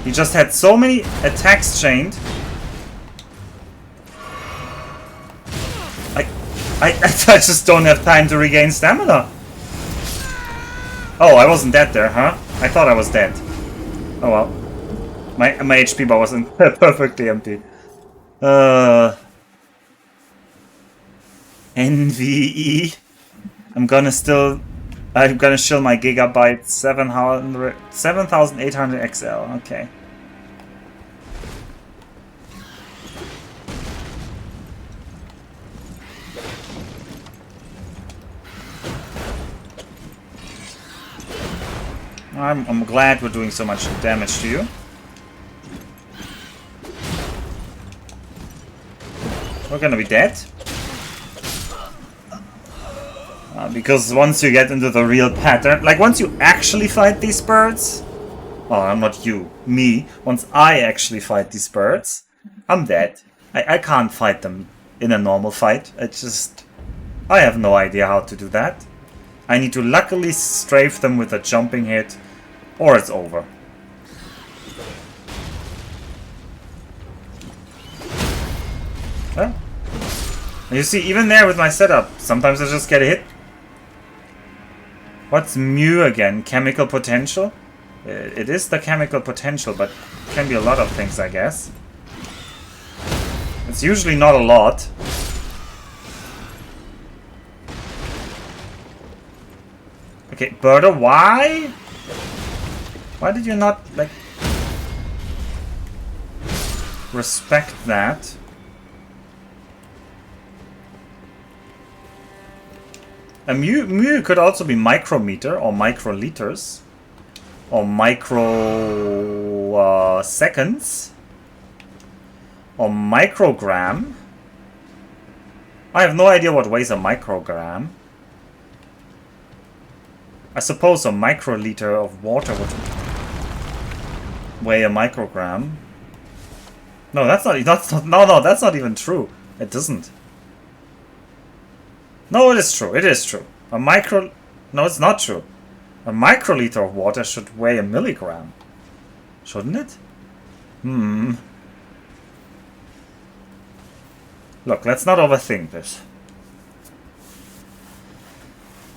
He just had so many attacks chained. I just don't have time to regain stamina. Oh, I wasn't dead there, huh? I thought I was dead. Oh well. My HP bar wasn't perfectly empty. NVE. I'm gonna shill my gigabyte 7800 XL. Okay. I'm glad we're doing so much damage to you. We're gonna be dead. Because once you get into the real pattern, like once you actually fight these birds, oh, not you, me, once I actually fight these birds, I'm dead. I can't fight them in a normal fight. I have no idea how to do that. I need to luckily strafe them with a jumping hit, or it's over. You see, even there with my setup, sometimes I just get a hit. What's mu again? Chemical potential? It is the chemical potential, but it can be a lot of things, I guess. It's usually not a lot. Okay, Birdo, why? Why did you not, like, respect that? A mu could also be micrometer or microliters or micro seconds or microgram. I have no idea what weighs a microgram. I suppose a microliter of water would weigh a microgram. No, that's not even true. It doesn't. No, it is true. It is true. No, it's not true. A microliter of water should weigh a milligram. Shouldn't it? Look, let's not overthink this.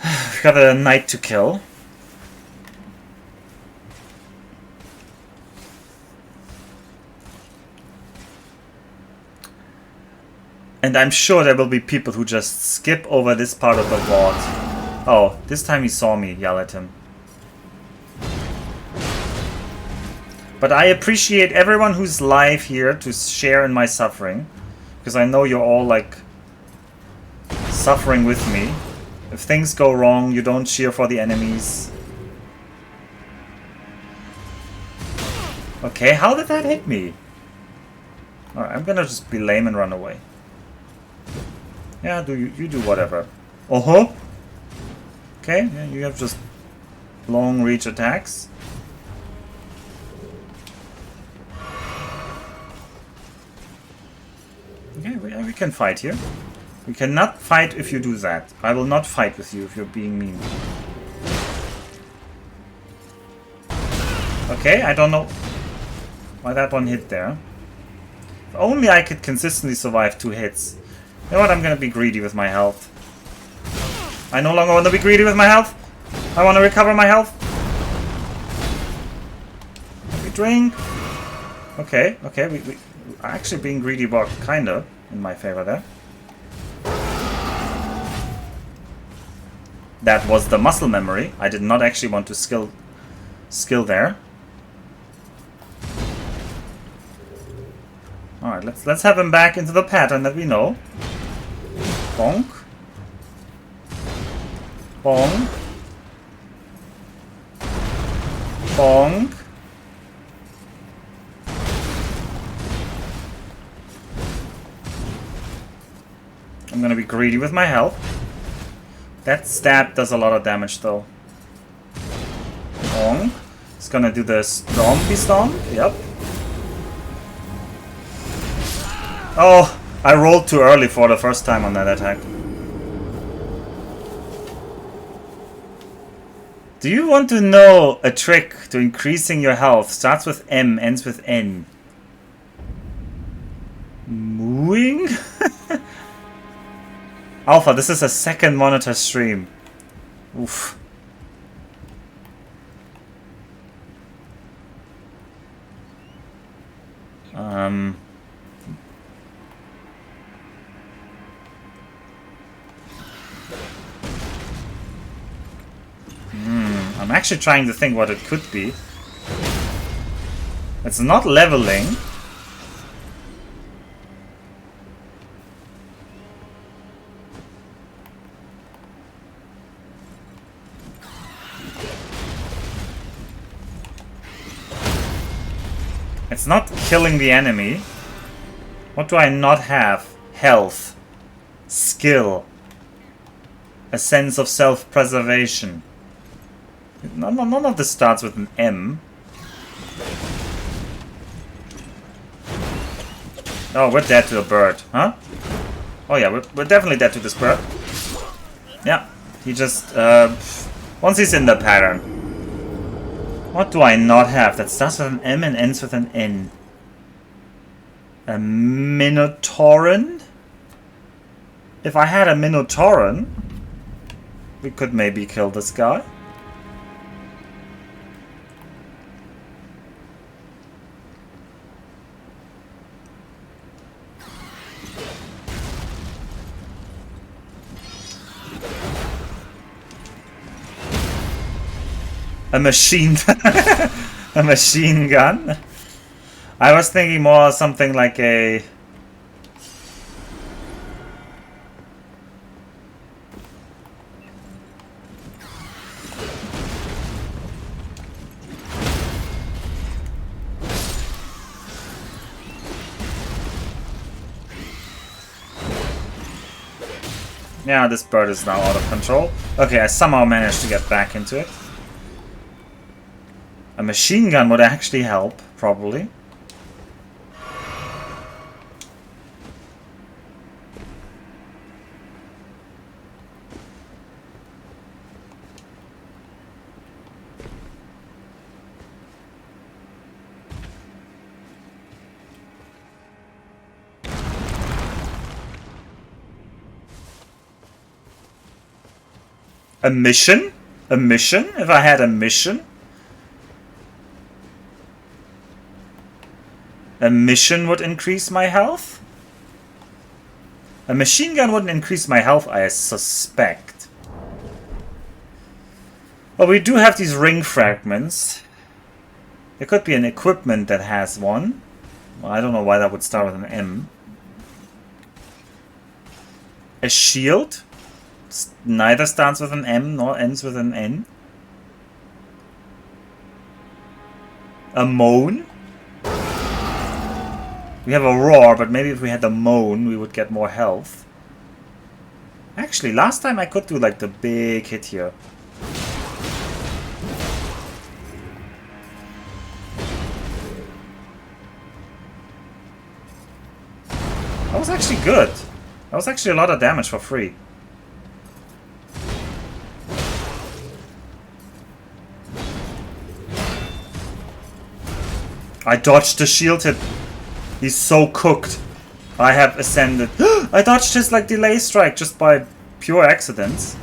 We've got a knight to kill. And I'm sure there will be people who just skip over this part of the vault. Oh, this time he saw me yell at him. But I appreciate everyone who's live here to share in my suffering. Because I know you're all, like, suffering with me. If things go wrong, you don't cheer for the enemies. Okay, how did that hit me? Alright, I'm gonna just be lame and run away. Yeah, you do whatever. Oh-ho! Okay, yeah, you have just long reach attacks. Okay, we can fight here. We cannot fight if you do that. I will not fight with you if you're being mean. Okay, I don't know why that one hit there. If only I could consistently survive 2 hits. You know what? I'm gonna be greedy with my health. I no longer want to be greedy with my health. I want to recover my health. We drink. Okay, okay. We actually being greedy worked kinda in my favor there. That was the muscle memory. I did not actually want to skill there. Alright, let's have him back into the pattern that we know. Bonk. Bonk. Bonk. I'm gonna be greedy with my health. That stab does a lot of damage though. Bonk. It's gonna do the stompy stomp. Yep. Oh, I rolled too early for the first time on that attack. Do you want to know a trick to increasing your health? Starts with M, ends with N. Mooing? Alpha, this is a second monitor stream. Oof. I'm actually trying to think what it could be. It's not leveling. It's not killing the enemy. What do I not have? Health. Skill. A sense of self-preservation. None of this starts with an M. Oh, we're dead to a bird, huh? Oh yeah, we're definitely dead to this bird. Yeah, he just, once he's in the pattern. What do I not have that starts with an M and ends with an N? A Minotauran? If I had a Minotauran, we could maybe kill this guy. A machine a machine gun? I was thinking more something like a... Yeah, this bird is now out of control. Okay, I somehow managed to get back into it. A machine gun would actually help, probably. A mission? A mission? If I had a mission? A mission would increase my health? A machine gun wouldn't increase my health, I suspect. Well, we do have these ring fragments. There could be an equipment that has one. Well, I don't know why that would start with an M. A shield? Neither starts with an M nor ends with an N. A moan? We have a roar, but maybe if we had the moan, we would get more health. Actually, last time I could do like the big hit here. That was actually good. That was actually a lot of damage for free. I dodged the shield hit. He's so cooked. I have ascended. I dodged his like delay strike just by pure accidents.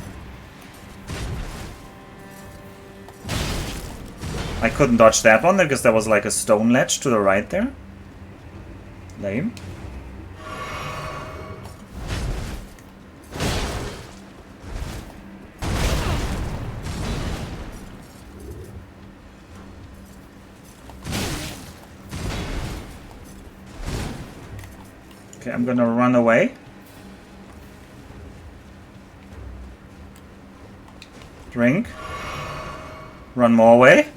I couldn't dodge that one because there was like a stone ledge to the right there. Lame. Okay, I'm gonna run away. Drink. Run more away.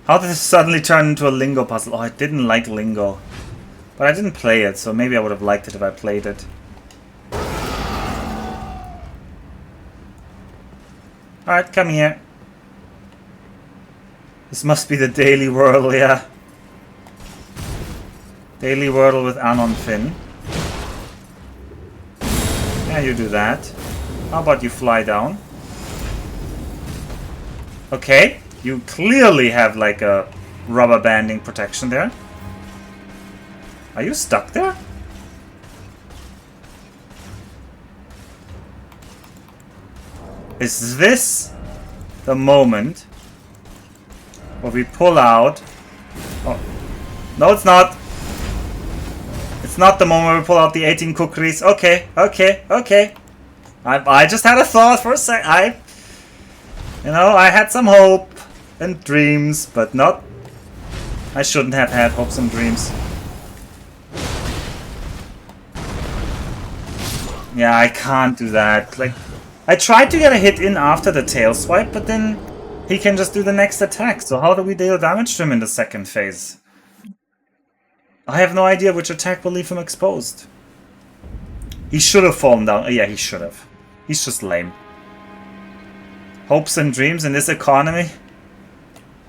How did this suddenly turn into a lingo puzzle? Oh, I didn't like lingo. But I didn't play it, so maybe I would have liked it if I played it. Alright, come here. This must be the Daily Whirl, yeah. Daily Wordle with Anon Finn. Yeah, you do that. How about you fly down? Okay, you clearly have like a rubber banding protection there. Are you stuck there? Is this the moment where we pull out? Oh, no, it's not. It's not the moment we pull out the 18 kukris. Okay, okay, okay. I just had a thought for a sec. You know, I had some hope and dreams, but not... I shouldn't have had hopes and dreams. Yeah, I can't do that. Like, I tried to get a hit in after the tail swipe, but then he can just do the next attack. So how do we deal damage to him in the second phase? I have no idea which attack will leave him exposed. He should have fallen down. Yeah, he should have. He's just lame. Hopes and dreams in this economy?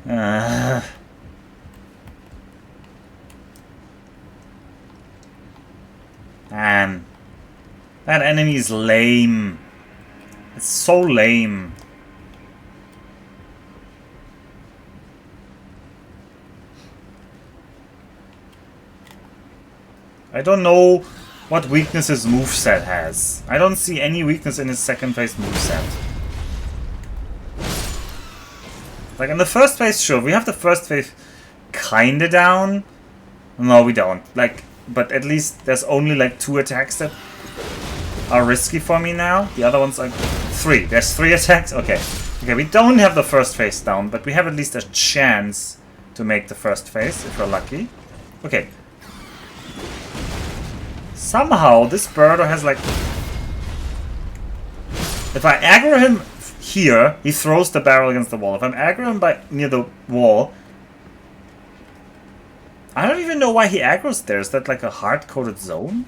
Man. That enemy is lame. It's so lame. I don't know what weakness his moveset has. I don't see any weakness in his second phase moveset. Like in the first phase, sure, we have the first phase kinda down. No, we don't. Like, but at least there's only like 2 attacks that are risky for me now. The other ones are 3. There's 3 attacks? Okay. Okay, we don't have the first phase down, but we have at least a chance to make the first phase, if we're lucky. Okay. Somehow, this birdo has like... If I aggro him here, he throws the barrel against the wall. If I'm aggro him near the wall... I don't even know why he aggroes there. Is that like a hard-coded zone?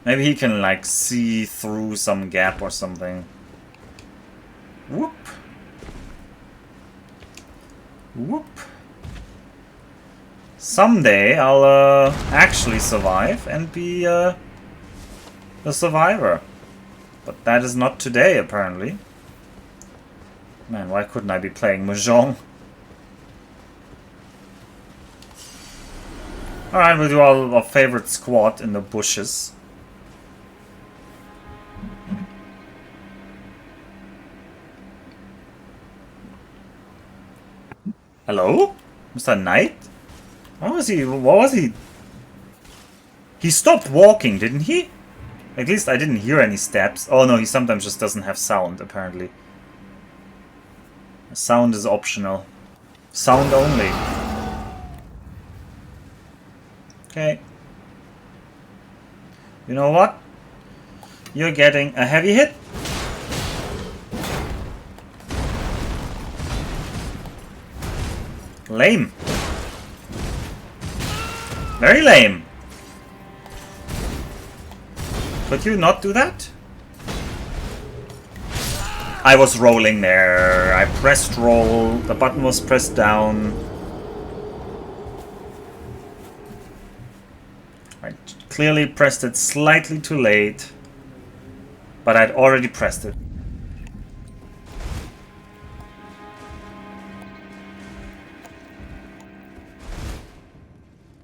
Maybe he can like see through some gap or something. Whoop. Whoop. Someday I'll actually survive and be a survivor. But that is not today, apparently. Man, why couldn't I be playing Mahjong? Alright, we'll do our favorite squad in the bushes. Hello? Mr. Knight? What was he? He stopped walking, didn't he? At least I didn't hear any steps. Oh no, he sometimes just doesn't have sound, apparently. Sound is optional. Sound only. Okay. You know what? You're getting a heavy hit. Lame. Very lame. Could you not do that? I was rolling there. I pressed roll. The button was pressed down. I clearly pressed it slightly too late. But I'd already pressed it.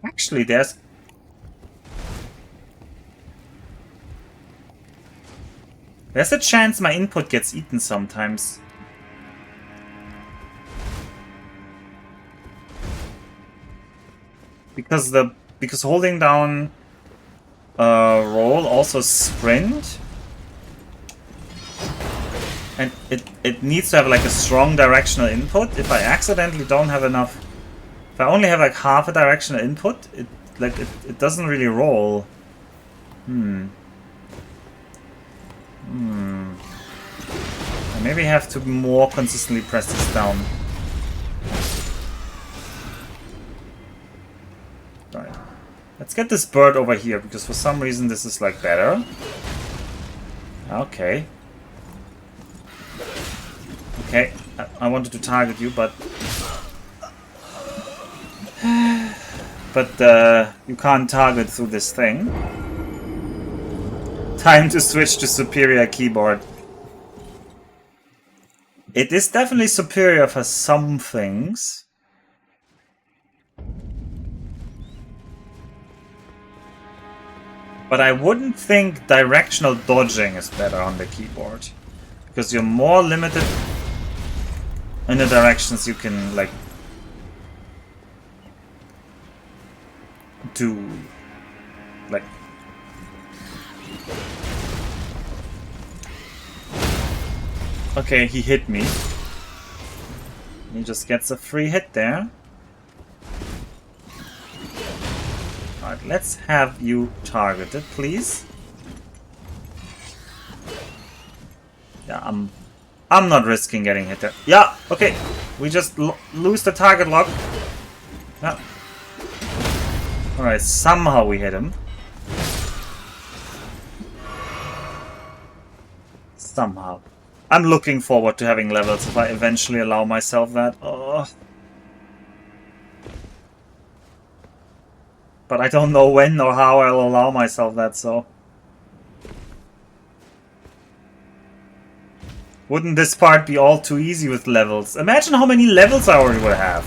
Actually, there's a chance my input gets eaten sometimes. Because holding down roll also sprint. And it needs to have like a strong directional input. If I accidentally don't have enough, if I only have like half a directional input, it doesn't really roll. I maybe have to more consistently press this down. Right. Let's get this bird over here, because for some reason this is like better. Okay. Okay, I wanted to target you, but... But you can't target through this thing. Time to switch to superior keyboard. It is definitely superior for some things. But I wouldn't think directional dodging is better on the keyboard. Because you're more limited in the directions you can, like, do. Like... Okay, he hit me. He just gets a free hit there. Alright, let's have you targeted, please. Yeah, I'm not risking getting hit there. Yeah, okay. We just lose the target lock. Yeah. Alright, somehow we hit him. Somehow. I'm looking forward to having levels if I eventually allow myself that. Oh. But I don't know when or how I'll allow myself that, so... Wouldn't this part be all too easy with levels? Imagine how many levels I already would have.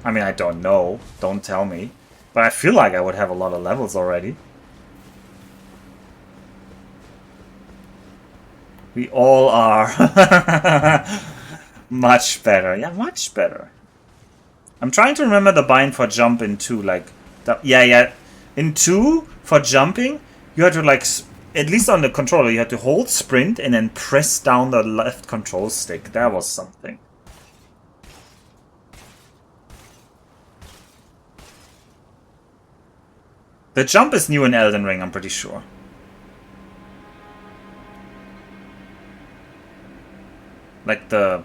I mean, I don't know. Don't tell me. But I feel like I would have a lot of levels already. We all are. Much better. Yeah, much better. I'm trying to remember the bind for jump in 2. Like, yeah. In 2, for jumping, you had to, like, at least on the controller, you had to hold sprint and then press down the left control stick. That was something. The jump is new in Elden Ring, I'm pretty sure. Like the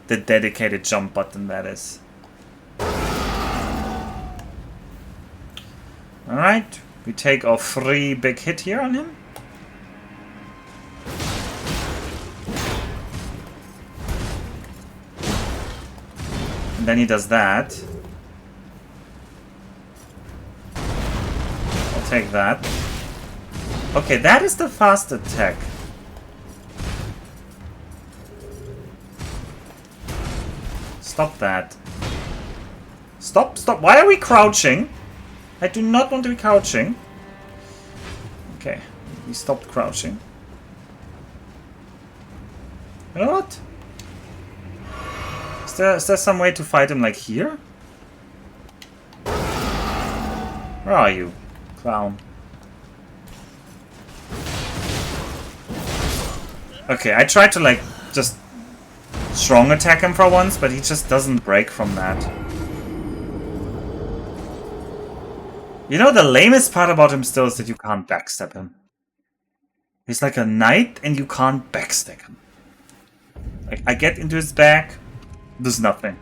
dedicated jump button, that is. Alright, we take our free big hit here on him. And then he does that. I'll take that. Okay, that is the fast attack. Stop that. Stop. Why are we crouching? I do not want to be crouching. Okay, we stopped crouching. You know what? Is there some way to fight him like here? Where are you, clown? Okay, I tried to like just strong attack him for once, but he just doesn't break from that. You know, the lamest part about him still is that you can't backstab him. He's like a knight and you can't backstab him. Like, I get into his back, does nothing.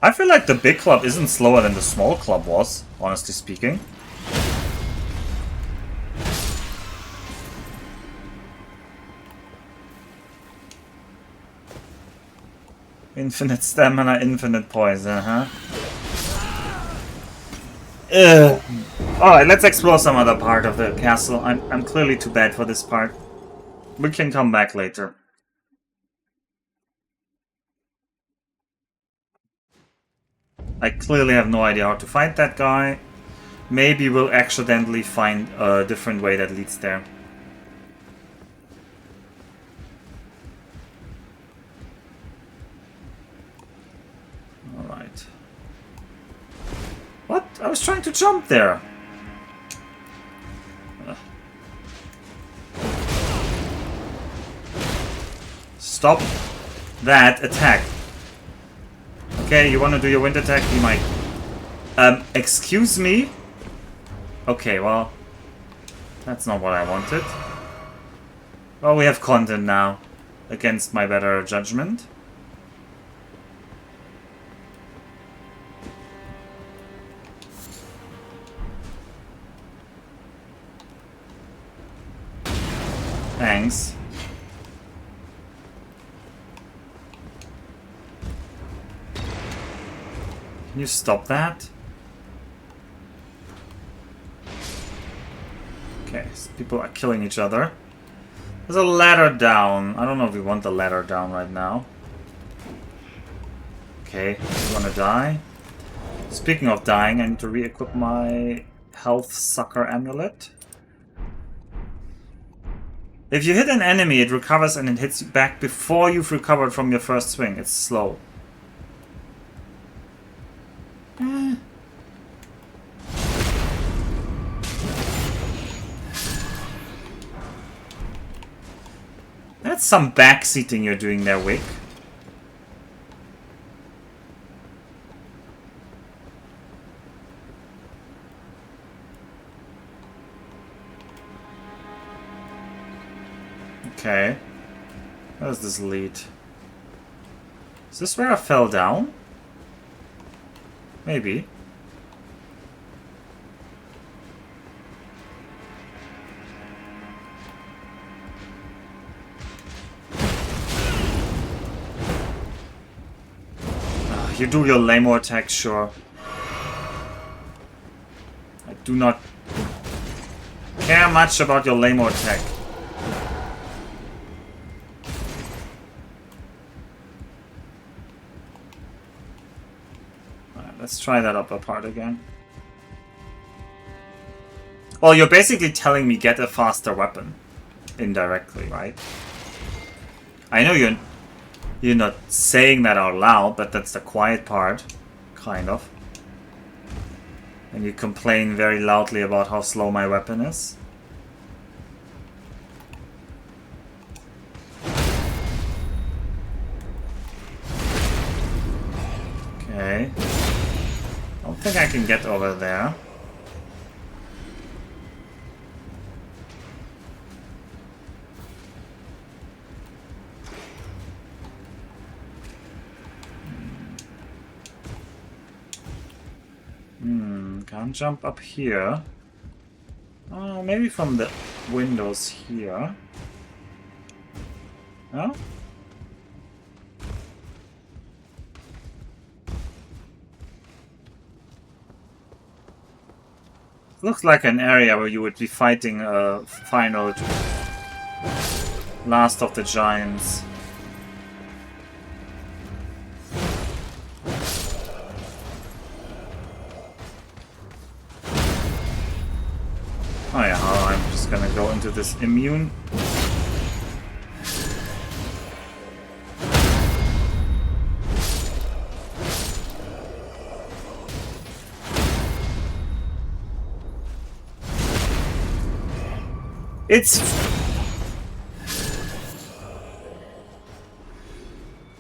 I feel like the big club isn't slower than the small club was, honestly speaking. Infinite stamina, infinite poison, huh? Alright, let's explore some other part of the castle. I'm clearly too bad for this part. We can come back later. I clearly have no idea how to fight that guy. Maybe we'll accidentally find a different way that leads there. Alright. What? I was trying to jump there. Stop that attack. Okay, you want to do your wind attack? You might. Excuse me? Okay, well, that's not what I wanted. Well, we have content now, against my better judgment. Thanks. Can you stop that? Okay, so people are killing each other. There's a ladder down. I don't know if we want the ladder down right now. Okay, you wanna die? Speaking of dying, I need to re-equip my health sucker amulet. If you hit an enemy, it recovers and it hits you back before you've recovered from your first swing. It's slow. That's some backseating you're doing there, Wick. Okay. Where does this lead? Is this where I fell down? Maybe. You do your lame attack, sure. I do not care much about your lame attack. let's try that upper part again. Well, you're basically telling me get a faster weapon. Indirectly, right? I know you're not saying that out loud, but that's the quiet part. Kind of. And you complain very loudly about how slow my weapon is. Okay. I don't think I can get over there. Can't jump up here. Maybe from the windows here. No? Looks like an area where you would be fighting a final last of the giants. Oh yeah, I'm just gonna go into this immune.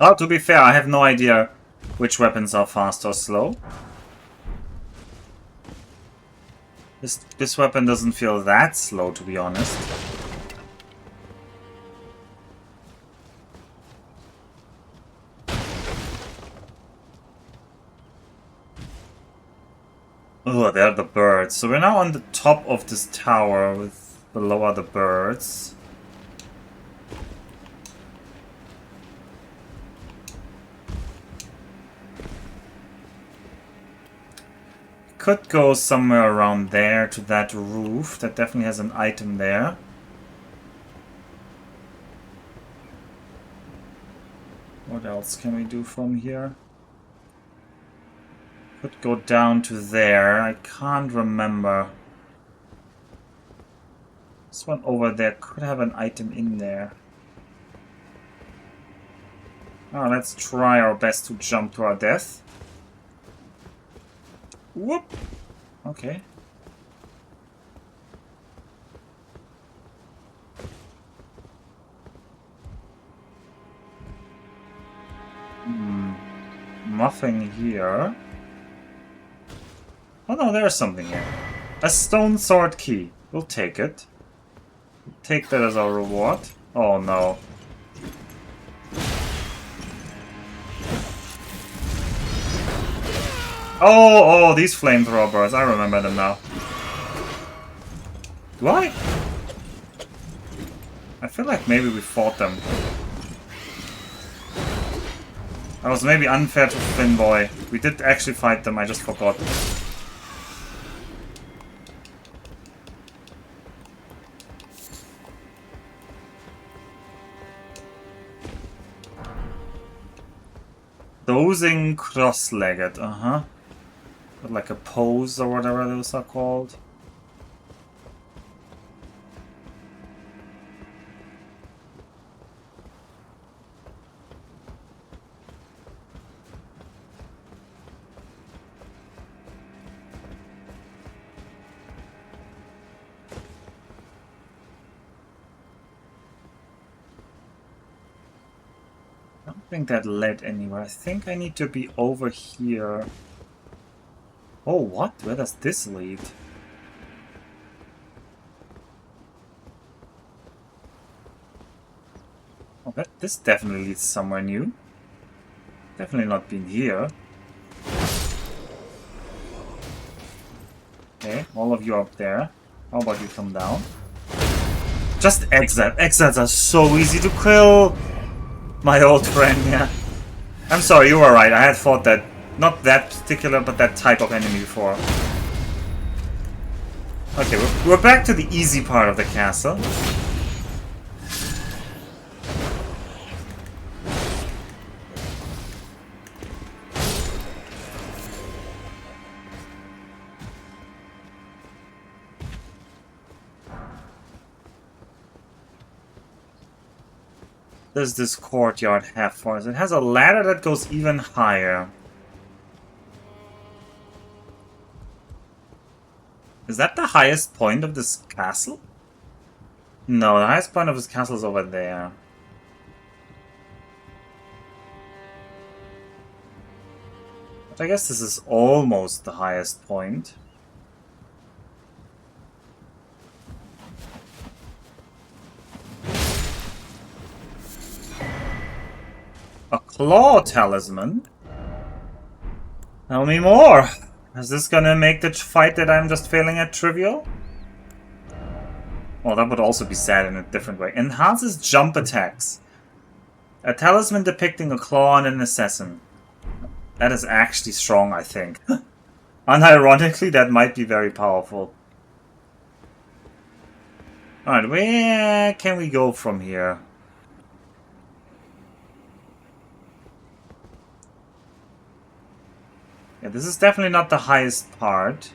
Oh, to be fair, I have no idea which weapons are fast or slow. This weapon doesn't feel that slow, to be honest. Oh, there are the birds. So we're now on the top of this tower with below are the birds. Could go somewhere around there to that roof. That definitely has an item there. What else can we do from here? Could go down to there. I can't remember. This one over there could have an item in there. Oh, let's try our best to jump to our death. Whoop! Okay. Nothing here. Oh no, there's something here. A stone sword key. We'll take it. We'll take that as our reward. Oh no. Oh, these flamethrowers. I remember them now. Do I? I feel like maybe we fought them. That was maybe unfair to Finboy. We did actually fight them, I just forgot. Dozing cross-legged, like a pose or whatever those are called. I don't think that led anywhere. I think I need to be over here. Oh, what? Where does this lead? Oh, this definitely leads somewhere new. Definitely not been here. Okay, all of you up there. How about you come down? Just exit. Exits are so easy to kill! My old friend, yeah. I'm sorry, you were right. I had fought that. Not that particular, but that type of enemy before. Okay, we're back to the easy part of the castle. does this courtyard have for us? It has a ladder that goes even higher. Is that the highest point of this castle? No, the highest point of this castle is over there. But I guess this is almost the highest point. A claw talisman? Tell me more! Is this gonna make the fight that I'm just failing at trivial? Well, that would also be sad in a different way. Enhances jump attacks. A talisman depicting a claw and an assassin. That is actually strong, I think. Unironically, that might be very powerful. Alright, where can we go from here? Yeah, this is definitely not the highest part.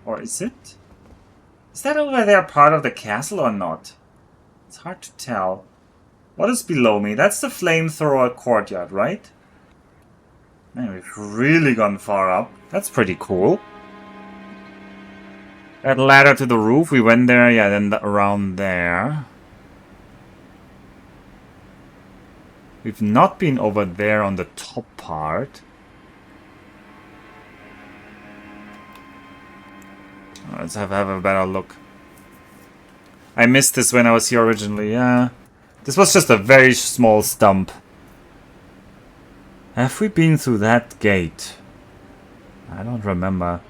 Or is it? Is that over there part of the castle or not? It's hard to tell. What is below me? That's the flamethrower courtyard, right? Man, we've really gone far up. That's pretty cool. That ladder to the roof, we went there, yeah, then around there. We've not been over there on the top part. Let's have a better look. I missed this when I was here originally, yeah. This was just a very small stump. Have we been through that gate? I don't remember.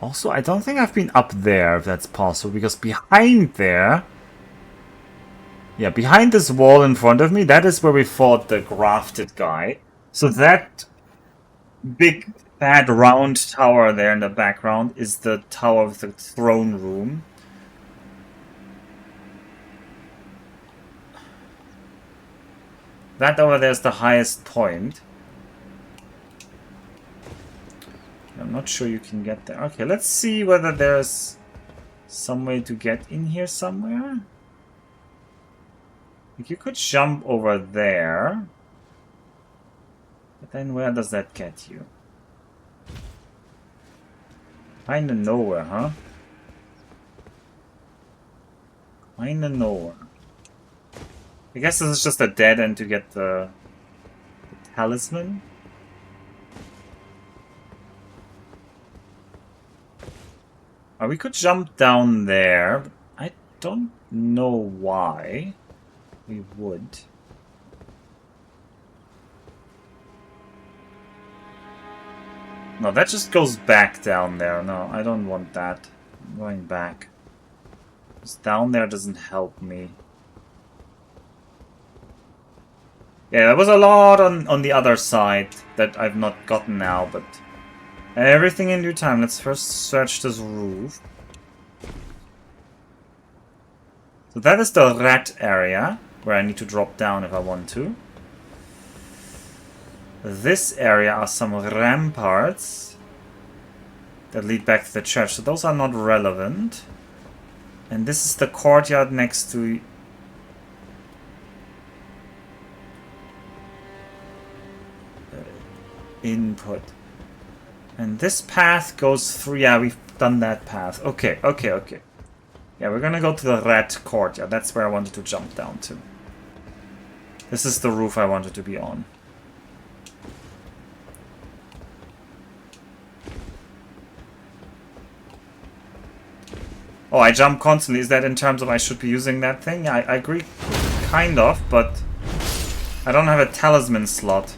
Also, I don't think I've been up there, if that's possible, because behind there... Yeah, behind this wall in front of me, that is where we fought the grafted guy. So that big, fat, round tower there in the background is the tower of the throne room. That over there is the highest point. I'm not sure you can get there. Okay, let's see whether there's some way to get in here somewhere. Like you could jump over there. But then where does that get you? Kinda nowhere, huh? Kinda nowhere. I guess this is just a dead end to get the talisman. We could jump down there, but I don't know why we would. No, that just goes back down there. No, I don't want that. I'm going back. Just down there doesn't help me. Yeah, there was a lot on the other side that I've not gotten now, but everything in due time. Let's first search this roof. So that is the rat area, where I need to drop down if I want to. This area are some ramparts that lead back to the church, so those are not relevant. And this is the courtyard next to... input. And this path goes through... Yeah, we've done that path. Okay. Yeah, we're gonna go to the rat courtyard. That's where I wanted to jump down to. This is the roof I wanted to be on. Oh, I jump constantly. Is that in terms of I should be using that thing? Yeah, I agree. Kind of, but I don't have a talisman slot.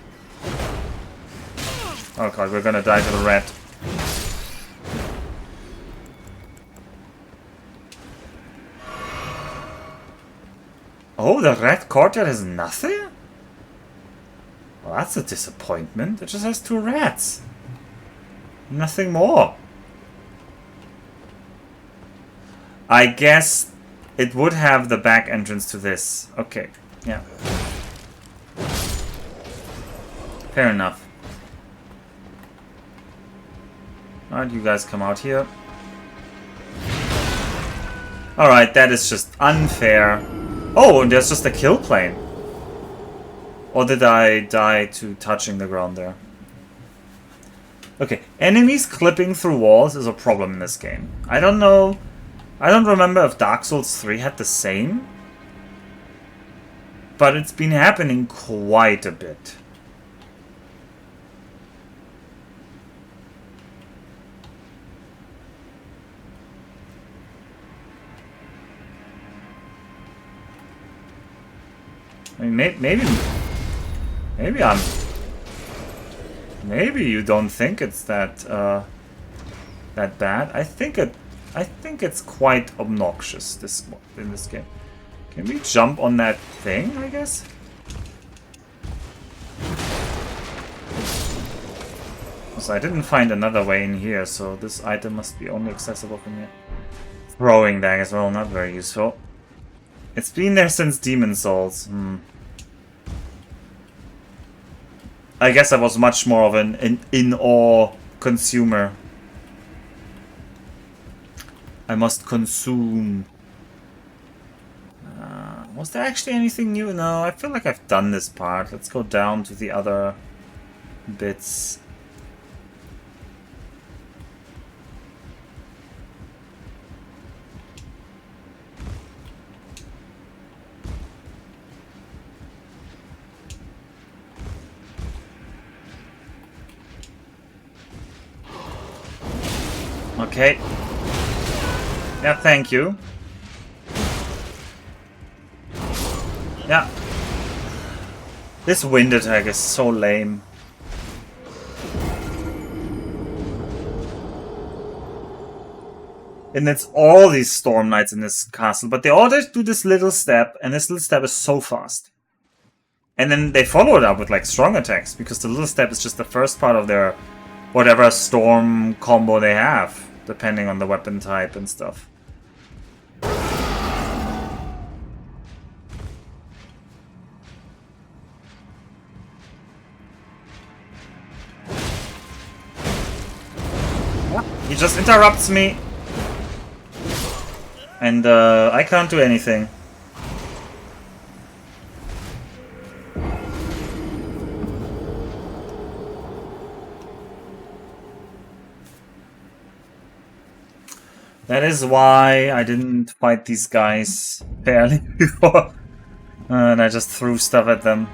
Oh god, we're gonna die to the rat. Oh, the rat courtyard has nothing? Well, that's a disappointment. It just has 2 rats. Nothing more. I guess it would have the back entrance to this. Okay, yeah. Fair enough. Alright, you guys come out here. Alright, that is just unfair. Oh, and there's just a kill plane. Or did I die to touching the ground there? Okay, enemies clipping through walls is a problem in this game. I don't know. I don't remember if Dark Souls 3 had the same. But it's been happening quite a bit. I mean, maybe you don't think it's that that bad. I think it's quite obnoxious in this game. Can we jump on that thing, I guess? So I didn't find another way in here, so this item must be only accessible from here. Throwing daggers, well, not very useful. It's been there since Demon Souls. I guess I was much more of an in-awe consumer. I must consume. Was there actually anything new? No, I feel like I've done this part. Let's go down to the other bits. Okay. Yeah, thank you. Yeah. This wind attack is so lame. And it's all these Storm Knights in this castle, but they all just do this little step, and this little step is so fast. And then they follow it up with like strong attacks, because the little step is just the first part of their whatever storm combo they have, depending on the weapon type and stuff. He just interrupts me. And I can't do anything. That is why I didn't fight these guys fairly before. And I just threw stuff at them.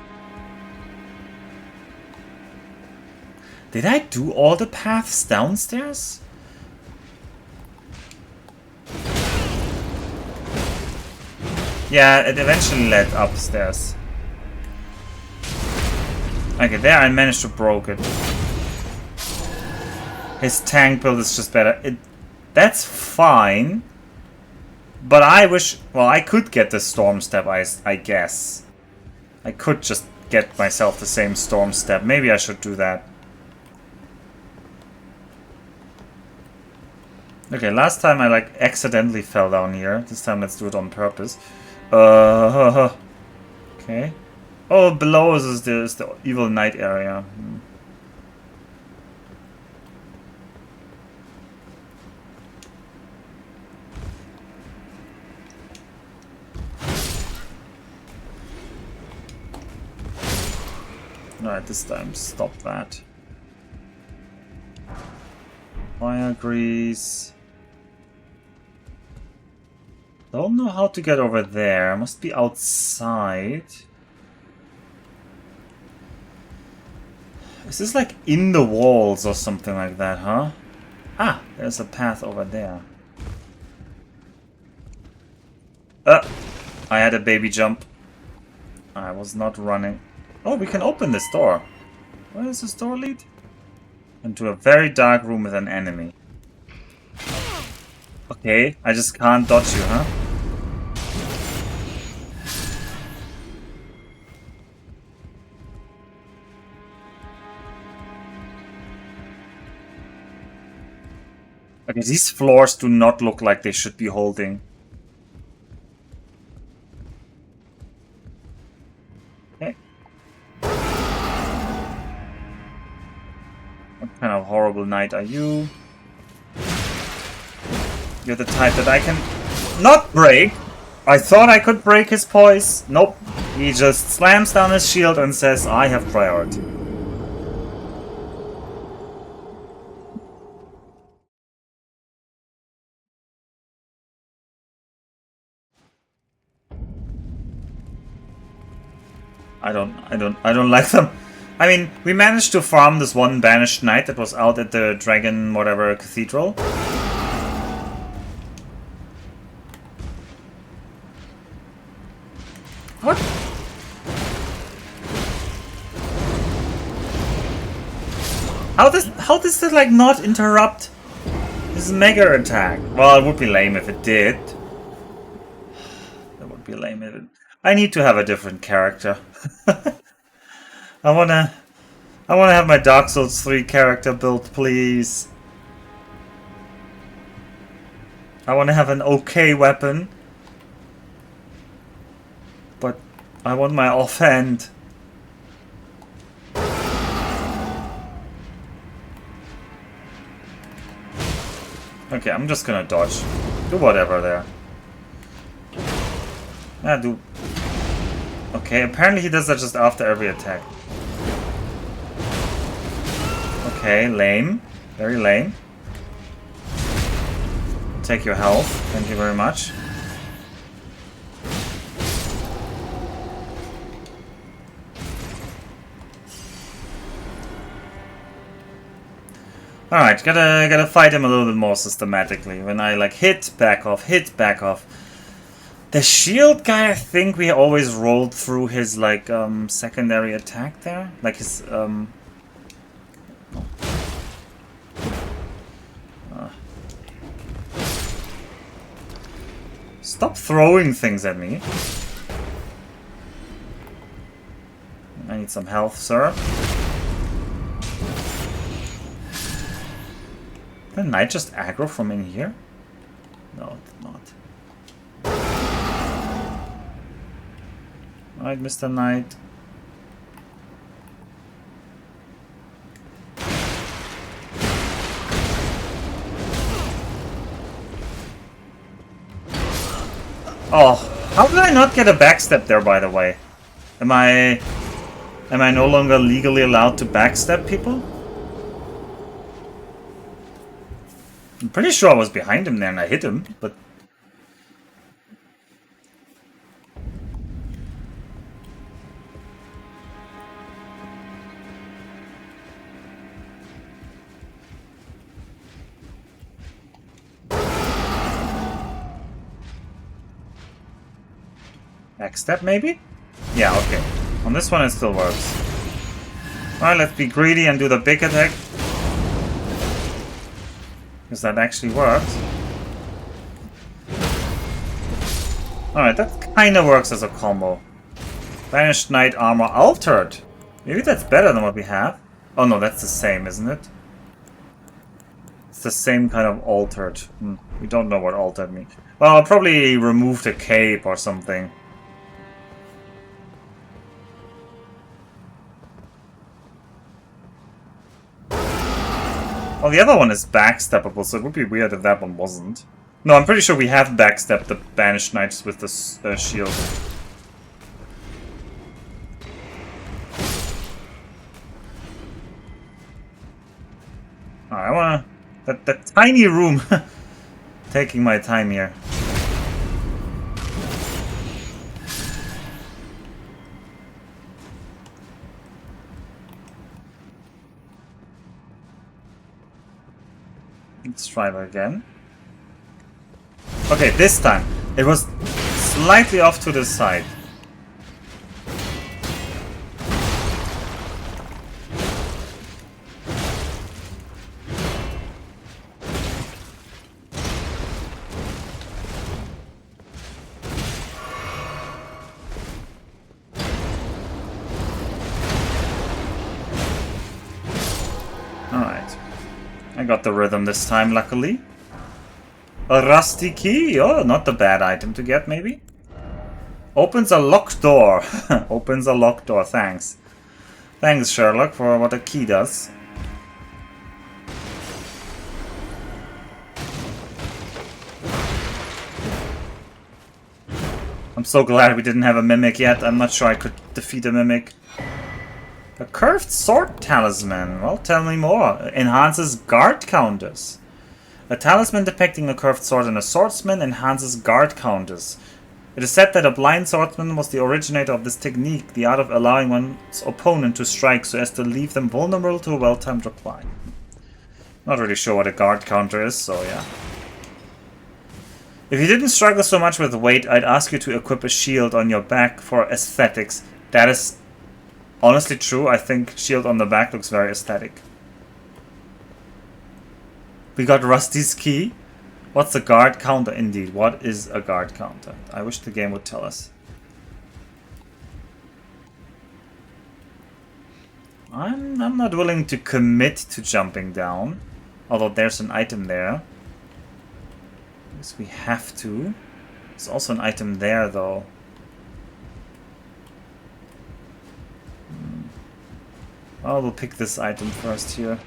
Did I do all the paths downstairs? Yeah, it eventually led upstairs. Okay, there I managed to broke it. His tank build is just better. That's fine. But I wish... Well, I could get the Storm Step, I guess. I could just get myself the same Storm Step. Maybe I should do that. Okay, last time I like accidentally fell down here. This time let's do it on purpose. Okay. Oh, below us is the Evil Knight area. Alright, this time stop that. Fire grease. Don't know how to get over there. Must be outside. Is this like in the walls or something like that, huh? Ah, there's a path over there. I had a baby jump. I was not running. Oh, we can open this door. Where does this door lead? Into a very dark room with an enemy. Okay, I just can't dodge you, huh? Okay, these floors do not look like they should be holding. Okay. What kind of horrible knight are you? You're the type that I can not break. I thought I could break his poise. Nope. He just slams down his shield and says, I have priority. I don't like them. I mean, we managed to farm this one banished knight that was out at the dragon whatever cathedral. What? How does that like not interrupt his mega attack? Well, it would be lame if it did. That would be lame if it... I need to have a different character. I wanna have my Dark Souls 3 character built, please. I wanna have an okay weapon. But I want my offhand. Okay, I'm just gonna dodge. Do whatever there. Do. Okay, apparently he does that just after every attack. Okay, lame. Very lame. Take your health. Thank you very much. Alright, gotta fight him a little bit more systematically. When I like hit, back off, hit, back off. The shield guy, I think we always rolled through his like secondary attack there. Like his Stop throwing things at me. I need some health, sir. Did the knight just aggro from in here? No, it did not. Alright, Mr. Knight. Oh, how did I not get a backstep there, by the way? Am I no longer legally allowed to backstep people? I'm pretty sure I was behind him there and I hit him, but... Backstep, maybe? Yeah, okay. On this one it still works. Alright, let's be greedy and do the big attack. Because that actually works. Alright, that kinda works as a combo. Banished Knight Armor Altered. Maybe that's better than what we have. Oh no, that's the same, isn't it? It's the same kind of altered. We don't know what altered means. Well, I'll probably remove the cape or something. Well, the other one is backsteppable, so it would be weird if that one wasn't. No, I'm pretty sure we have backstepped the Banished Knights with the shield. Alright, I wanna... That tiny room. Taking my time here. Let's try that again. Okay, this time it was slightly off to the side. I got the rhythm this time, luckily. A rusty key? Oh, not a bad item to get, maybe? Opens a locked door. Opens a locked door, thanks. Thanks, Sherlock, for what a key does. so glad we didn't have a Mimic yet. I'm not sure I could defeat a Mimic. A curved sword talisman. Well, tell me more. Enhances guard counters. A talisman depicting a curved sword and a swordsman enhances guard counters. It is said that a blind swordsman was the originator of this technique, the art of allowing one's opponent to strike so as to leave them vulnerable to a well-timed reply. Not really sure what a guard counter is, so yeah. If you didn't struggle so much with weight, I'd ask you to equip a shield on your back for aesthetics. That is honestly true. I think shield on the back looks very aesthetic. We got Rusty's key. What's a guard counter? Indeed, what is a guard counter? I wish the game would tell us. I'm not willing to commit to jumping down. Although there's an item there. I guess we have to. There's also an item there though. Well, we'll pick this item first here.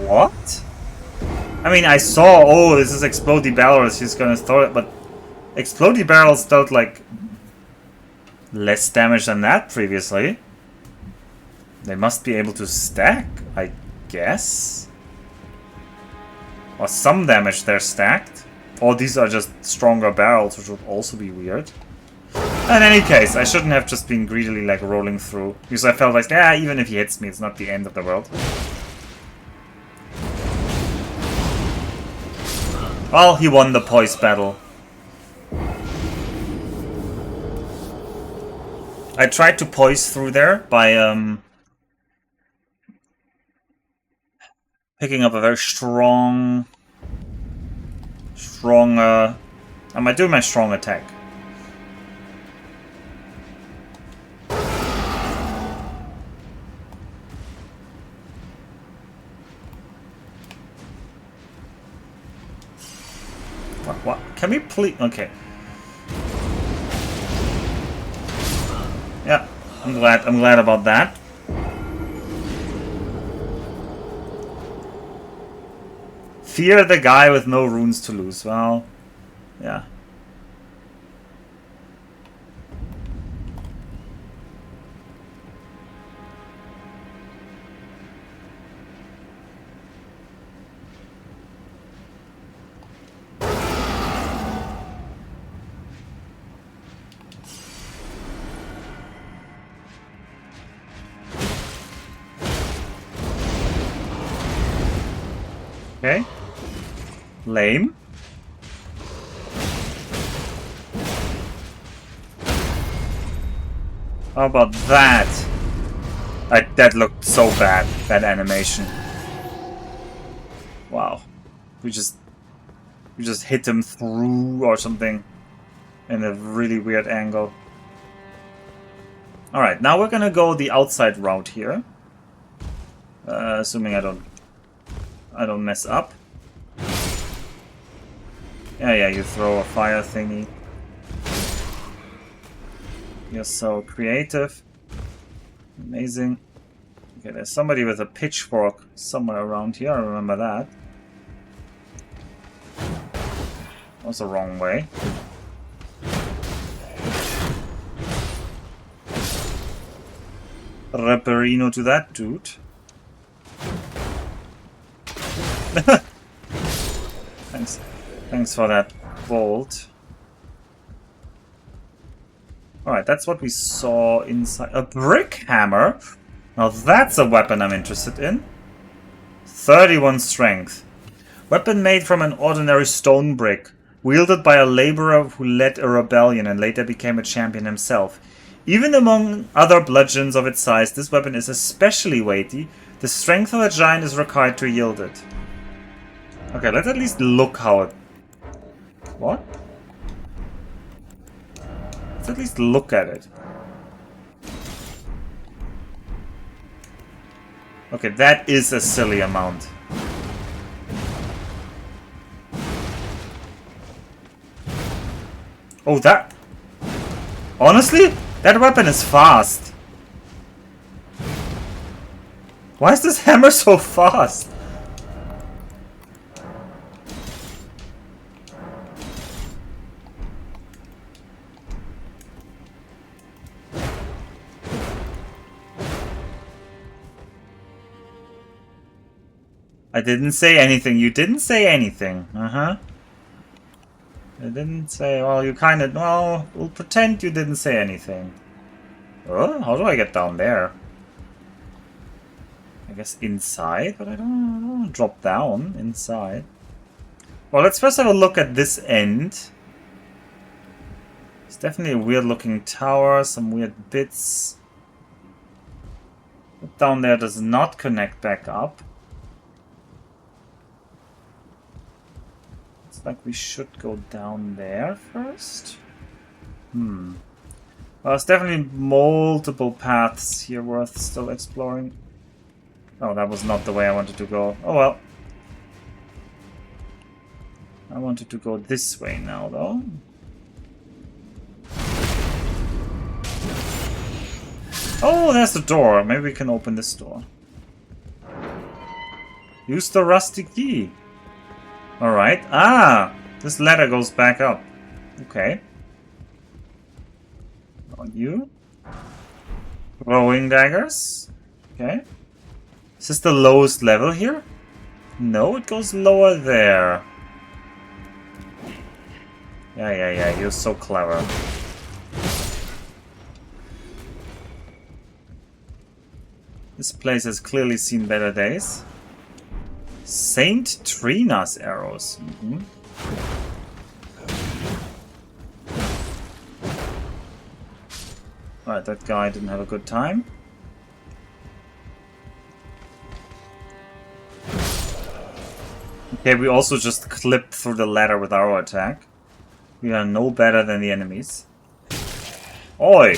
What? I mean, I saw, oh, this is explodey barrels, he's gonna throw it, but explodey barrels dealt like less damage than that previously. They must be able to stack, I guess. Or some damage they're stacked. Or these are just stronger barrels, which would also be weird. In any case, I shouldn't have just been greedily like rolling through. Because I felt like, yeah, even if he hits me, it's not the end of the world. Well, he won the poise battle. I tried to poise through there by picking up a very strong I might do my strong attack. What? Can we please? Okay. Yeah, I'm glad about that. Fear the guy with no runes to lose. Well, yeah. Okay. Lame. How about that? That looked so bad, that animation. Wow. We just hit him through or something in a really weird angle. Alright, now we're gonna go the outside route here. Assuming I don't mess up. Yeah, you throw a fire thingy. You're so creative. Amazing. Okay, there's somebody with a pitchfork somewhere around here, I remember that. That was the wrong way. Reparino to that dude. Thanks for that bolt. Alright, that's what we saw inside. A brick hammer? Now that's a weapon I'm interested in. 31 strength. Weapon made from an ordinary stone brick. Wielded by a laborer who led a rebellion and later became a champion himself. Even among other bludgeons of its size, this weapon is especially weighty. The strength of a giant is required to yield it. Okay, let's at least look how it... What? Let's at least look at it. Okay, that is a silly amount. Oh, that... Honestly, that weapon is fast. Why is this hammer so fast? I didn't say anything. You didn't say anything. I didn't say... Well, you kind of... Well, we'll pretend you didn't say anything. Oh, how do I get down there? I guess inside, but I don't want to drop down inside. Well, let's first have a look at this end. It's definitely a weird looking tower, some weird bits. But down there does not connect back up. It's like we should go down there first. Well, there's definitely multiple paths here worth still exploring. Oh, that was not the way I wanted to go. Oh well. I wanted to go this way now, though. Oh, there's the door. Maybe we can open this door. Use the rusty key. Alright. Ah! This ladder goes back up. Okay. On you. Throwing daggers. Okay. Is this the lowest level here? No, it goes lower there. Yeah, you're so clever. This place has clearly seen better days. Saint Trina's arrows. Alright, that guy didn't have a good time. Okay, we also just clipped through the ladder with our attack. We are no better than the enemies. Oi!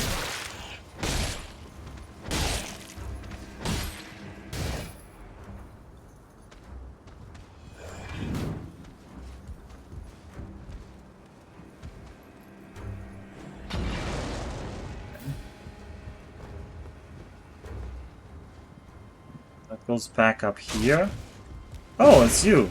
That goes back up here. Oh, it's you.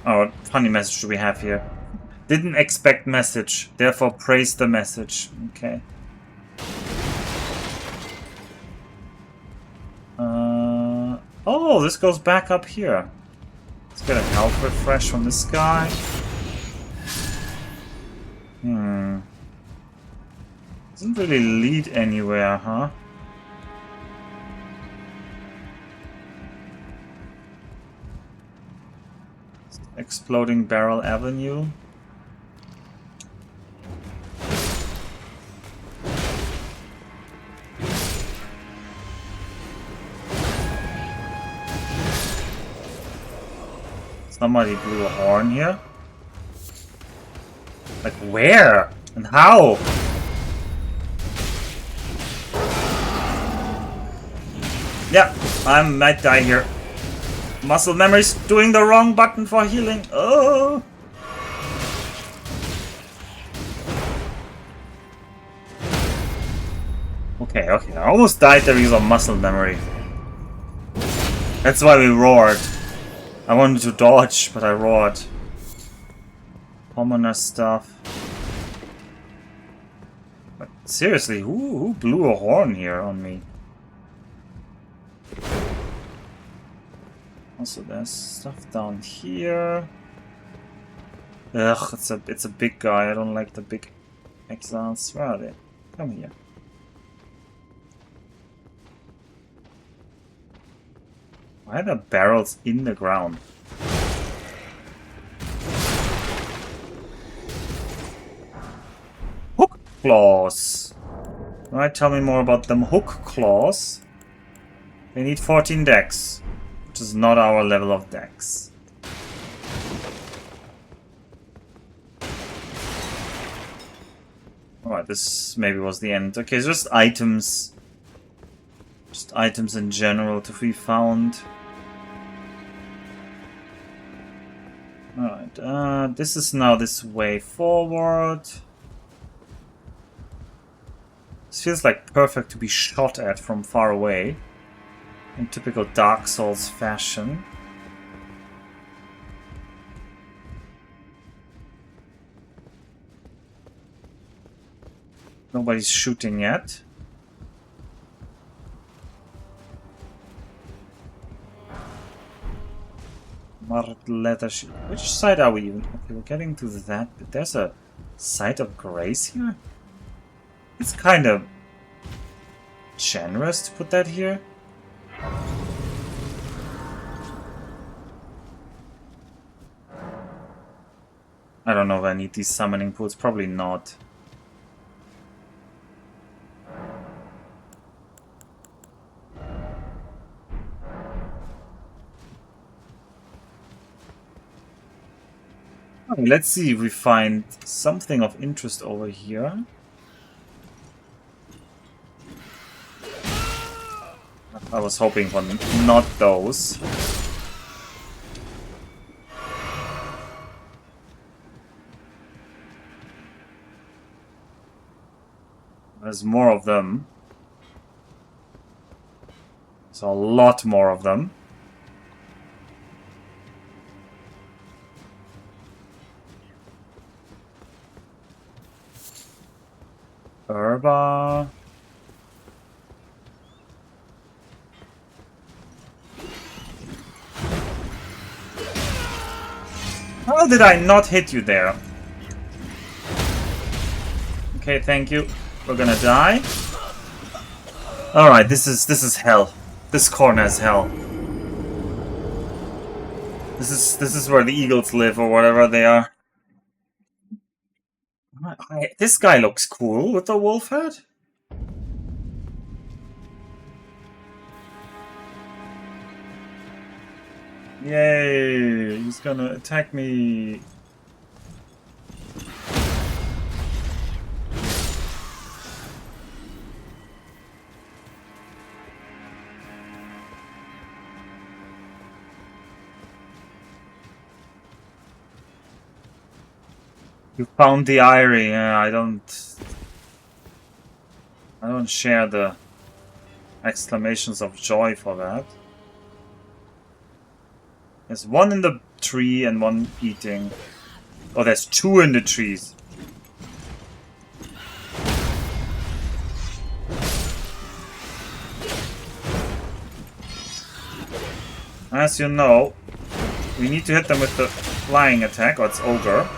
Oh, what funny message do we have here? Didn't expect message, therefore praise the message. Okay. Oh, this goes back up here. Let's get a health refresh from this guy. Doesn't really lead anywhere, huh? Exploding Barrel Avenue. Somebody blew a horn here. Like where? And how? Yeah, I might die here. Muscle memory's doing the wrong button for healing. Oh! Okay, I almost died there because of muscle memory. That's why we roared. I wanted to dodge, but I roared. Commoner stuff. But seriously, who blew a horn here on me? Also, there's stuff down here. Ugh, it's a big guy. I don't like the big exiles. Where are they? Come here. Why are there barrels in the ground? Hook claws. Alright, tell me more about them hook claws. They need 14 dex, which is not our level of dex. Alright, this maybe was the end. Okay, so just items. Just items in general to be found. Alright. This is now this way forward. This feels like perfect to be shot at from far away. In typical Dark Souls fashion. Nobody's shooting yet. Which side are we? Okay, we're getting to that, but there's a site of grace here? It's kind of generous to put that here. I don't know if I need these summoning pools. Probably not. Okay, let's see if we find something of interest over here. I was hoping for not those. There's more of them. There's a lot more of them. Herba. How did I not hit you there? Okay, thank you. We're gonna die. Alright, this is hell. This corner is hell. This is where the eagles live or whatever they are. This guy looks cool with the wolf head. Yay! He's gonna attack me. You found the Eyrie. Yeah, I don't share the exclamations of joy for that. There's one in the tree and one eating. Oh, there's two in the trees. As you know, we need to hit them with the flying attack, or it's ogre.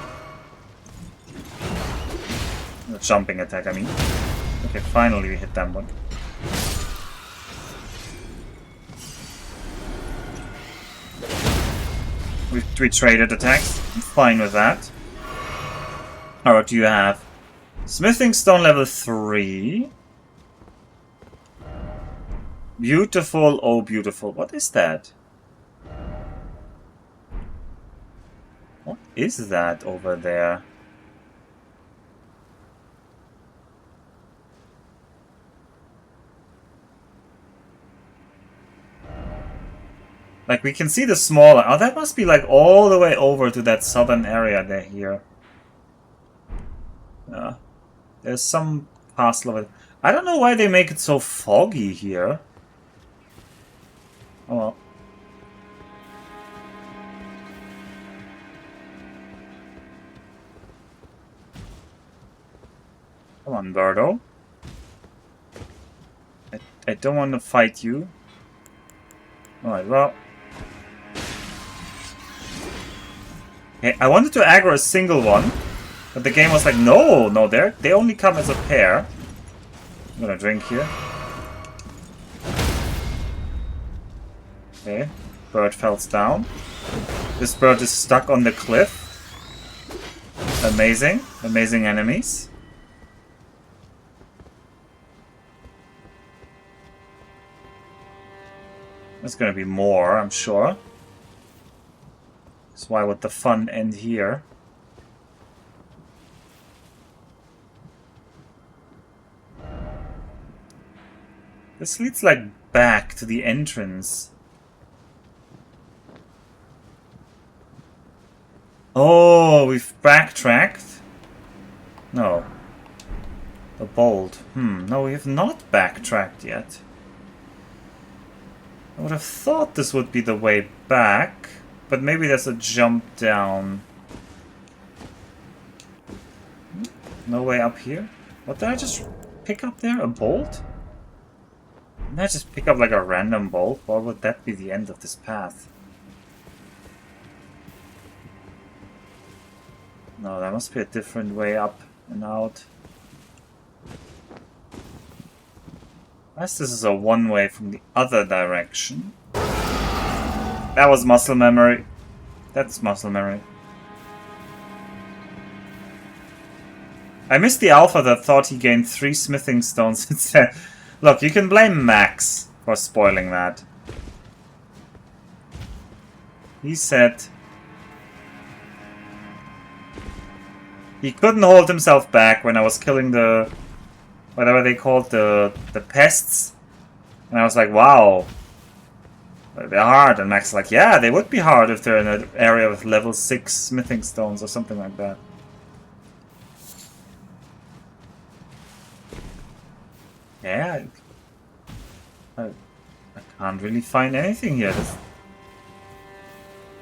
The jumping attack, I mean. Okay, finally we hit that one. We traded attacks. I'm fine with that. Alright, what do you have? Smithing stone level 3. Beautiful, oh beautiful. What is that? What is that over there? Like, we can see the smaller... Oh, that must be, like, all the way over to that southern area there here. There's some castle of it. I don't know why they make it so foggy here. Oh, well. Come on, Birdo. I don't want to fight you. Alright, well... Okay, I wanted to aggro a single one, but the game was like, no, they only come as a pair. I'm gonna drink here. Okay, bird falls down. This bird is stuck on the cliff. Amazing, amazing enemies. There's gonna be more, I'm sure. So why would the fun end here? This leads like back to the entrance. Oh, we've backtracked? No. The bolt. No, we have not backtracked yet. I would have thought this would be the way back, but maybe there's a jump down. No way up here? What did I just pick up there? A bolt? Didn't I just pick up like a random bolt? Why would that be the end of this path? No, there must be a different way up and out. Unless this is a one-way from the other direction. That was muscle memory. That's muscle memory. I missed the alpha that thought he gained 3 smithing stones instead. Look, you can blame Max for spoiling that. He said he couldn't hold himself back when I was killing the... whatever they called the pests. And I was like, wow. They're hard. And Max is like, yeah, they would be hard if they're in an area with level 6 smithing stones or something like that. Yeah. I can't really find anything here.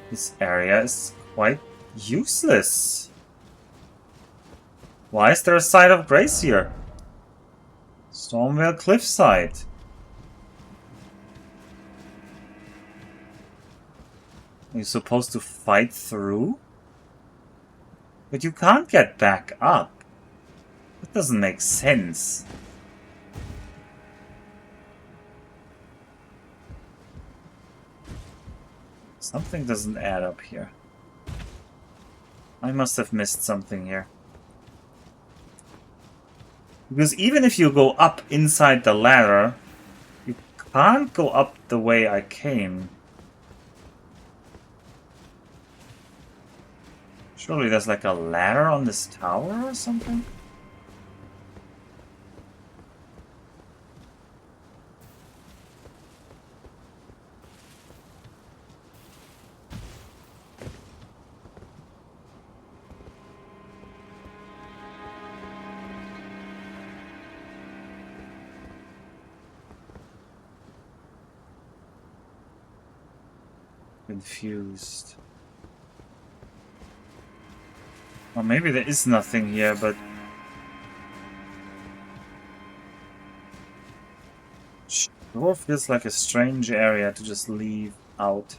This area is quite useless. Why is there a site of grace here? Stormvale Cliffside. Are you supposed to fight through? But you can't get back up. That doesn't make sense. Something doesn't add up here. I must have missed something here. Because even if you go up inside the ladder, you can't go up the way I came. Surely there's like a ladder on this tower or something? Confused. Well, maybe there is nothing here, but... sure feels like a strange area to just leave out.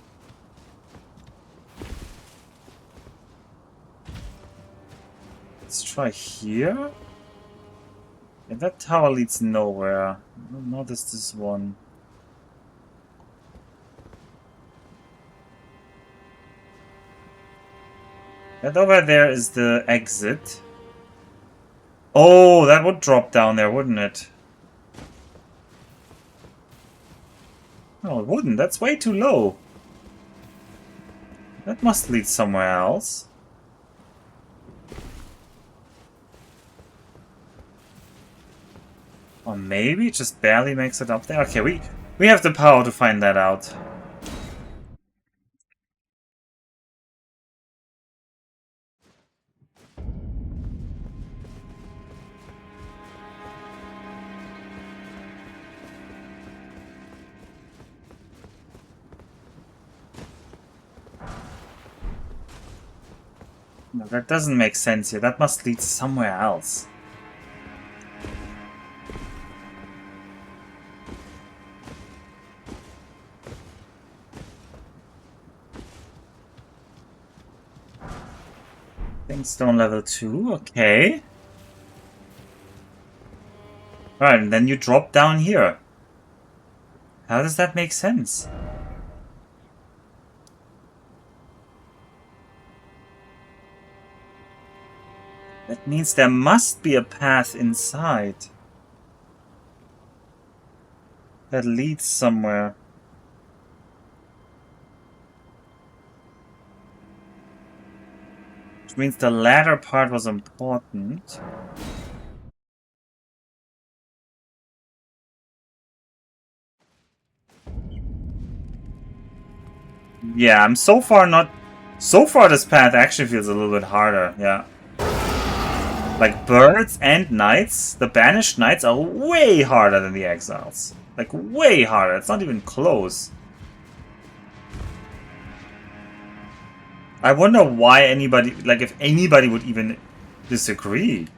Let's try here? Yeah, that tower leads nowhere. I don't notice this one. That over there is the exit. Oh, that would drop down there, wouldn't it? No, it wouldn't. That's way too low. That must lead somewhere else. Or maybe it just barely makes it up there. Okay, we have the power to find that out. No, that doesn't make sense here. That must lead somewhere else. Stone level 2, okay. Alright, and then you drop down here. How does that make sense? That means there must be a path inside that leads somewhere. Which means the latter part was important. Yeah, I'm so far not So far this path actually feels a little bit harder, yeah. Like birds and knights, the banished knights are way harder than the exiles. Like way harder, it's not even close. I wonder why anybody, like if anybody would even disagree.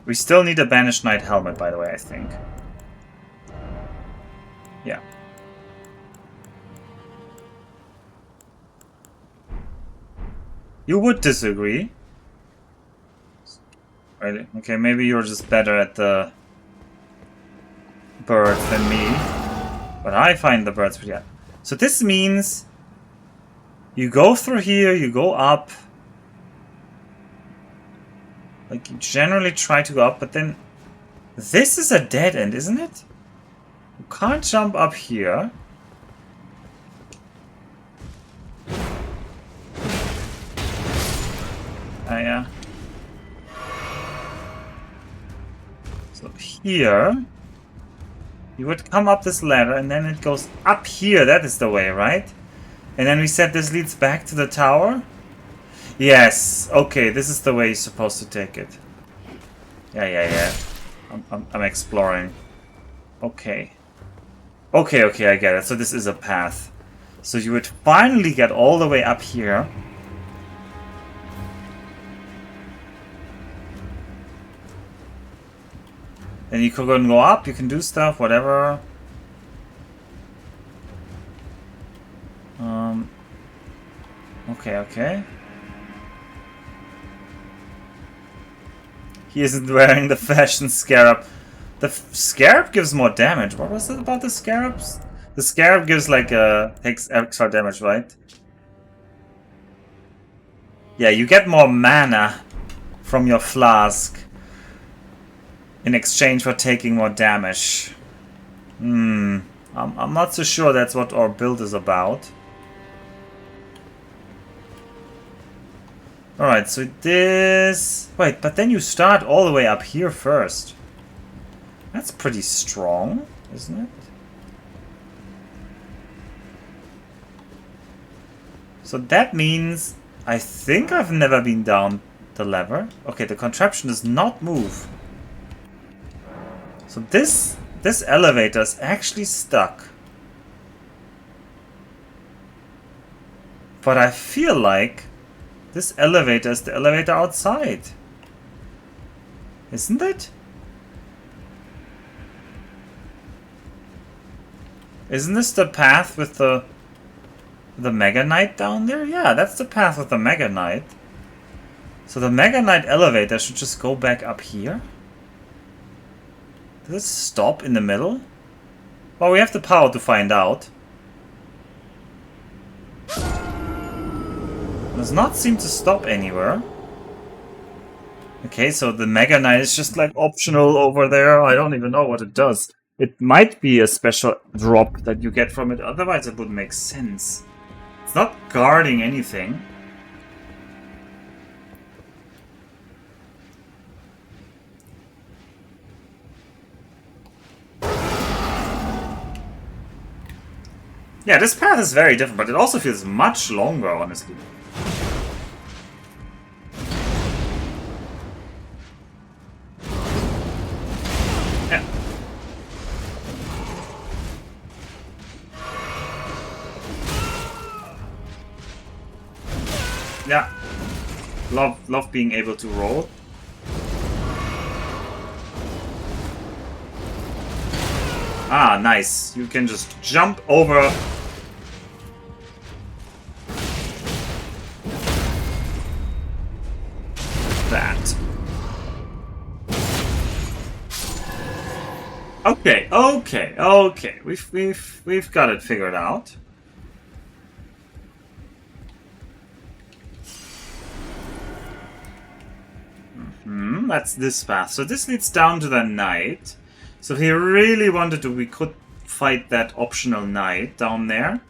We still need a Banished Knight helmet, by the way, I think. Yeah. You would disagree. Right? Okay, maybe you're just better at the birds than me. But I find the birds pretty hard. So this means you go through here, you go up. Like, you generally try to go up, but then this is a dead end, isn't it? You can't jump up here. Yeah. So here, you would come up this ladder, and then it goes up here. That is the way, right? And then we said this leads back to the tower? Yes. Okay, this is the way you're supposed to take it. Yeah. I'm exploring. Okay. Okay, I get it. So this is a path. So you would finally get all the way up here. Then you could go up, you can do stuff, whatever. Okay. He isn't wearing the fashion scarab. The scarab gives more damage. What was it about the scarabs? The scarab gives like takes extra damage, right? Yeah, you get more mana from your flask in exchange for taking more damage. I'm not so sure that's what our build is about. Alright, so this... Wait, but then you start all the way up here first. That's pretty strong, isn't it? So that means... I think I've never been down the lever. Okay, the contraption does not move. So this elevator is actually stuck. But I feel like this elevator is the elevator outside. Isn't it? Isn't this the path with the Mega Knight down there? Yeah, that's the path with the Mega Knight. So the Mega Knight elevator should just go back up here. Does it stop in the middle? Well, we have the power to find out. It does not seem to stop anywhere. Okay, so the Mega Knight is just like optional over there. I don't even know what it does. It might be a special drop that you get from it, otherwise it would make sense. It's not guarding anything. Yeah, this path is very different, but it also feels much longer, honestly. Yeah. Yeah. Love being able to roll. Ah, nice. You can just jump over. That. Okay. We've got it figured out. That's this path. So this leads down to the knight. So if he really wanted to, we could fight that optional knight down there.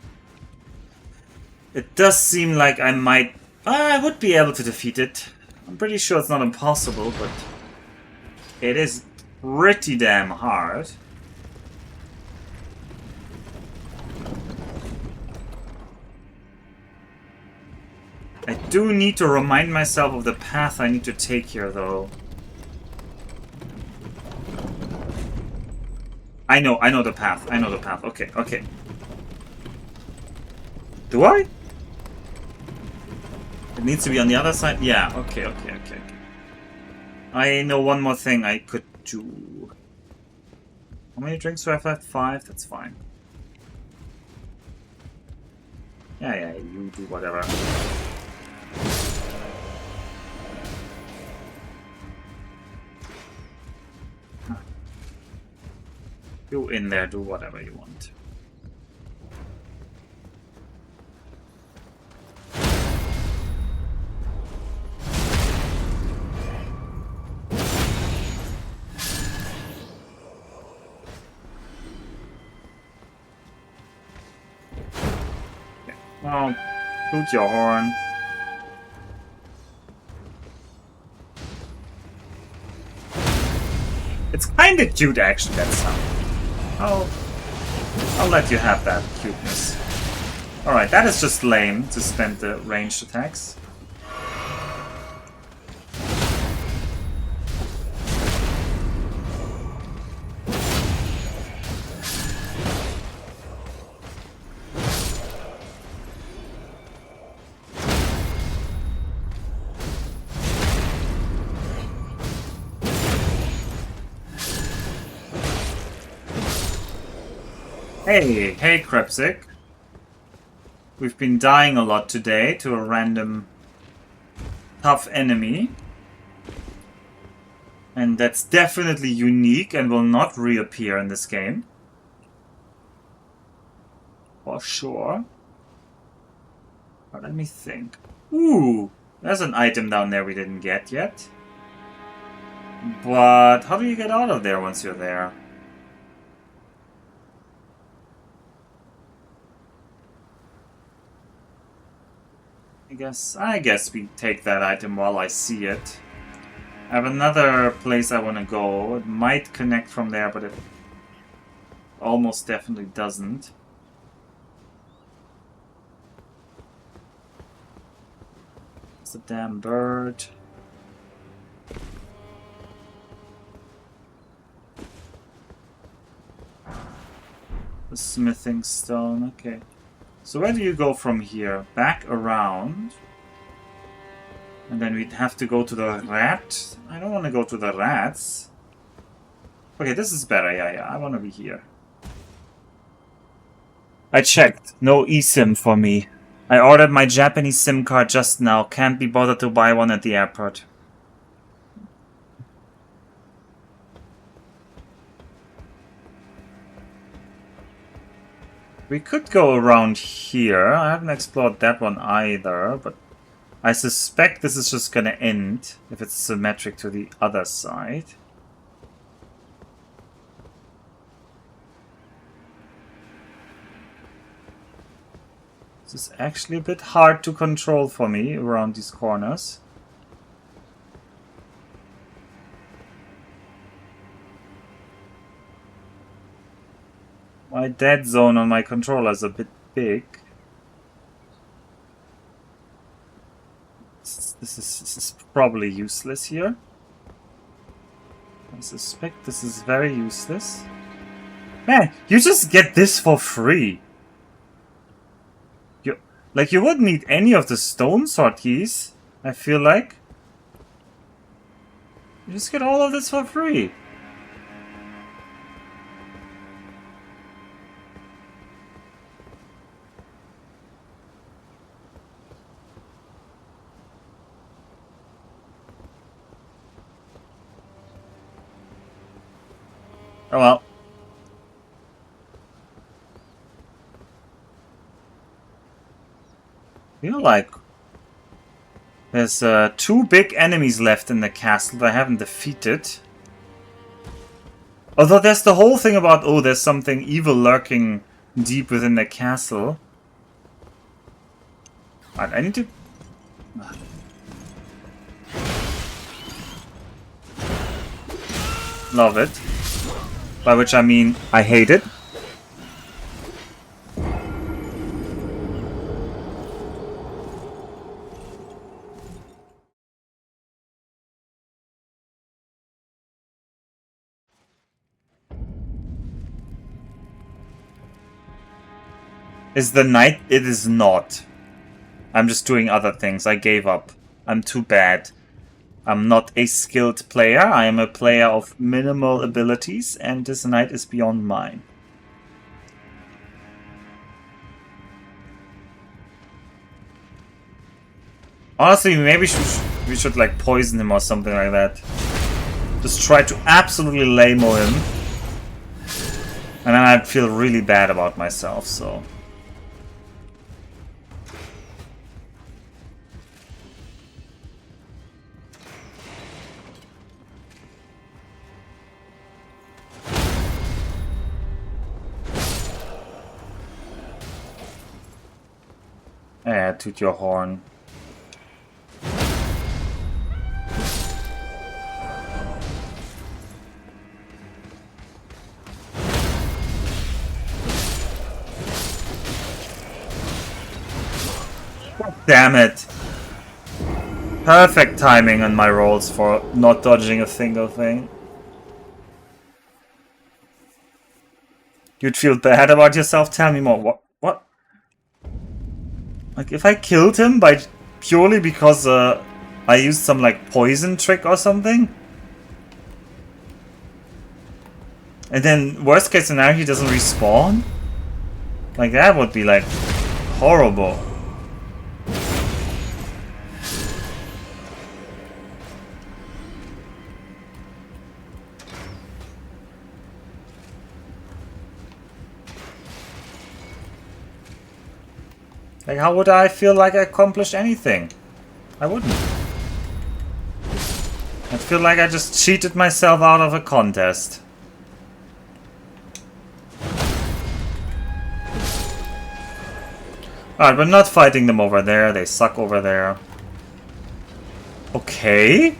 It does seem like I might... I would be able to defeat it. I'm pretty sure it's not impossible, but... it is pretty damn hard. I do need to remind myself of the path I need to take here, though. I know the path. I know the path. Okay, okay. Do I? It needs to be on the other side? Yeah, okay, okay, okay, okay. I know one more thing I could do. How many drinks do I have left? 5? That's fine. Yeah, you do whatever. Go in there, do whatever you want. Okay. Well, toot your horn. It's kinda cute, actually, that sound. I'll let you have that cuteness. Alright, that is just lame to spend the ranged attacks. Hey, Krepsic. We've been dying a lot today to a random tough enemy. And that's definitely unique and will not reappear in this game. For sure. But let me think. Ooh, there's an item down there we didn't get yet. But how do you get out of there once you're there? I guess we take that item while I see it. I have another place I want to go. It might connect from there, but it almost definitely doesn't. It's a damn bird. The smithing stone, okay. So where do you go from here? Back around. And then we'd have to go to the rat. I don't want to go to the rats. Okay, this is better. Yeah. I want to be here. I checked. No eSIM for me. I ordered my Japanese SIM card just now. Can't be bothered to buy one at the airport. We could go around here. I haven't explored that one either, but I suspect this is just gonna end if it's symmetric to the other side. This is actually a bit hard to control for me around these corners. My dead zone on my controller is a bit big. This is probably useless here. I suspect this is very useless. Man, you just get this for free. You wouldn't need any of the stone sword keys, I feel like. You just get all of this for free. Oh well. I feel like there's 2 big enemies left in the castle that I haven't defeated. Although there's the whole thing about, oh, there's something evil lurking deep within the castle. I need to... Love it. By which I mean, I hate it. Is the night? It is not. I'm just doing other things. I gave up. I'm too bad. I'm not a skilled player. I am a player of minimal abilities, and this night is beyond mine. Honestly, maybe we should like poison him or something like that. Just try to absolutely lame-o him. And then I'd feel really bad about myself, so... Yeah, toot your horn. Damn it! Perfect timing on my rolls for not dodging a single thing. You'd feel bad about yourself? Tell me more. What? Like, if I killed him by purely because I used some, like, poison trick or something? And then, worst case scenario, he doesn't respawn? Like, that would be, like, horrible. Like, how would I feel like I accomplished anything? I wouldn't. I'd feel like I just cheated myself out of a contest. Alright, we're not fighting them over there. They suck over there. Okay.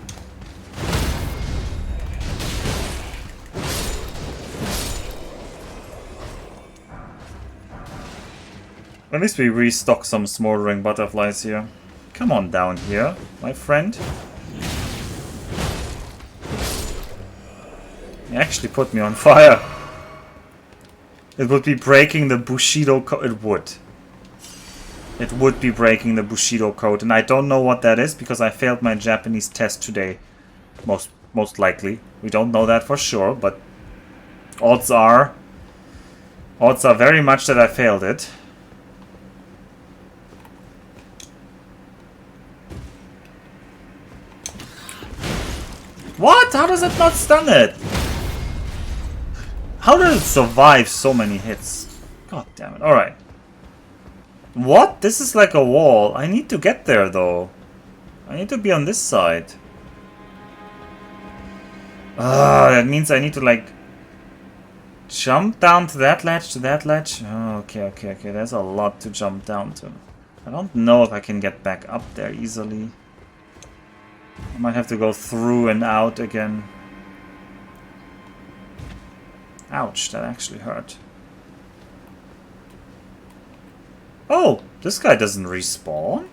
At least we restock some smoldering butterflies here. Come on down here, my friend. You actually put me on fire. It would be breaking the Bushido code. It would. It would be breaking the Bushido code. And I don't know what that is because I failed my Japanese test today. Most likely. We don't know that for sure, but odds are very much that I failed it. What? How does it not stun it? How did it survive so many hits? God damn it. Alright. What? This is like a wall. I need to get there though. I need to be on this side. That means I need to like jump down to that ledge, Oh, okay. There's a lot to jump down to. I don't know if I can get back up there easily. I might have to go through and out again. Ouch, that actually hurt. Oh, this guy doesn't respawn?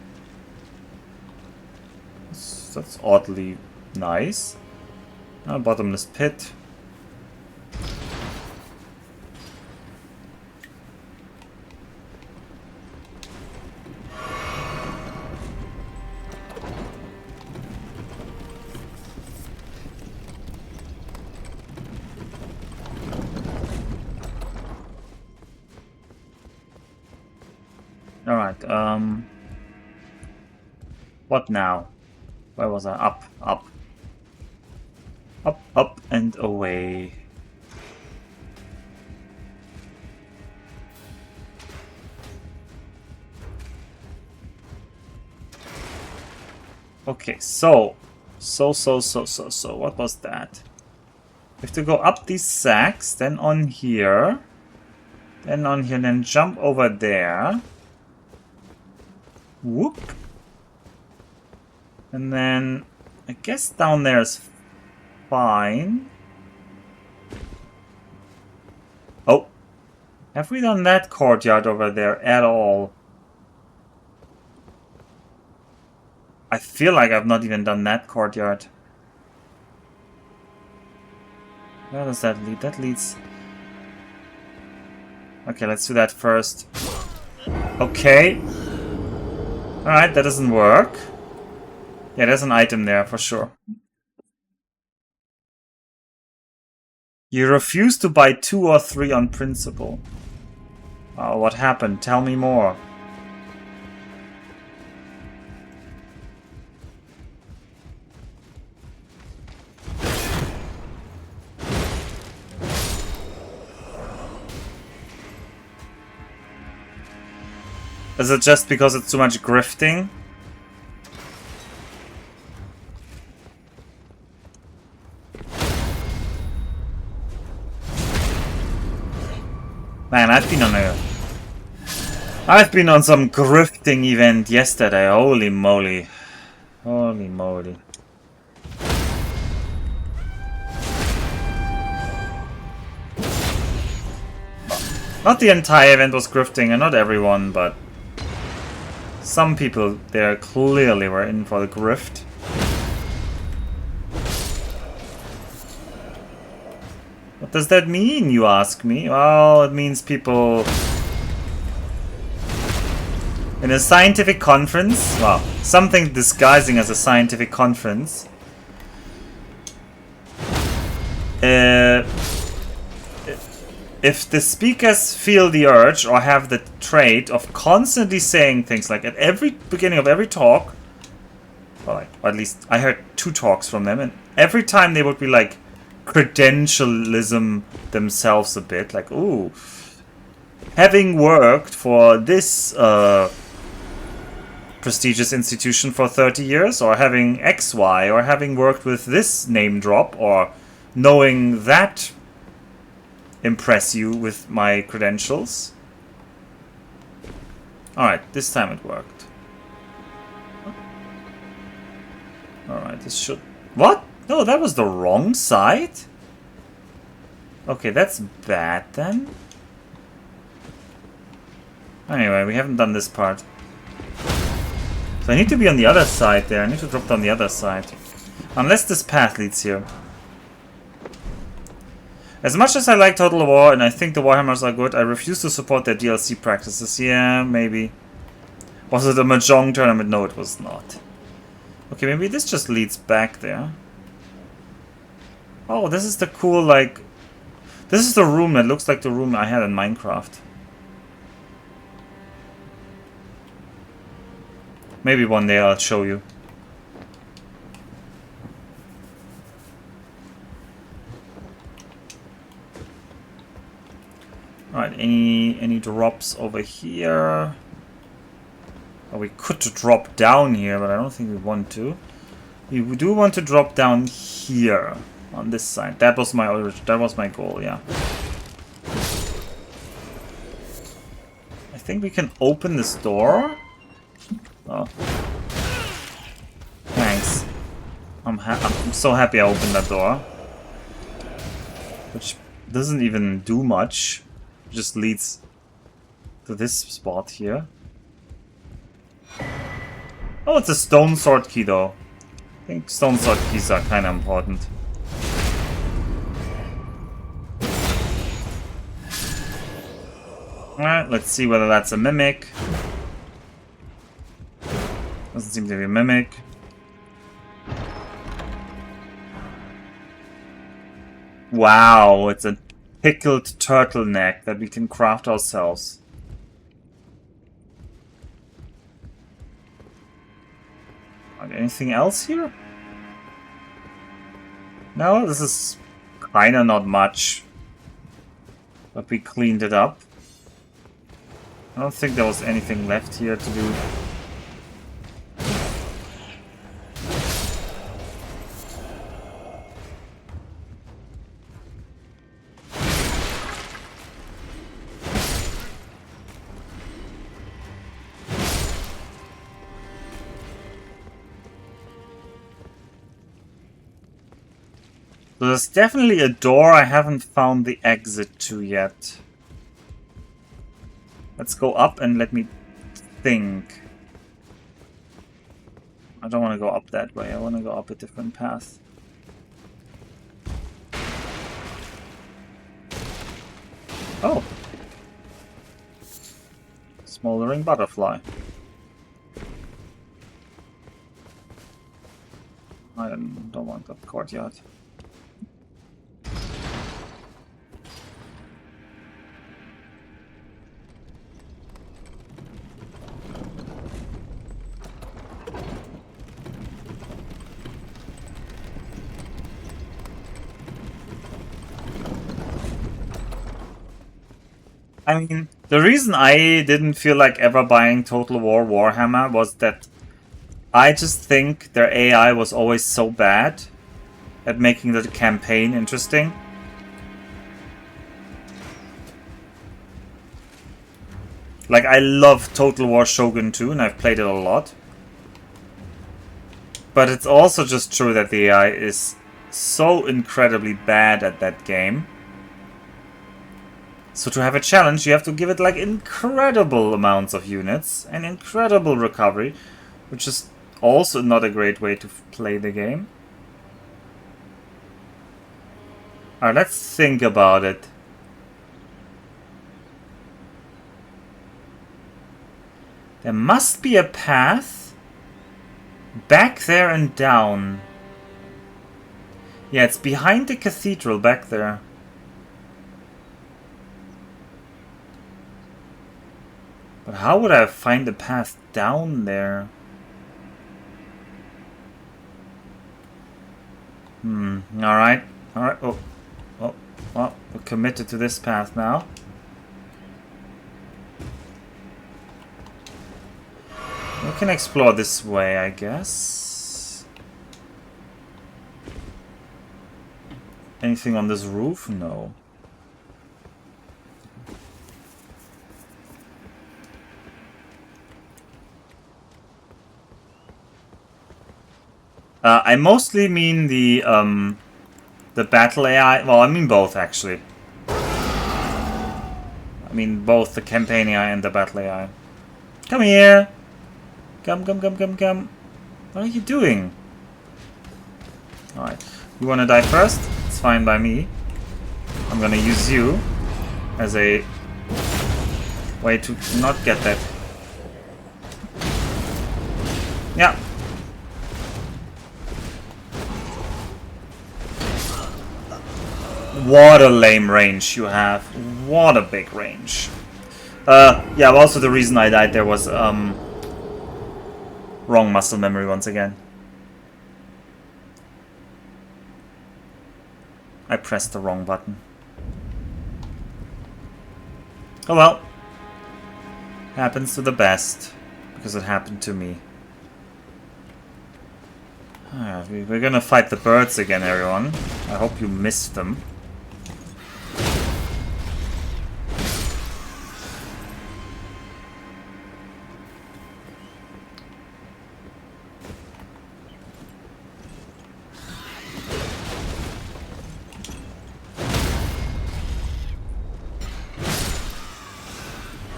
That's oddly nice. Bottomless pit. Alright, what now? Where was I? Up. Up and away. Okay, so what was that? We have to go up these sacks, then on here, then jump over there. Whoop. And then I guess down there is fine. Oh. Have we done that courtyard over there at all? I feel like I've not even done that courtyard. Where does that lead? That leads... Okay, let's do that first. Okay. Alright, that doesn't work. Yeah, there's an item there for sure. You refuse to buy 2 or 3 on principle. Oh, what happened? Tell me more. Is it just because it's too much grifting? Man, I've been on some grifting event yesterday. Holy moly. Holy moly. Not the entire event was grifting, and not everyone, but some people there clearly were in for the grift. What does that mean, you ask me? Well, it means people in a scientific conference, well, something disguising as a scientific conference, if the speakers feel the urge or have the trait of constantly saying things like at every beginning of every talk, or at least I heard 2 talks from them, and every time they would be like credentialism themselves a bit, like, ooh, having worked for this prestigious institution for 30 years, or having XY, or having worked with this name drop, or knowing that impress you with my credentials. Alright, this time it worked. Alright, this should... What? No, that was the wrong side? Okay, that's bad then. Anyway, we haven't done this part. So I need to be on the other side there. I need to drop down the other side. Unless this path leads here. As much as I like Total War and I think the Warhammers are good, I refuse to support their DLC practices. Yeah, maybe. Was it a Mahjong tournament? No, it was not. Okay, maybe this just leads back there. Oh, this is the cool, like... This is the room that looks like the room I had in Minecraft. Maybe one day I'll show you. Alright, any drops over here? Oh, we could drop down here, but I don't think we want to. We do want to drop down here on this side. That was my goal, yeah. I think we can open this door. Oh. Thanks. I'm so happy I opened that door. Which doesn't even do much. Just leads to this spot here. Oh, it's a stone sword key though. I think stone sword keys are kind of important. Alright, let's see whether that's a mimic. Doesn't seem to be a mimic. Wow, it's a pickled turtleneck that we can craft ourselves. Anything else here? No, this is kinda not much. But we cleaned it up. I don't think there was anything left here to do. So there's definitely a door I haven't found the exit to yet. Let's go up and let me think. I don't want to go up that way. I want to go up a different path. Oh. Smoldering butterfly. I don't want that courtyard. I mean, the reason I didn't feel like ever buying Total War Warhammer was that I just think their AI was always so bad at making the campaign interesting. Like, I love Total War Shogun 2, and I've played it a lot. But it's also just true that the AI is so incredibly bad at that game. So to have a challenge, you have to give it like incredible amounts of units and incredible recovery, which is also not a great way to play the game. Alright, let's think about it. There must be a path back there and down. Yeah, it's behind the cathedral back there. But how would I find a path down there? Alright. Alright. Oh. Well, we're committed to this path now. We can explore this way, I guess. Anything on this roof? No. I mostly mean the battle AI. Well, I mean both, actually. I mean both the campaign AI and the battle AI. Come here! Come. What are you doing? Alright. You wanna die first? It's fine by me. I'm gonna use you as a way to not get that. Yeah. What a lame range you have. What a big range. Yeah, also the reason I died there was, wrong muscle memory once again. I pressed the wrong button. Oh well. Happens to the best. Because it happened to me. We're gonna fight the birds again, everyone. I hope you missed them.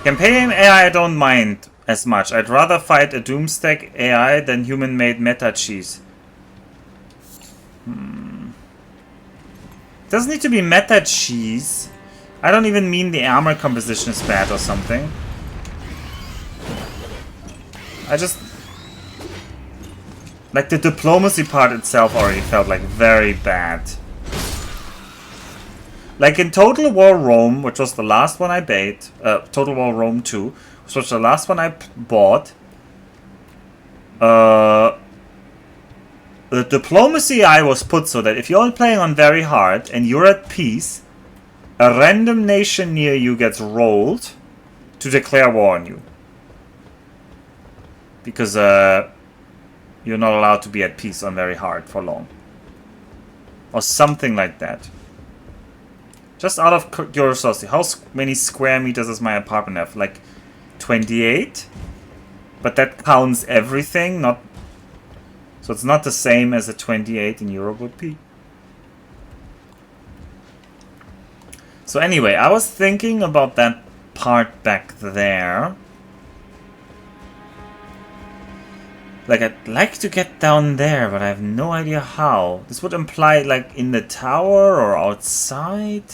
Campaign AI I don't mind as much. I'd rather fight a Doomstack AI than human-made meta cheese. Doesn't need to be meta cheese. I don't even mean the armor composition is bad or something. I just... like the diplomacy part itself already felt like very bad. Like in Total War Rome, which was the last one I bought, Total War Rome 2, which was the last one I bought, the diplomacy I was put so that if you're playing on very hard and you're at peace, a random nation near you gets rolled to declare war on you. Because you're not allowed to be at peace on very hard for long. Or something like that. Just out of curiosity, how many square meters does my apartment have? Like 28? But that counts everything, not... so it's not the same as a 28 in Europe would be. So anyway, I was thinking about that part back there. Like, I'd like to get down there, but I have no idea how. This would imply, like, in the tower or outside?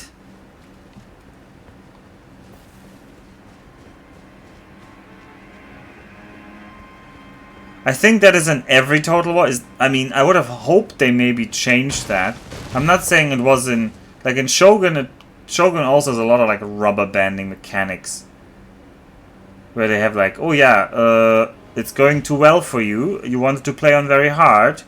I think that is in every Total War. I mean, I would have hoped they maybe changed that. I'm not saying it was in... Like, in Shogun, Shogun also has a lot of, like, rubber banding mechanics. Where they have, like, oh yeah, it's going too well for you. You wanted to play on very hard.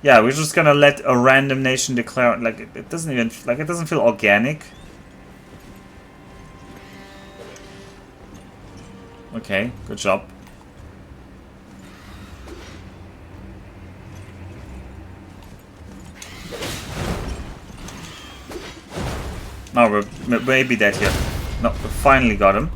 Yeah, we're just gonna let a random nation declare. Like, it doesn't even, like, it doesn't feel organic. Okay, good job. No, we're maybe dead here. No, we finally got him.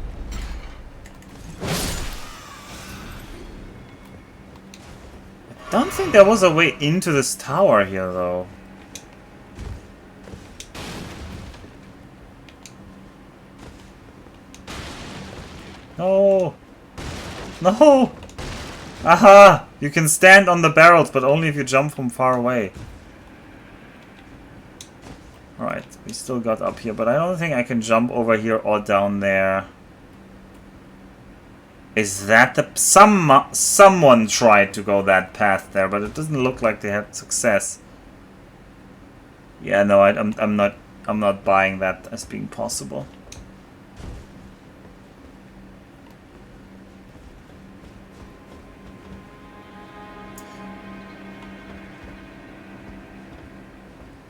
I don't think there was a way into this tower here, though. No! No! Aha! You can stand on the barrels, but only if you jump from far away. Alright, we still got up here, but I don't think I can jump over here or down there. Is that the... someone tried to go that path there, but it doesn't look like they had success. Yeah, no, I'm not buying that as being possible.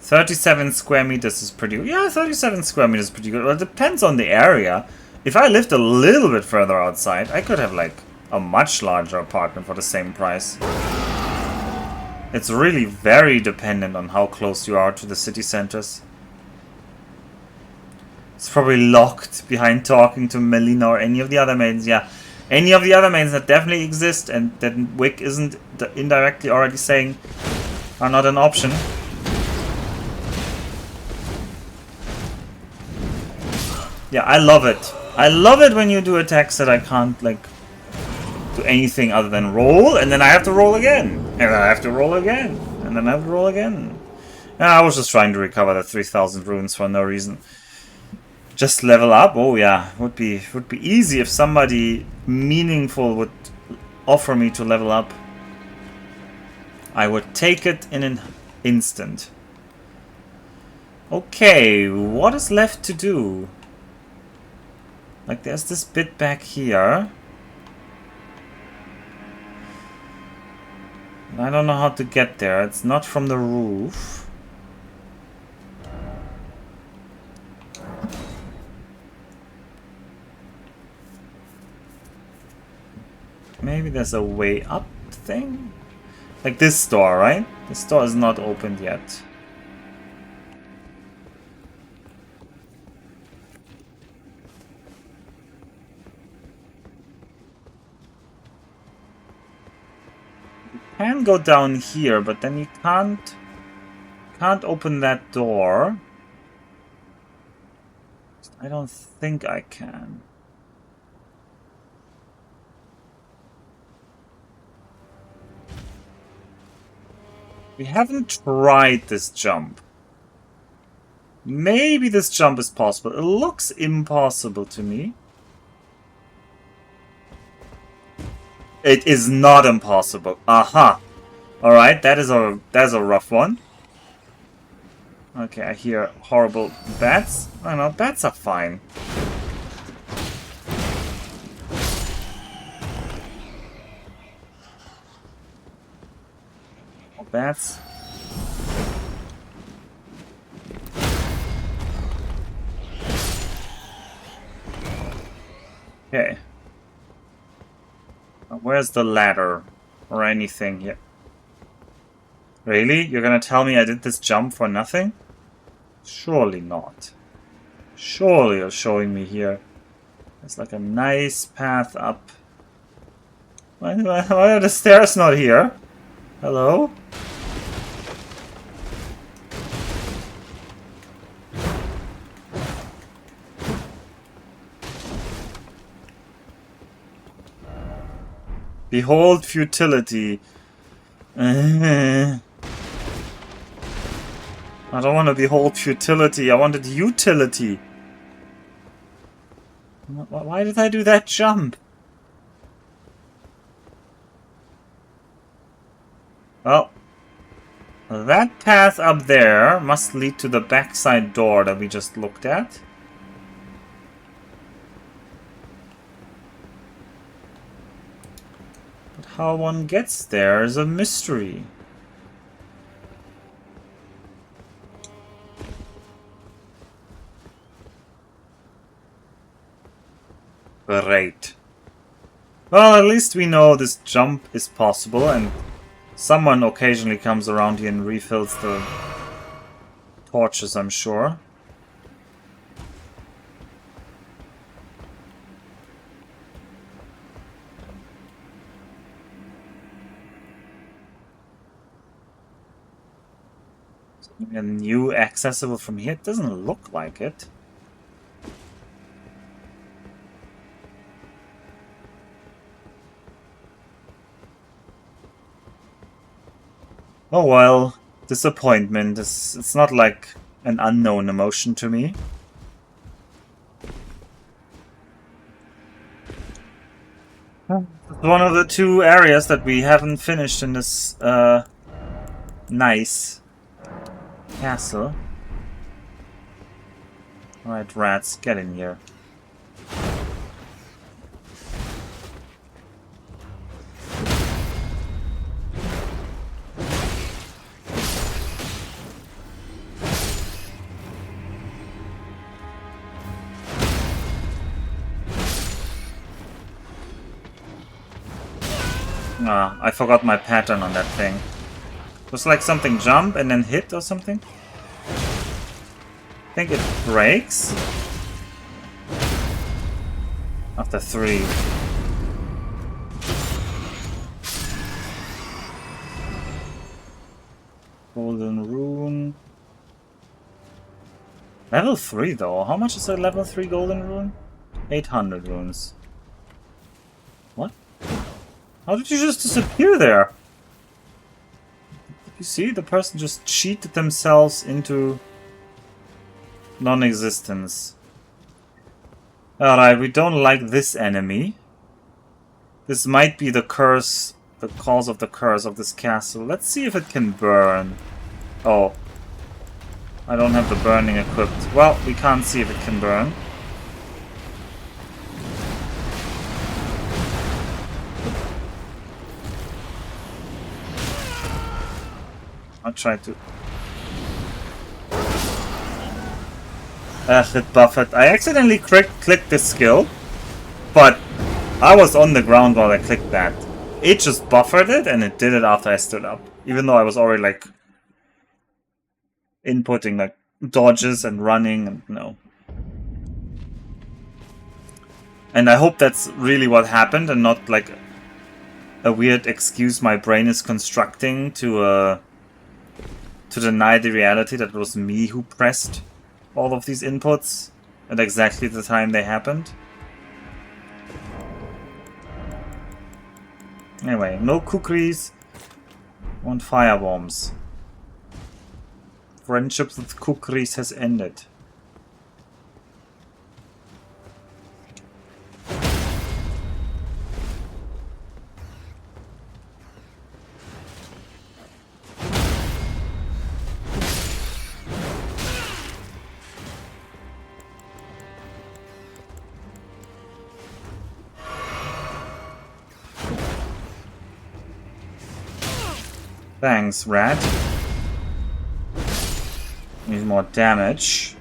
$37 square meters is pretty good. Yeah, 37 square meters is pretty good. Well, it depends on the area. If I lived a little bit further outside, I could have, like, a much larger apartment for the same price. It's really very dependent on how close you are to the city centers. It's probably locked behind talking to Melina or any of the other maidens. Yeah, any of the other maidens that definitely exist and that Wick isn't indirectly already saying are not an option. Yeah, I love it. I love it when you do attacks that I can't, like, do anything other than roll, and then I have to roll again. And then I have to roll again. And then I have to roll again. I was just trying to recover the 3,000 runes for no reason. Just level up? Oh yeah, would be easy if somebody meaningful would offer me to level up. I would take it in an instant. Okay, what is left to do? Like, there's this bit back here. And I don't know how to get there. It's not from the roof. Maybe there's a way up thing? Like this door, right? This door is not opened yet. Can go down here, but then you can't open that door. I don't think I can. We haven't tried this jump. Maybe this jump is possible. It looks impossible to me. It is not impossible. Aha. Alright, that is a rough one. Okay, I hear horrible bats. I know, bats are fine. More bats. Okay. Where's the ladder? Or anything here? Really? You're gonna tell me I did this jump for nothing? Surely not. Surely you're showing me here. There's like a nice path up. Why are the stairs not here? Hello? Behold futility. I don't want to behold futility. I wanted utility. Why did I do that jump? Well, that path up there must lead to the backside door that we just looked at. But how one gets there is a mystery. Great. Well, at least we know this jump is possible, and someone occasionally comes around here and refills the torches, I'm sure. Something new accessible from here? It doesn't look like it. Oh well, disappointment. It's not like an unknown emotion to me. It's one of the two areas that we haven't finished in this nice castle. Alright, rats, get in here. Ah, I forgot my pattern on that thing. It was like something jump and then hit or something. I think it breaks. After 3. Golden rune. Level 3 though. How much is a level 3 golden rune? 800 runes. What? How did you just disappear there? You see, the person just cheated themselves into non-existence. Alright, we don't like this enemy. This might be the curse, the cause of the curse of this castle. Let's see if it can burn. Oh. I don't have the burning equipped. Well, we can't see if it can burn. I'll try to... it buffered. I accidentally clicked this skill, but I was on the ground while I clicked that. It just buffered it, and it did it after I stood up. Even though I was already, like, inputting, like, dodges and running, and no. And I hope that's really what happened, and not, like, a weird excuse my brain is constructing to deny the reality that it was me who pressed all of these inputs at exactly the time they happened. Anyway, no kukris, want fire bombs. Friendship with kukris has ended. Thanks, rat. Need more damage.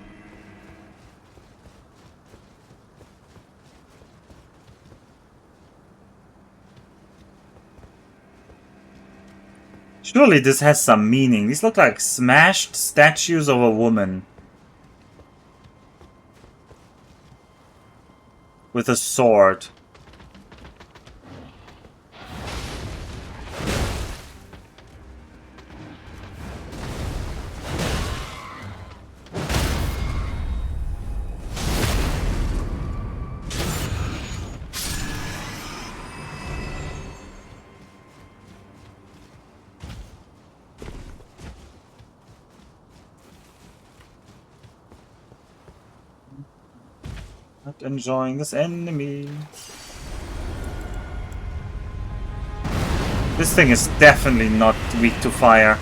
Surely this has some meaning. These look like smashed statues of a woman. With a sword. Not enjoying this enemy. This thing is definitely not weak to fire.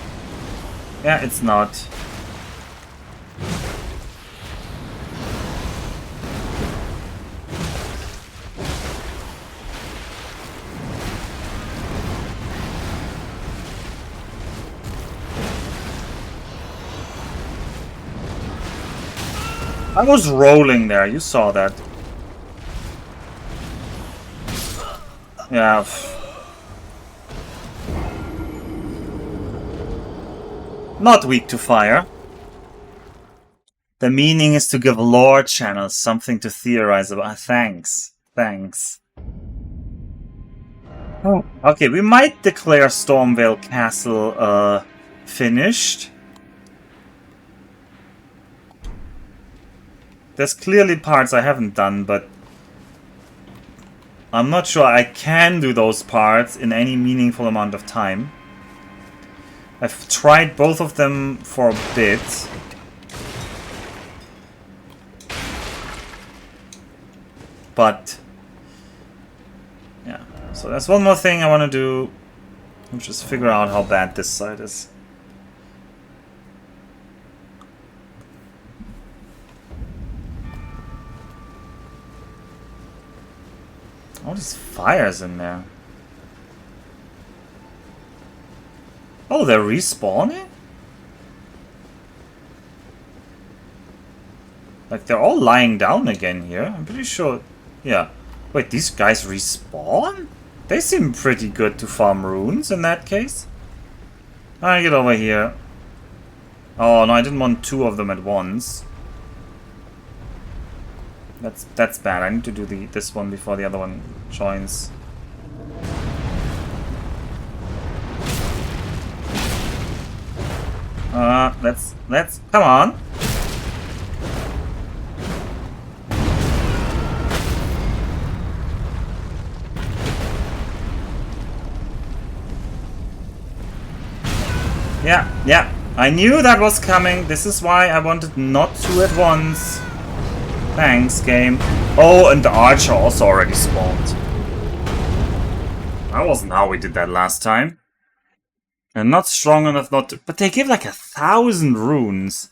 Yeah, it's not. I was rolling there, you saw that. Yeah. Not weak to fire. The meaning is to give lore channels something to theorize about. Thanks. Thanks. Oh. Okay, we might declare Stormvale Castle finished. There's clearly parts I haven't done, but I'm not sure I can do those parts in any meaningful amount of time. I've tried both of them for a bit. But yeah, so there's one more thing I want to do, which is figure out how bad this side is. All these fires in there. Oh, they're respawning? Like, they're all lying down again here. I'm pretty sure. Yeah. Wait, these guys respawn? They seem pretty good to farm runes in that case. Alright, get over here. Oh, no, I didn't want two of them at once. That's bad. I need to do this one before the other one joins. Let's come on. Yeah. I knew that was coming. This is why I wanted not two at once. Thanks, game. Oh, and the archer also already spawned. That wasn't how we did that last time. And not strong enough not to... But they give like 1,000 runes.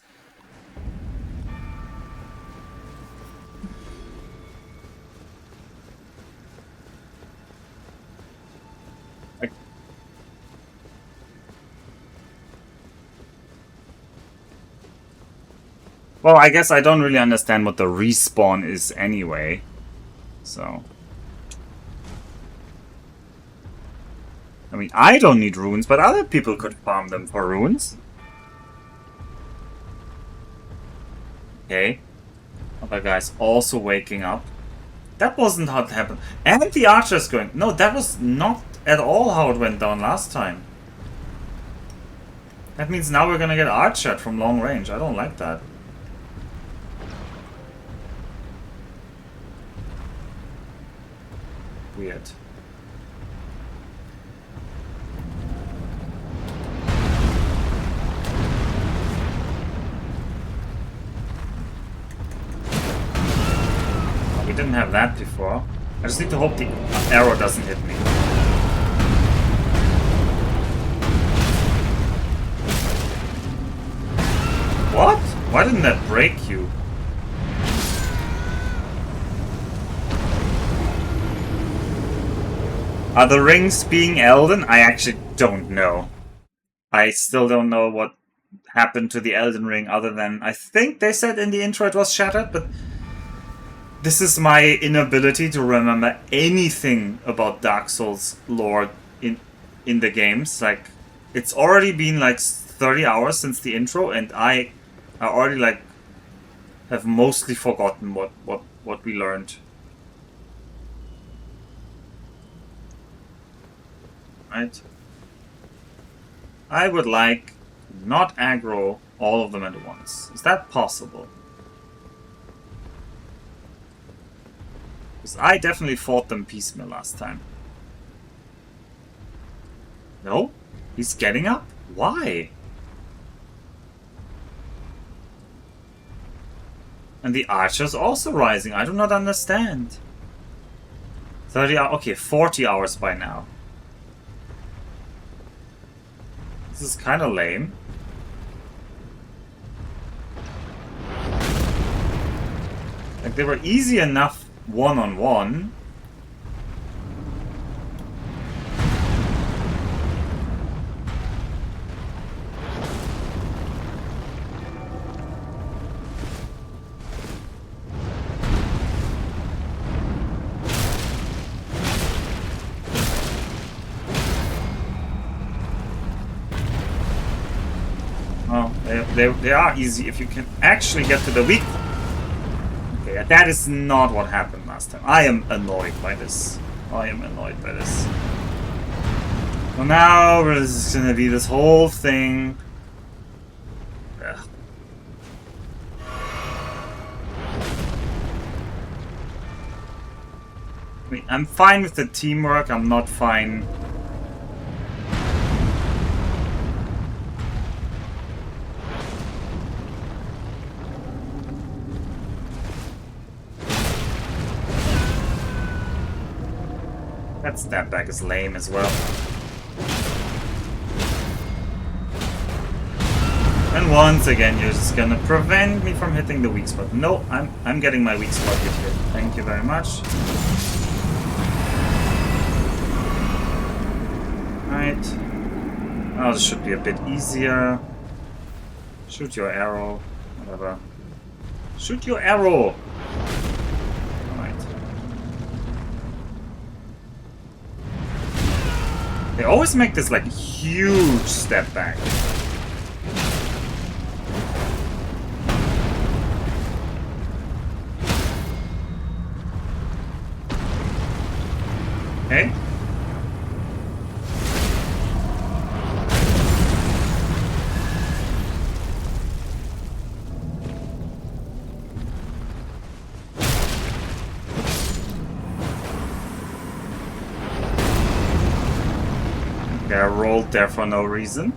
Well, I guess I don't really understand what the respawn is anyway. So... I mean, I don't need runes, but other people could farm them for runes. Okay. Other guy's also waking up. That wasn't how it happened. And the archer's going... No, that was not at all how it went down last time. That means now we're gonna get archered from long range. I don't like that. Weird. We didn't have that before. I just need to hope the arrow doesn't hit me. What? Why didn't that break you? Are the rings being Elden? I actually don't know. I still don't know what happened to the Elden Ring other than I think they said in the intro it was shattered, but this is my inability to remember anything about Dark Souls lore in the games. Like, it's already been like 30 hours since the intro, and I already like have mostly forgotten what we learned. Right? I would like not aggro all of them at once. Is that possible? Because I definitely fought them piecemeal last time. No? He's getting up? Why? And the archer's also rising. I do not understand. 30 hours. Okay, 40 hours by now. This is kind of lame. Like, they were easy enough one-on-one. Well, they are easy if you can actually get to the weak point. Okay, that is not what happened last time. I am annoyed by this. I am annoyed by this. Well, now there's gonna be this whole thing. Ugh. I mean, I'm fine with the teamwork, I'm not fine. That step back is lame as well. And once again, you're just gonna prevent me from hitting the weak spot. No, I'm getting my weak spot hit here. Thank you very much. Right. Oh, this should be a bit easier. Shoot your arrow. Whatever. Shoot your arrow! Alright. They always make this, like, huge step back. Okay. Okay, I rolled there for no reason.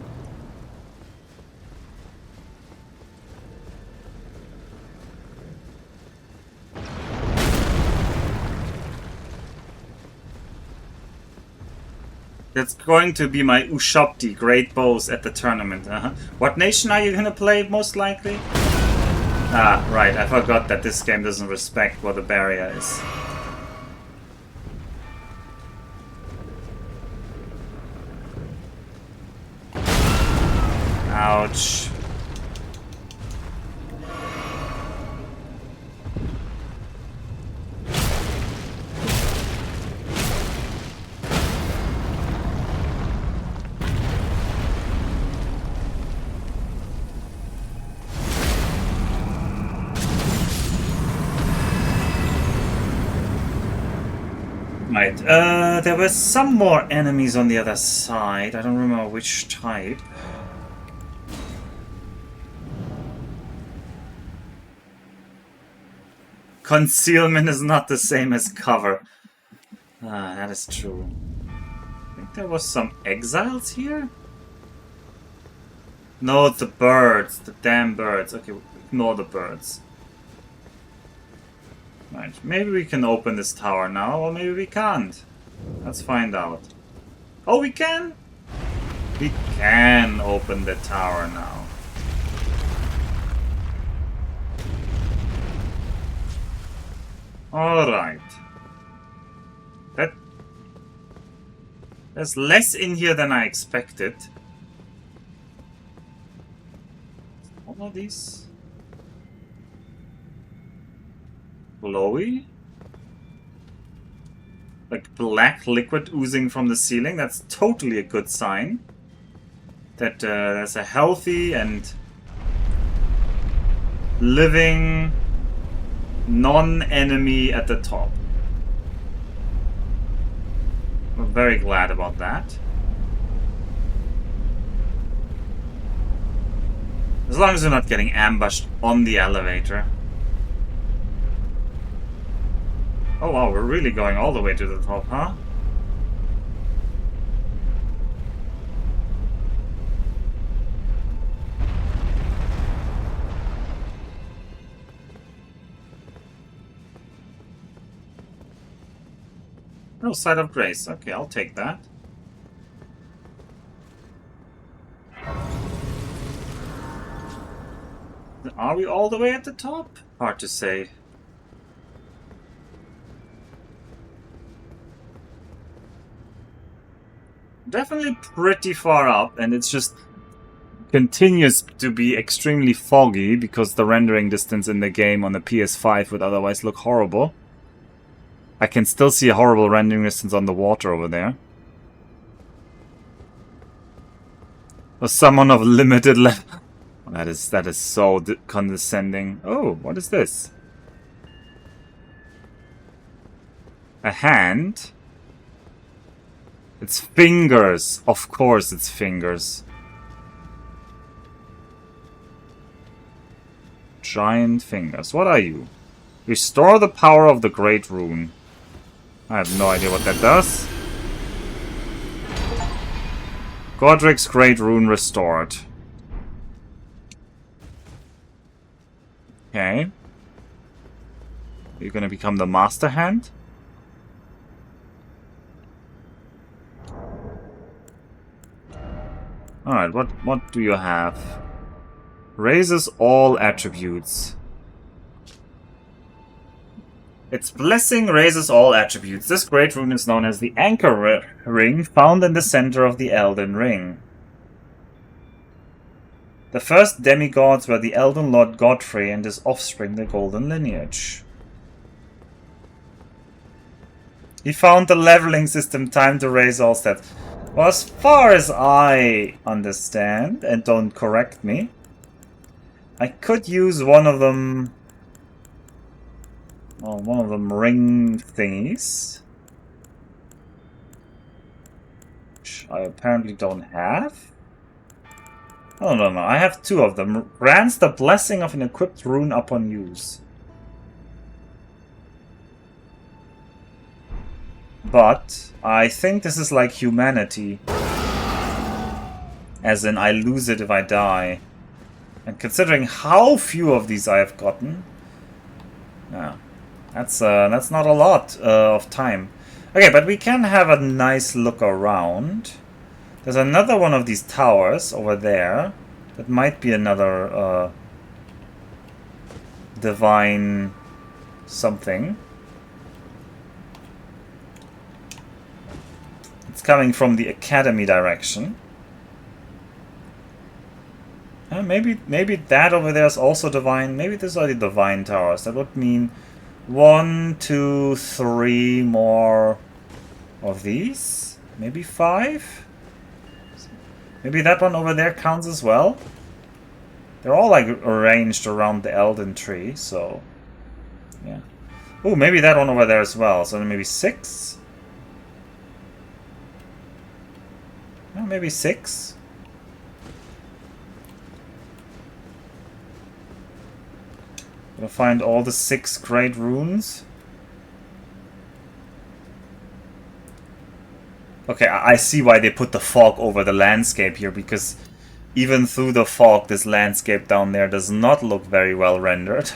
That's going to be my Ushopti great bows at the tournament. What nation are you gonna play, most likely? Ah, right, I forgot that this game doesn't respect what the barrier is. Ouch. Right, there were some more enemies on the other side. I don't remember which type. Concealment is not the same as cover. Ah, that is true. I think there was some exiles here? No, the birds. The damn birds. Okay, ignore the birds. Right, maybe we can open this tower now, or maybe we can't. Let's find out. Oh, we can? We can open the tower now. Alright. There's less in here than I expected. All of these glowy? Like black liquid oozing from the ceiling. That's totally a good sign. That there's a healthy and living non-enemy at the top. We're very glad about that. As long as we're not getting ambushed on the elevator. Oh wow, we're really going all the way to the top, huh? Oh, Side of Grace. Okay, I'll take that. Are we all the way at the top? Hard to say. Definitely pretty far up, and it's just continues to be extremely foggy because the rendering distance in the game on the PS5 would otherwise look horrible. I can still see a horrible rendering distance on the water over there. For someone of limited level... That is so condescending. Oh, what is this? A hand? It's fingers. Of course it's fingers. Giant fingers. What are you? Restore the power of the Great Rune. I have no idea what that does. Godric's Great Rune restored. Okay. You're gonna become the Master Hand? Alright, what do you have? Raises all attributes. Its blessing raises all attributes. This great rune is known as the Anchor Ring, found in the center of the Elden Ring. The first demigods were the Elden Lord Godfrey and his offspring, the Golden Lineage. He found the leveling system time to raise all stats. Well, as far as I understand, and don't correct me, I could use one of them... Well, one of them ring thingies. Which I apparently don't have. Oh, no, I have two of them. Grants the blessing of an equipped rune upon use. But I think this is like humanity. As in, I lose it if I die. And considering how few of these I have gotten... Yeah, that's not a lot of time. Okay, but we can have a nice look around. There's another one of these towers over there. That might be another divine something. It's coming from the academy direction. Maybe that over there is also divine. Maybe these are the divine towers. That would mean 1, 2, 3 more of these. Maybe 5. Maybe that one over there counts as well. They're all like arranged around the Elden tree, so yeah. Oh, maybe that one over there as well. So maybe 6. No, maybe 6. Gonna find all the 6 great runes. Okay, I see why they put the fog over the landscape here, because even through the fog, this landscape down there does not look very well rendered.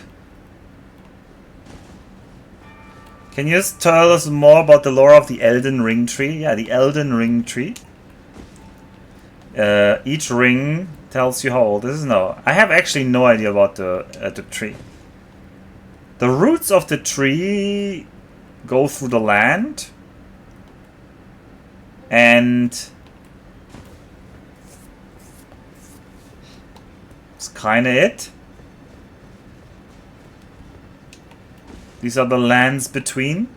Can you just tell us more about the lore of the Elden Ring tree? Yeah, the Elden Ring tree. Each ring tells you how old this is. No, I have actually no idea about the tree. The roots of the tree go through the land. And it's kinda it. These are the lands between.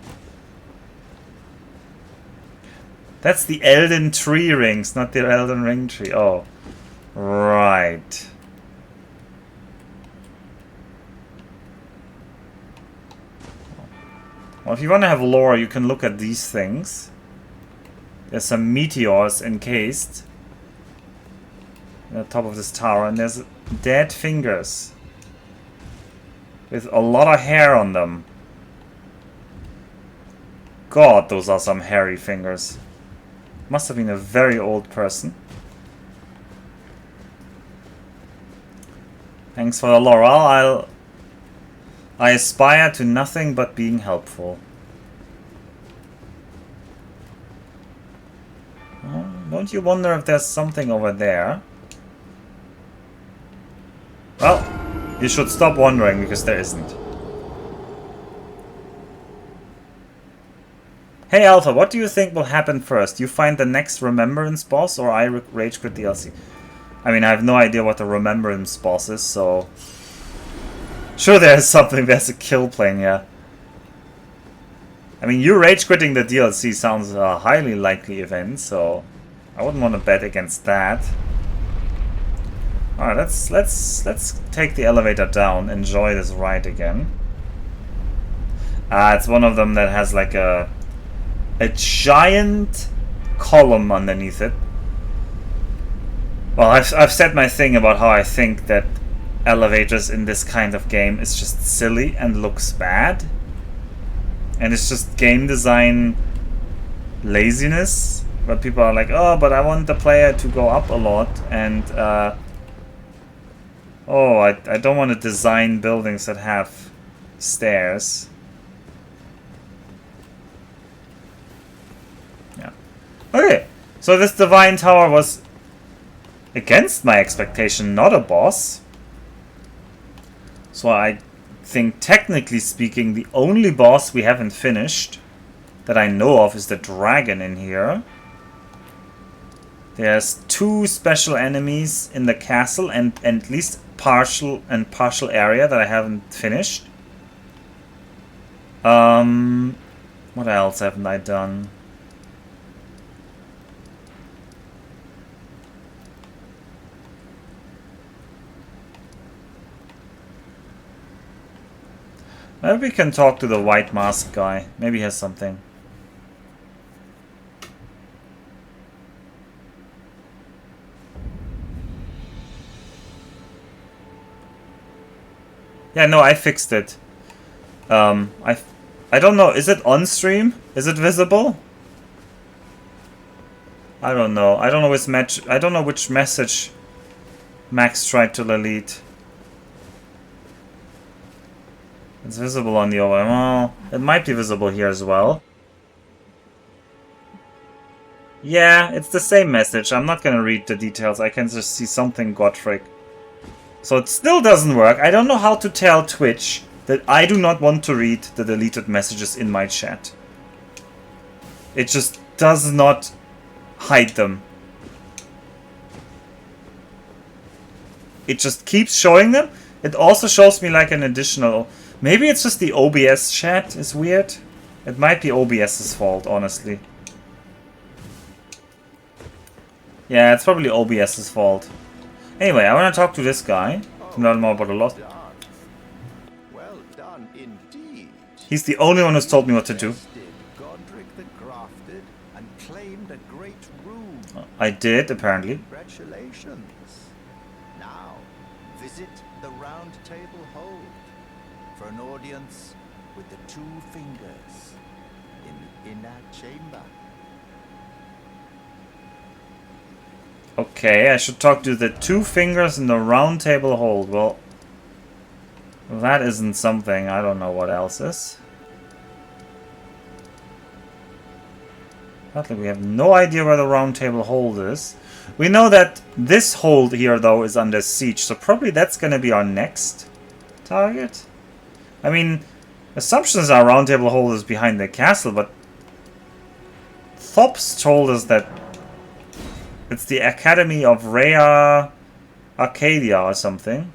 That's the Elden Tree rings, not the Elden Ring tree. Oh, right. Well, if you want to have lore, you can look at these things. There's some meteors encased at the top of this tower, and there's dead fingers with a lot of hair on them. God, those are some hairy fingers. Must have been a very old person. Thanks for the lore. I aspire to nothing but being helpful. Don't you wonder if there's something over there? Well, you should stop wondering, because there isn't. Hey Alpha, what do you think will happen first? You find the next Remembrance boss, or I rage quit DLC? I mean, I have no idea what the Remembrance boss is, so... Sure, there's something, there's a kill plane, yeah. I mean, you rage quitting the DLC sounds a highly likely event, so... I wouldn't want to bet against that. Alright, let's take the elevator down, enjoy this ride again. It's one of them that has like a giant column underneath it. Well, I've said my thing about how I think that elevators in this kind of game is just silly and looks bad. And it's just game design laziness, where people are like, oh, but I want the player to go up a lot, and oh, I don't want to design buildings that have stairs. Yeah. Okay, so this Divine Tower was against my expectation, not a boss. So I think, technically speaking, the only boss we haven't finished that I know of is the dragon in here. There's 2 special enemies in the castle and at least partial area that I haven't finished. What else haven't I done? Maybe we can talk to the white mask guy. Maybe he has something. Yeah, no, I fixed it. I don't know. Is it on stream? Is it visible? I don't know. I don't know which message Max tried to delete. It's visible on the over. Well, it might be visible here as well. Yeah, it's the same message. I'm not gonna read the details. I can just see something Godfrey. So it still doesn't work. I don't know how to tell Twitch that I do not want to read the deleted messages in my chat. It just does not hide them. It just keeps showing them. It also shows me like an additional... Maybe it's just the OBS chat is weird. It might be OBS's fault, honestly. Yeah, it's probably OBS's fault. Anyway, I want to talk to this guy to learn more about the lost. Well done indeed. He's the only one who's told me what to do. Gamrick the Grafted and claimed a great room. I did, apparently. Congratulations. Now, visit the Round Table Hold for an audience with the 2 fingers in the inner chamber. Okay, I should talk to the 2 fingers in the round table hold. Well, that isn't something. I don't know what else is. Apparently we have no idea where the round table hold is. We know that this hold here, though, is under siege. So probably that's going to be our next target. I mean, assumptions are round table hold is behind the castle, but Thops told us that it's the Academy of Rhea Arcadia or something.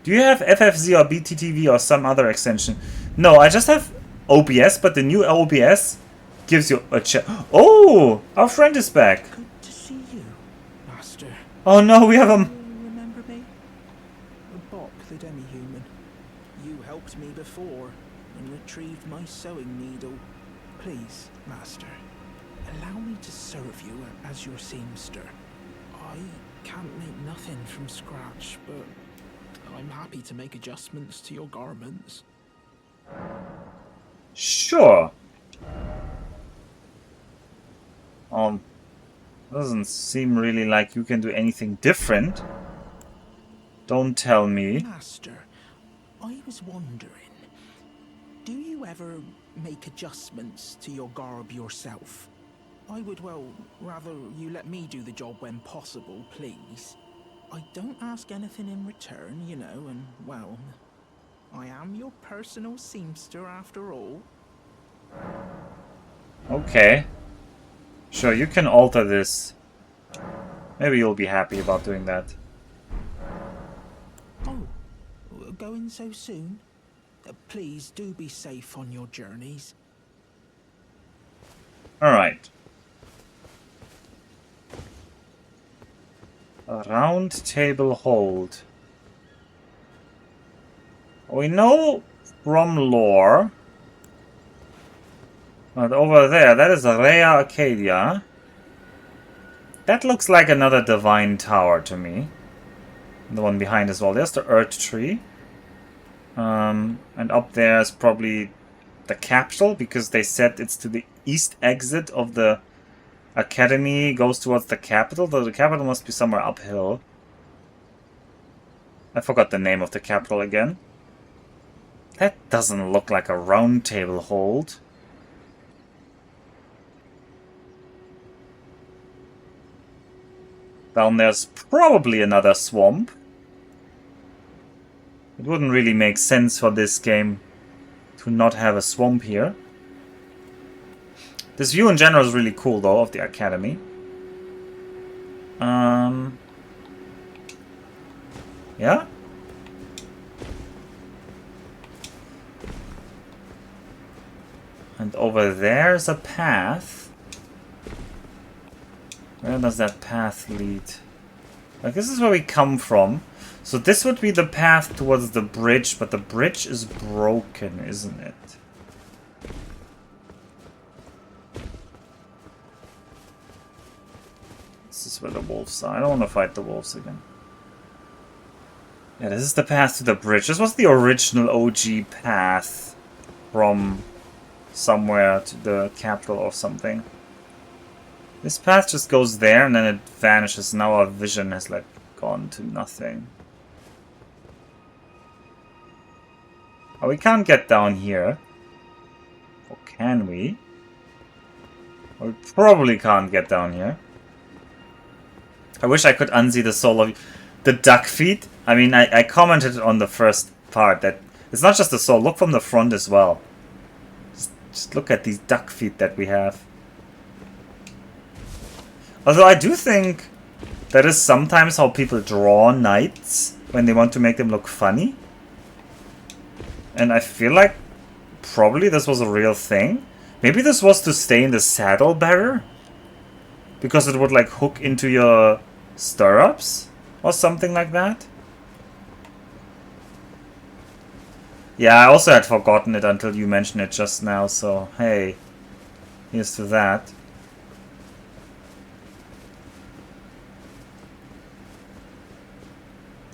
Do you have FFZ or BTTV or some other extension? No, I just have OBS, but the new OBS gives you a chat. Oh, our friend is back. Good to see you, Master. Oh no, we have a... Remember me? Bok, the demi-human. You helped me before and retrieved my sewing needle. Please, Master, allow me to serve you as your seamster. I can't make nothing from scratch, but I'm happy to make adjustments to your garments. Sure. Doesn't seem really like you can do anything different. Don't tell me. Master, I was wondering, do you ever make adjustments to your garb yourself? I would, well, rather you let me do the job when possible, please. I don't ask anything in return, you know, and, well, I am your personal seamster after all. Okay. Sure, you can alter this. Maybe you'll be happy about doing that. Oh, going so soon? Please do be safe on your journeys. Alright. A round table hold. We know from lore that over there, that is Rea Arcadia. That looks like another divine tower to me. The one behind as well. There's the Earth Tree. And up there is probably the capital, because they said it's to the east exit of the academy, goes towards the capital, though the capital must be somewhere uphill. I forgot the name of the capital again. That doesn't look like a round table hold. Down there's probably another swamp. It wouldn't really make sense for this game to not have a swamp here. This view in general is really cool, though, of the academy. Yeah? And over there's a path. Where does that path lead? Like, this is where we come from. So this would be the path towards the bridge, but the bridge is broken, isn't it? This is where the wolves are. I don't want to fight the wolves again. Yeah, this is the path to the bridge. This was the original OG path from somewhere to the capital or something. This path just goes there and then it vanishes. Now our vision has like gone to nothing. Oh, we can't get down here. Or can we? We probably can't get down here. I wish I could unsee the soul of the duck feet. I mean, I commented on the first part that it's not just the soul. Look from the front as well. Just look at these duck feet that we have. Although I do think that is sometimes how people draw knights when they want to make them look funny. And I feel like probably this was a real thing. Maybe this was to stay in the saddle better. Because it would like hook into your stirrups or something like that. Yeah, I also had forgotten it until you mentioned it just now, so hey, here's to that.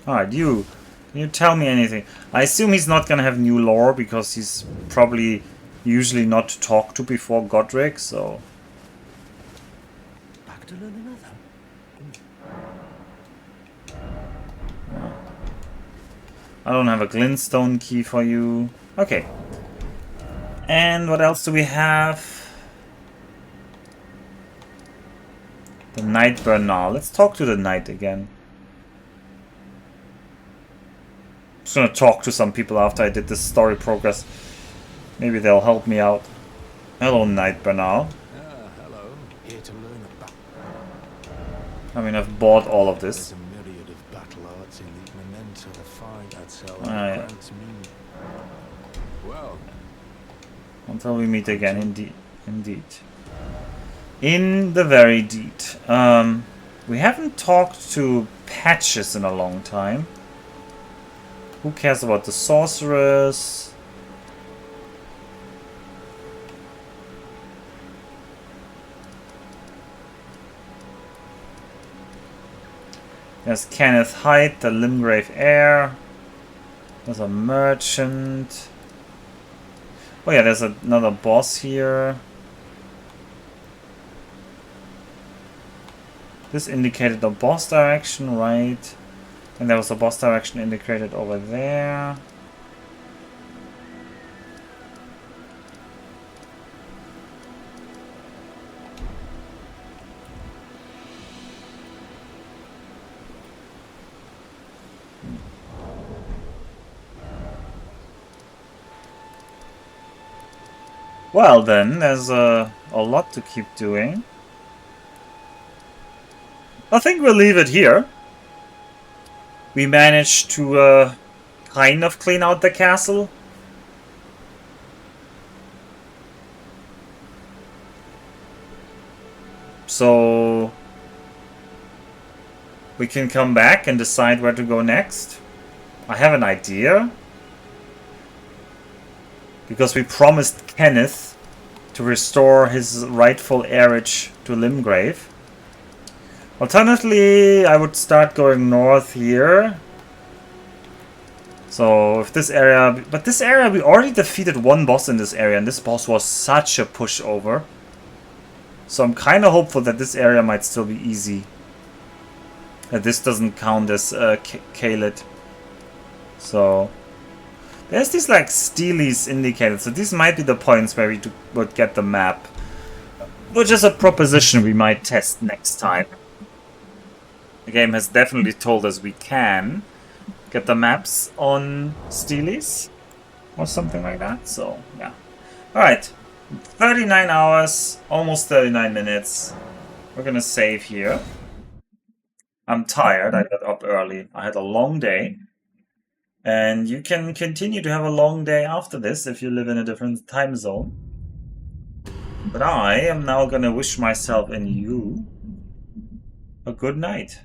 Alright, can you tell me anything? I assume he's not gonna have new lore because he's probably usually not talked to before Godric, so... Back to learn another. I don't have a glintstone key for you. Okay. And what else do we have? The Knight Bernal. Let's talk to the Knight again. I'm just gonna talk to some people after I did this story progress. Maybe they'll help me out. Hello, Knight Bernal. Hello. Here to learn about. I mean, I've bought all of There's this. a myriad of battle arts in the memento to find that cell yeah. grants me. Well, Until we meet again, indeed. In the very deed. We haven't talked to Patches in a long time. Who cares about the sorceress? There's Kenneth Hyde, the Limgrave heir. There's a merchant. Oh yeah, there's another boss here. This indicated the boss direction, right? And there was a boss direction indicated over there. Well then, there's a lot to keep doing. I think we'll leave it here. We managed to kind of clean out the castle. So we can come back and decide where to go next. I have an idea. Because we promised Kenneth to restore his rightful heirage to Limgrave. Alternatively, I would start going north here. So if this area... But this area, we already defeated one boss in this area, and this boss was such a pushover. So I'm kind of hopeful that this area might still be easy. That this doesn't count as Caelid. So... There's these like steelies indicated, so these might be the points where we would get the map. Which is a proposition we might test next time. The game has definitely told us we can get the maps on steelies. Or something like that, so yeah. Alright, 39 hours, almost 39 minutes. We're gonna save here. I'm tired, I got up early. I had a long day. And you can continue to have a long day after this if you live in a different time zone. But I am now gonna wish myself and you a good night.